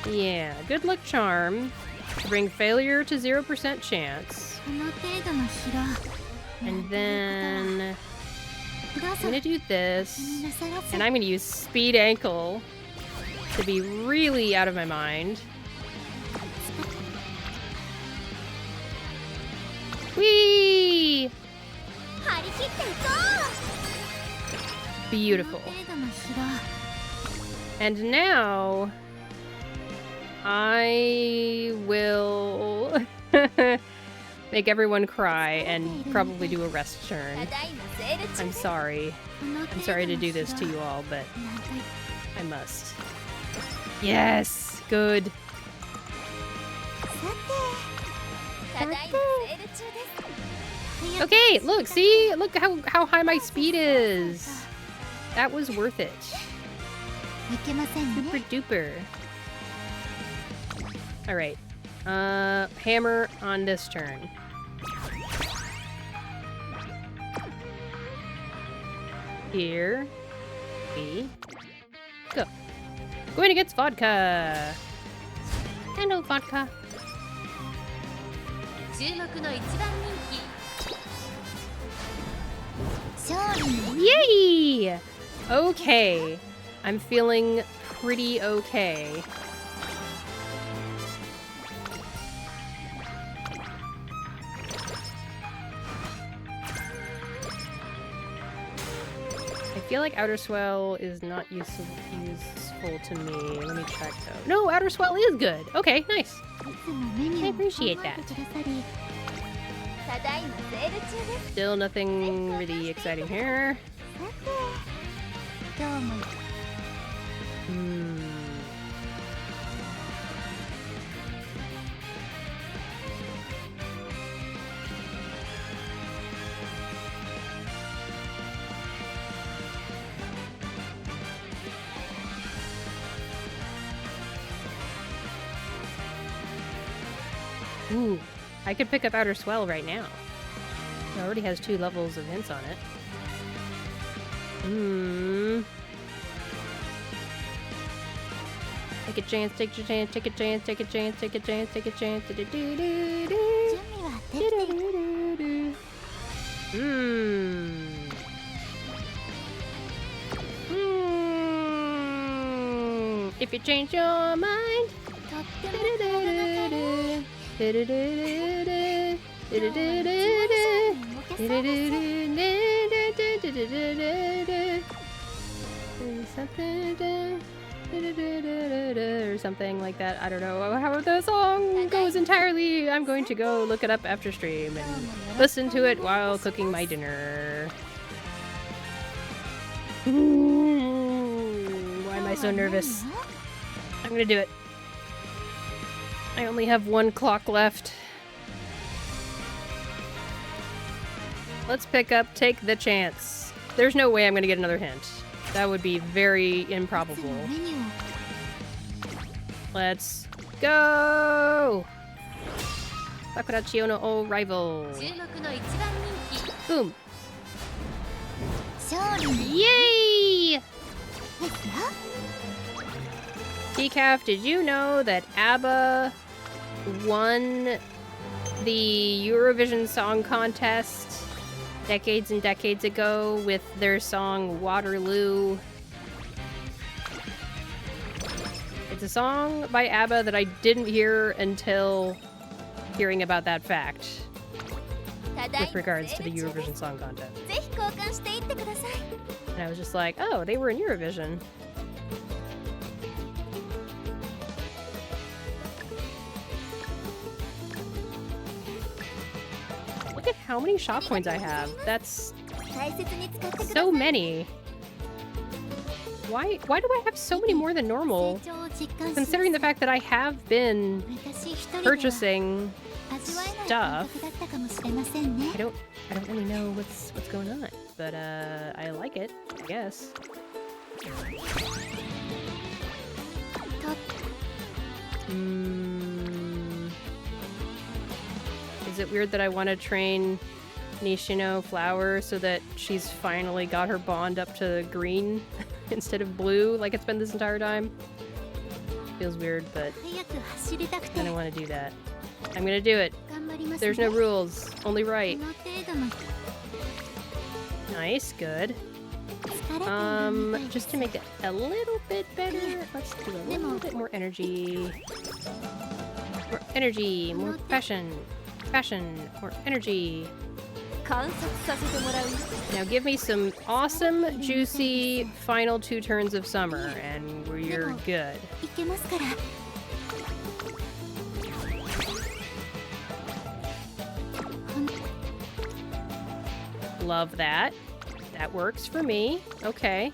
Yeah, good luck charm to bring failure to 0% chance. この程度の疲労 And then どう I'm ぞ gonna do 気 this. になさらず And I'm gonna use speed ankle to be really out of my mind. Whee! 張り切っていこ Beautiful. うこの程度の疲労 And now I will make everyone cry and probably do a rest た turn. だいまセール中 I'm sorry. この程 I'm 度 sorry to の do this 疲 to 労 you all, but なんという I must. Yes! Good. さてただいまセール中です Okay, look, see? Look how high my speed is. That was worth it. いけません Super ね duper. Alright. Hammer on this turn. Here we go. Going against vodka. Hello, vodka. 注目の一番人気勝利の Yay! Okay. I'm feeling pretty okay. I feel like Outer Swell is not useful to me. Let me check though. No, Outer Swell is good. Okay, nice. いつもメニュー I を appreciate 考え that. てくださりただいまセール中です Still nothing really exciting here. さてどうも Hmm. Ooh, I could pick up Outer Swell right now. It already has 2 levels of hints on it. Hmm. Take a chance, take a chance, take a chance, take a chance, take a chance, take a chance. 準備はできている Hmm. If you change your mind. とっても体が軽い Or something like that. I don't know how the song goes entirely. I'm going to go look it up after stream and listen to it while cooking my dinner. Why am I so nervous? I'm gonna do it. I only have 1 clock left. Let's pick up Take the Chance. There's no way I'm gonna get another hint. That would be very いつも improbable. メニューを Let's go! Sakurachio no O rival. 注目の一番人気 Boom. 勝利の Yay! ですよ Decaf, did you know that ABBA won the Eurovision Song Contest decades and decades ago with their song Waterloo? It's a song by ABBA that I didn't hear until hearing about that fact ただい with ま regards to セ the ール中で Eurovision す Song Contest. ぜひ交換していってください And I was just like, oh, they were in Eurovision. Look at how many shop coins I have. That's 大切に使ってください so many. Why do I have so many more than normal? 成長を実感します Considering the fact that I have been 私一人では purchasing 味わえない感覚だったかもしれませんね I don't really know what's going on, but I like it, I guess. Is it weird that I want to train Nishino Flower so that she's finally got her bond up to green instead of blue like it's been this entire time? Feels weird, but I don't want to do that. I'm gonna do it. There's no rules, only right. Nice, good. Just to make it a little bit better, let's do a little bit more energy. More energy, more passion. Passion, more energy. Now give me some awesome, juicy final 2 turns of summer, and we're good. Love that. That works for me. Okay.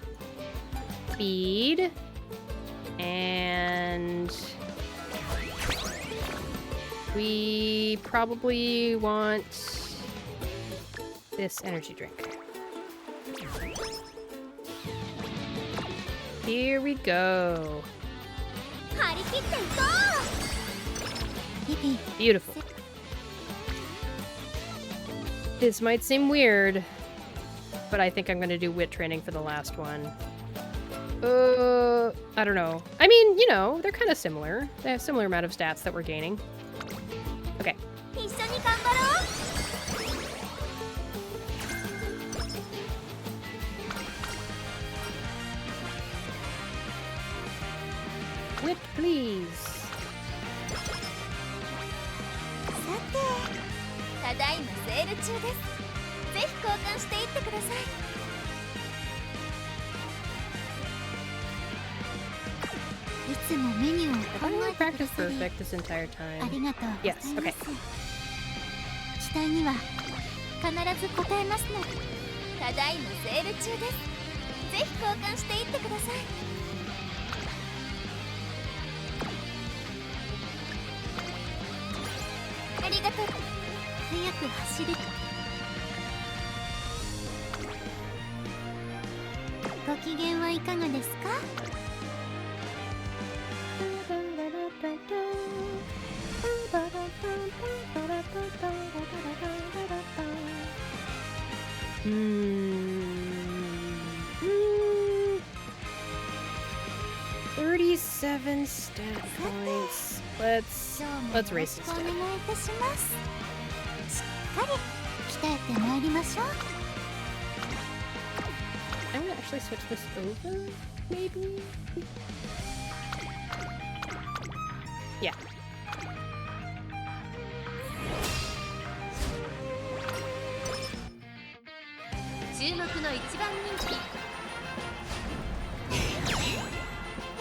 Feed. And we probably want this energy drink. Here we go. Beautiful. This might seem weird, but I think I'm gonna do wit training for the last one. I don't know. I mean, you know, they're kind of similar. They have similar amount of stats that we're gaining. Okay. Wit, please. ただいまセール中です。ぜひ交換していってください。いつもメニューを Have 考 I え really てくだ practiced さり perfect this entire あ time? りがとうございます。 Yes, okay. 期待には必ず応えますので。ただいまセール中です。ぜひ交換していってください。ありがとう。早く走る。ご機嫌はいかがですか？ 37 stat points. Let's race this お day. 願いいたします。しっかり鍛えてまいりましょう。 I'm gonna actually switch this over, maybe? Yeah. 注目の一番人気。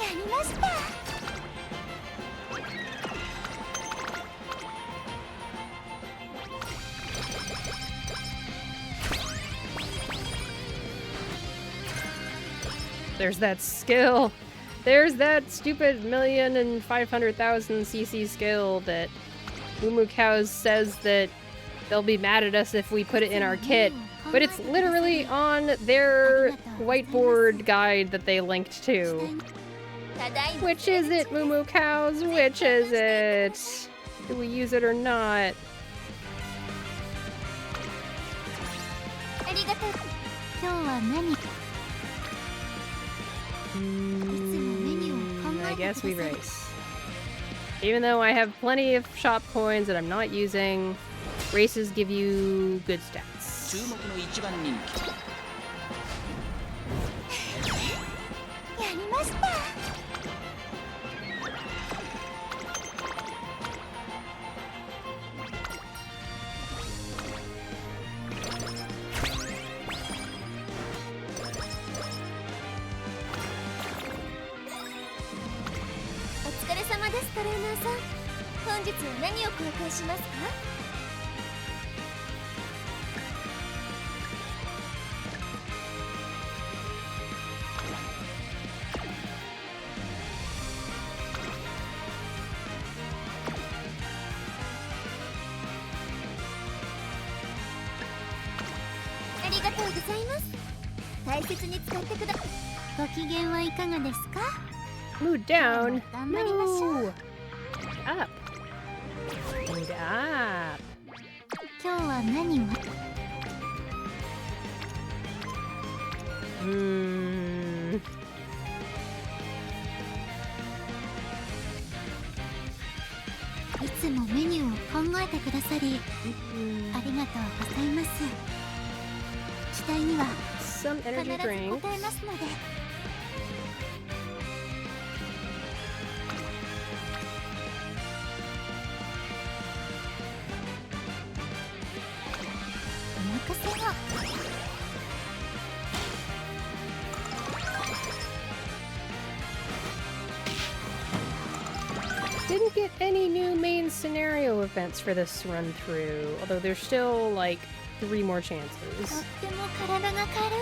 やりました。 There's that skill. There's that stupid 1,500,000 CC skill that Umamusume says that they'll be mad at us if we put it in our kit. But it's literally on their whiteboard guide that they linked to. ただいま。 Which is it, Mumucows? Which is it? Do we use it or not? ありがとう。今日は何？ I guess we race. Even though I have plenty of shop coins that I'm not using, races give you good stats. 注目の一番人気 やりました。 お疲れ様です、トレーナーさん。本日は何を交換しますか？ ありがとうございます。大切に使ってくだ。ご機嫌はいかがですか？ Mood down. 頑張りましょう。 No. Up. Mood up. 今日は何を？ いつもメニューを考えてくださりありがとうございます。期待には Some 必ず energy 応 drink. えますので。お任せを。 Didn't get any new main scenario events for this run through, although there's still like 3 more と chances. っても体が軽い。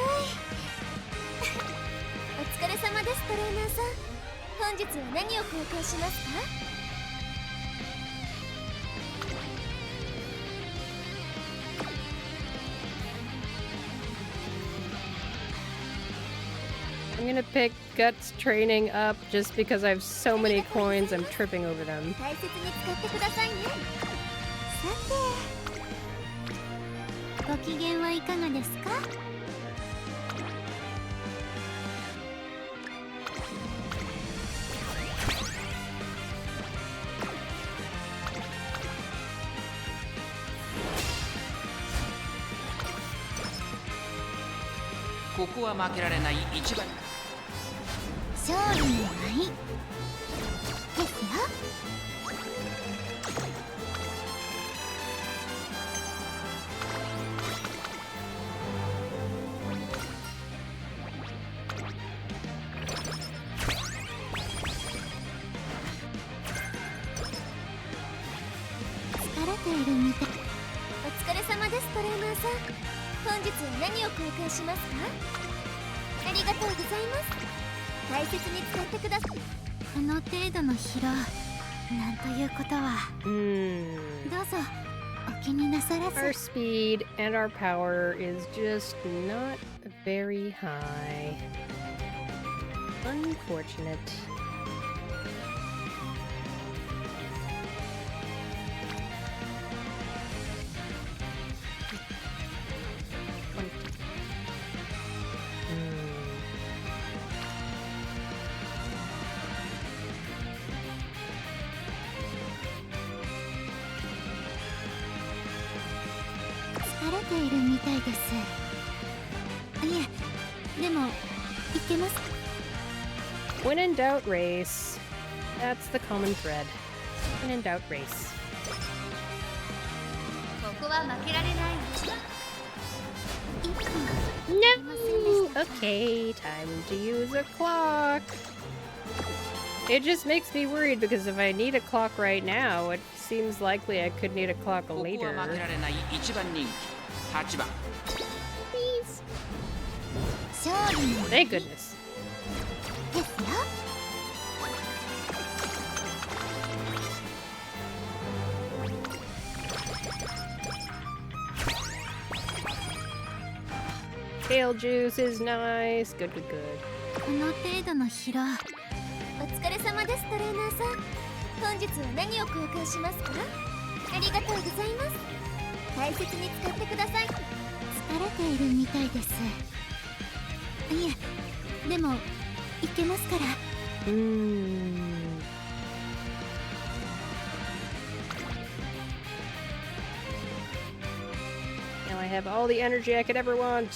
お疲れ様です、トレーナーさん。本日は何を交換しますか？ I'm gonna pick Guts Training up just because I have so many coins, I'm tripping over them. 大切に使ってくださいね。さて、ご機嫌はいかがですか？ ここは負けられない一番。勝利の舞ですよ。 疲れているみたい。お疲れ様です、トレーナーさん。本日は何を交換しますか？ありがとうございます。大切に使ってください。この程度の疲労、なんということは。どうぞお気になさらず。 Our speed and our power is just not very high. Unfortunate. Hmm. 疲れているみたいです。いえ、でもいけます。 When in doubt, race. That's the common thread. When in doubt, race. ここは負けられない。No! Okay, time to use a clock. It just makes me worried because if I need a clock right now, it seems likely I could need a clock ここは later. 負けられない一番人気8番。 Please. 勝利の Thank goodness. ですよ。 Kale juice is nice. Good, good, good. この程度の疲労。お疲れ様です、トレーナーさん。本日は何を交換しますか？ありがとうございます。大切に使ってください。疲れているみたいです。いえ、でもいけますから。 Now I have all the energy I could ever want.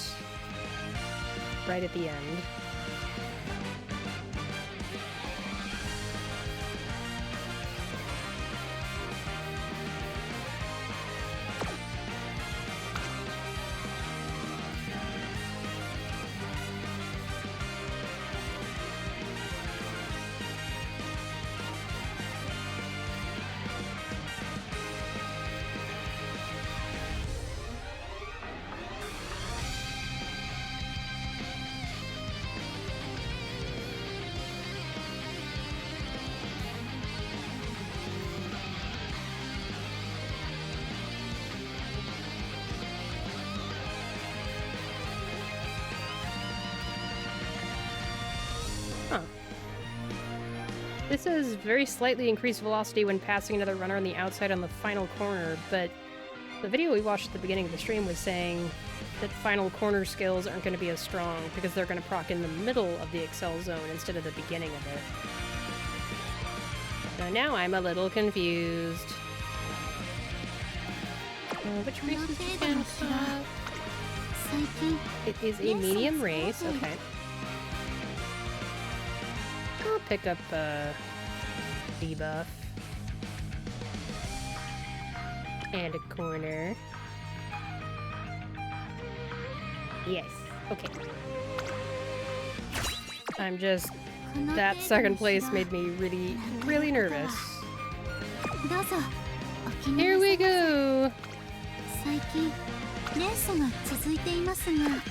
Right at the end. This is very slightly increased velocity when passing another runner on the outside on the final corner, but the video we watched at the beginning of the stream was saying that final corner skills aren't going to be as strong because they're going to proc in the middle of the Excel zone instead of the beginning of it. So now I'm a little confused. Which race is Japan Cup? It is a medium race, okay. I'll pick up debuff. And a corner. Yes, okay. I'm just... That second place made me really, really nervous. Here we go!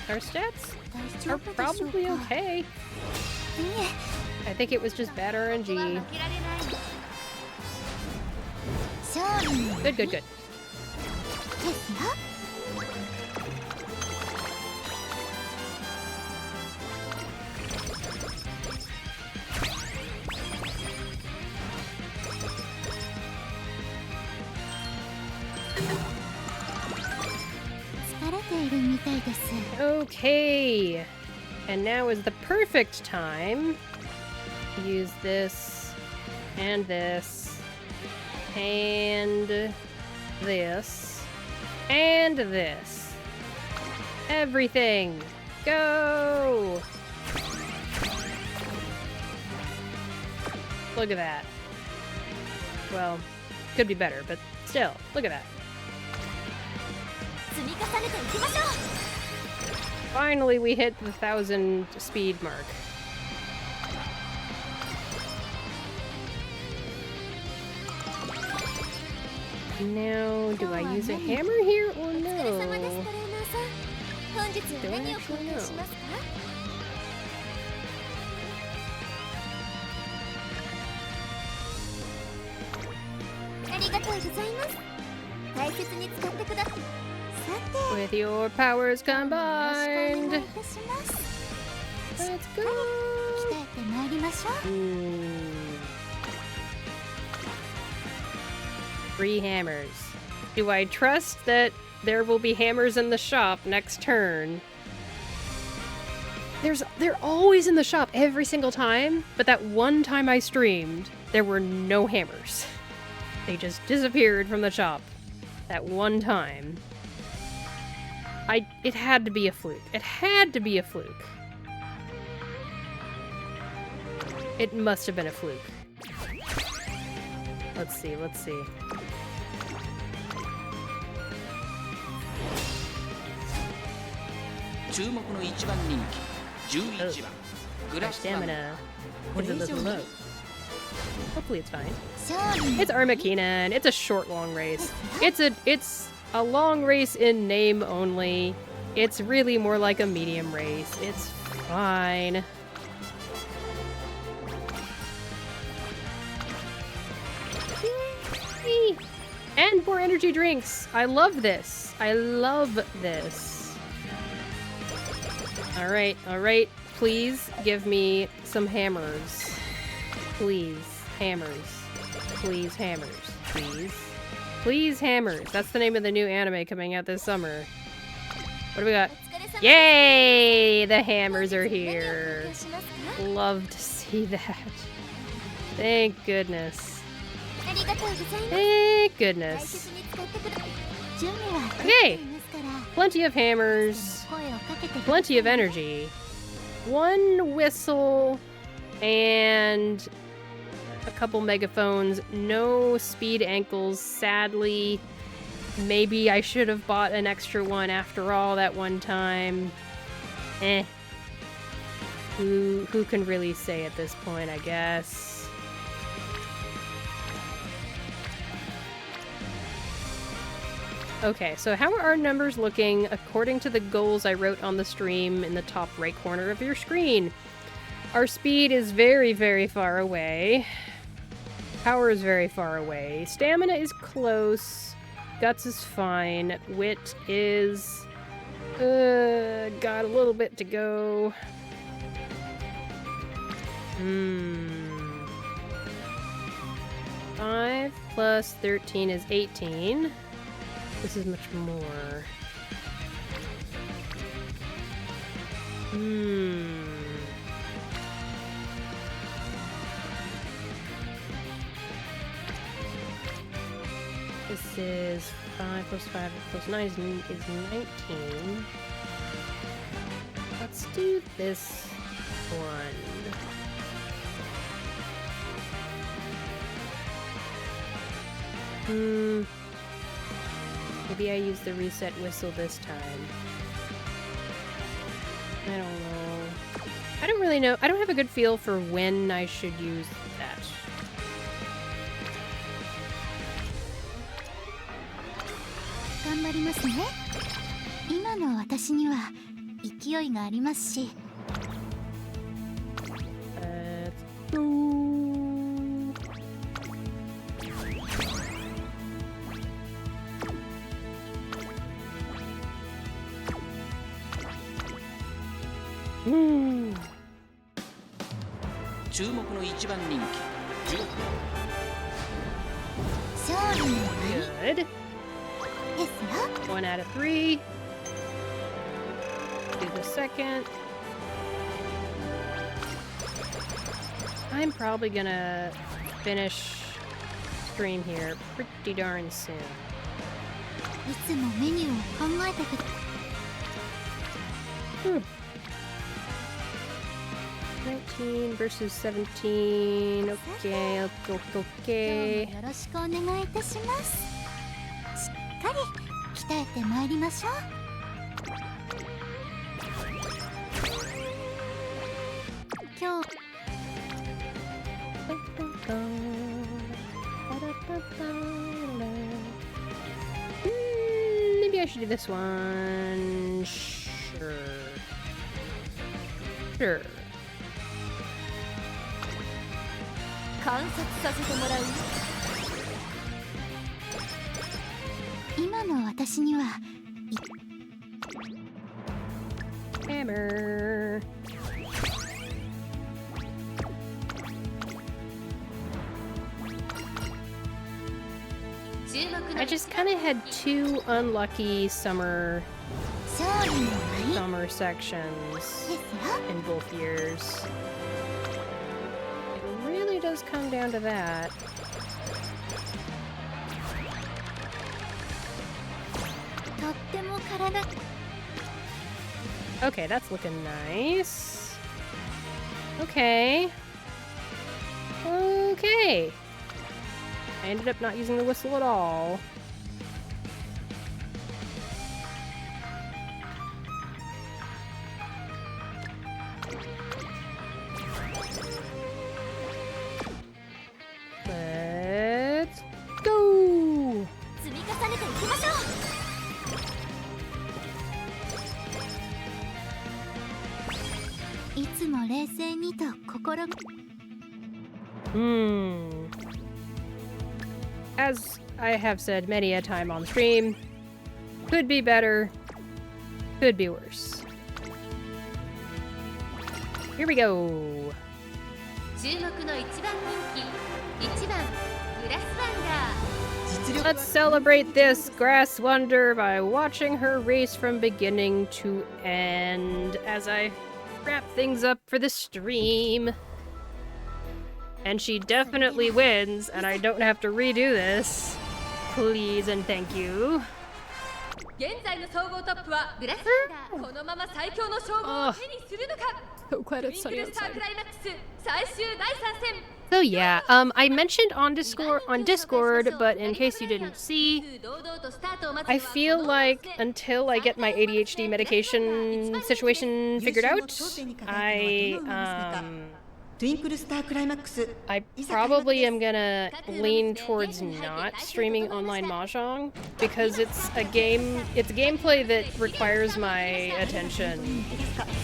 Our stats are probably okay. I think it was just bad RNG. Good, good, good. Okay, and now is the perfect time to use this, and this, and this, and this. Everything! Go! Look at that. Well, could be better, but still, look at that. Finally, we hit the 1,000 speed mark. Now, do I use a hammer here or no? Do I actually know? With your powers combined, let's go! Three hammers. Do I trust that there will be hammers in the shop next turn? They're always in the shop every single time, but that one time I streamed, there were no hammers. They just disappeared from the shop. That one time. It had to be a fluke. It had to be a fluke. It must have been a fluke. Let's see, let's see. Our stamina is a little low. Hopefully it's fine. It's Armakeenan. It's a short, long race. It's a long race in name only. It's really more like a medium race. It's fine. Yay! And more energy drinks. I love this. I love this. Alright, alright. Please give me some hammers. Please. Hammers. Please, hammers. Please. Please, hammers. That's the name of the new anime coming out this summer. What do we got? Yay! The hammers are here. Love to see that. Thank goodness. Thank goodness. Okay. Plenty of hammers. Plenty of energy. One whistle. And a couple megaphones. No speed ankles, sadly. Maybe I should have bought an extra one after all that one time. Eh. Who can really say at this point, I guess? Okay, so how are our numbers looking according to the goals I wrote on the stream in the top right corner of your screen? Our speed is very, very far away. Power is very far away. Stamina is close. Guts is fine. Wit is... got a little bit to go. 5 plus 13 is 18. This is much more. This is 5 plus 5 plus 9 is 19. Let's do this one. Maybe I use the reset whistle this time. I don't know. I don't really know. I don't have a good feel for when I should use that. 頑張りますね。今の私には勢いがありますし。Let's go. Hmm. 注目の一番人気16勝利の波 Good. ですよ。 1 out of 3. Do the second. I'm probably gonna finish stream here pretty darn soon. いつもメニューを考えてくれ。 19 versus 17. Okay, okay. 今日もよろしくお願いいたします。しっかり鍛えてまいりましょう。今日 Maybe I should do this one. Sure. Sure. 観察させてもらう。今の私には Hammer. I just kind of had 2 unlucky summer 勝利の波 sections ですよ。 in both years. It really does come down to that. とっても体 Okay, that's looking nice. Okay. Okay. I ended up not using the whistle at all. Let's go! 積み重ねていきましょう。いつも冷静にと心 As I have said many a time on stream, could be better, could be worse. Here we go. 注目の一番人気1番グラスワンダー。 Let's celebrate this grass wonder by watching her race from beginning to end as I wrap things up for the stream. And she definitely wins, and I don't have to redo this. Please and thank you. 現在の総合トップはグラスワンダー。このまま最強の称号を手にするのか。 So glad トゥ it's インク sunny ルスター outside. クライマックス最終第3戦。 So yeah, I mentioned on Discord, but in case you didn't see, I feel like until I get my ADHD medication situation figured out, I probably am gonna lean towards not streaming online mahjong because it's gameplay that requires my attention,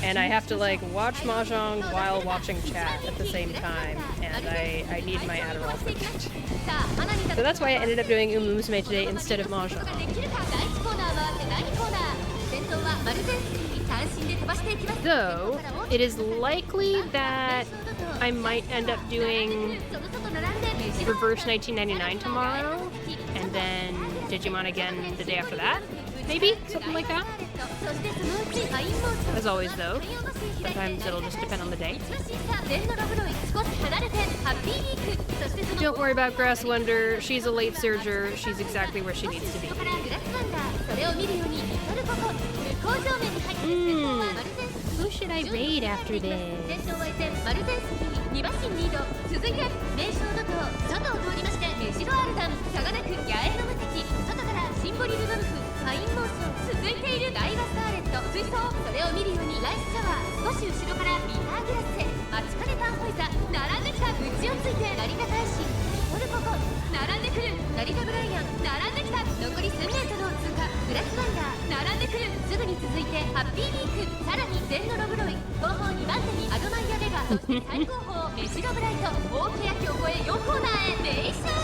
and I have to like watch mahjong while watching chat at the same time, and I need my Adderall for that. So that's why I ended up doing Umamusume today instead of mahjong. 第1コーナーは第2コーナー。先頭はマルゼンスキー単 Though, it is likely that I might end up doing Reverse 1999 tomorrow, and then Digimon again the day after that. Maybe? Something like that. As always, though, sometimes it'll just depend on the day. Don't worry about Grass Wonder. She's a late surger. She's exactly where she needs to be. Who should I raid after this?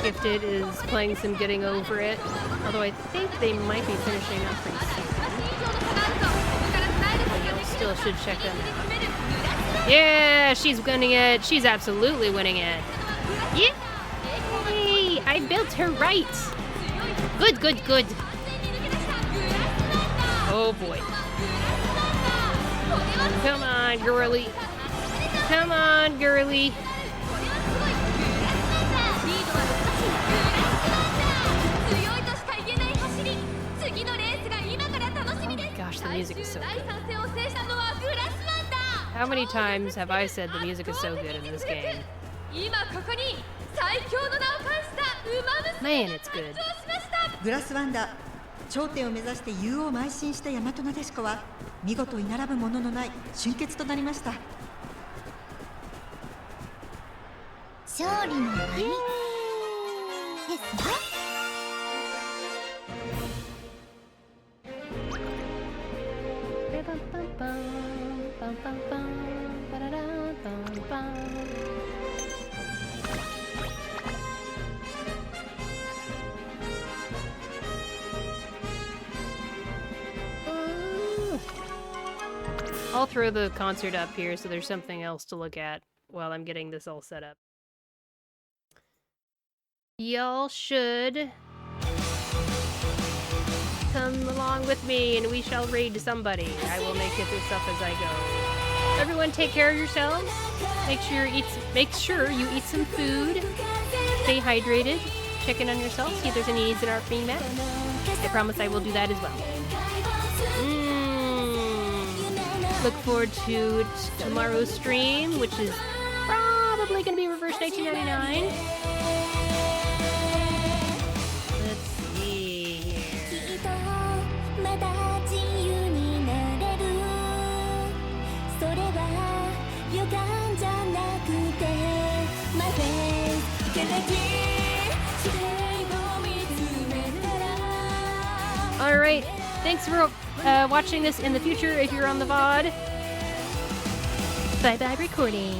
Gifted is playing some Getting Over It, although I think they might be finishing up pretty soon. Still should check them out. Yeah, she's winning it. She's absolutely winning it. Yay! I built her right. Good, good, good. Oh boy. Come on, girly. Come on, girly. Oh my gosh, the music is so good. How many times have I said the music is so good in this game? Man, it's good. グラスワンダー頂点を目指して優を邁進した大和なでしこは見事居並ぶもののない終結となりました。勝利の波ですね。I'll throw the concert up here so there's something else to look at while I'm getting this all set up. Y'all should come along with me and we shall raid somebody. I will make it this up as I go. Everyone take care of yourselves. Make sure you eat some food. Stay hydrated. Check in on yourself. See if there's any needs that aren't being met. I promise I will do that as well. Look forward to tomorrow's stream, which is probably going to be Reverse 1999. Let's see here. Alright, thanks for watching this in the future if you're on the VOD. Bye-bye recording.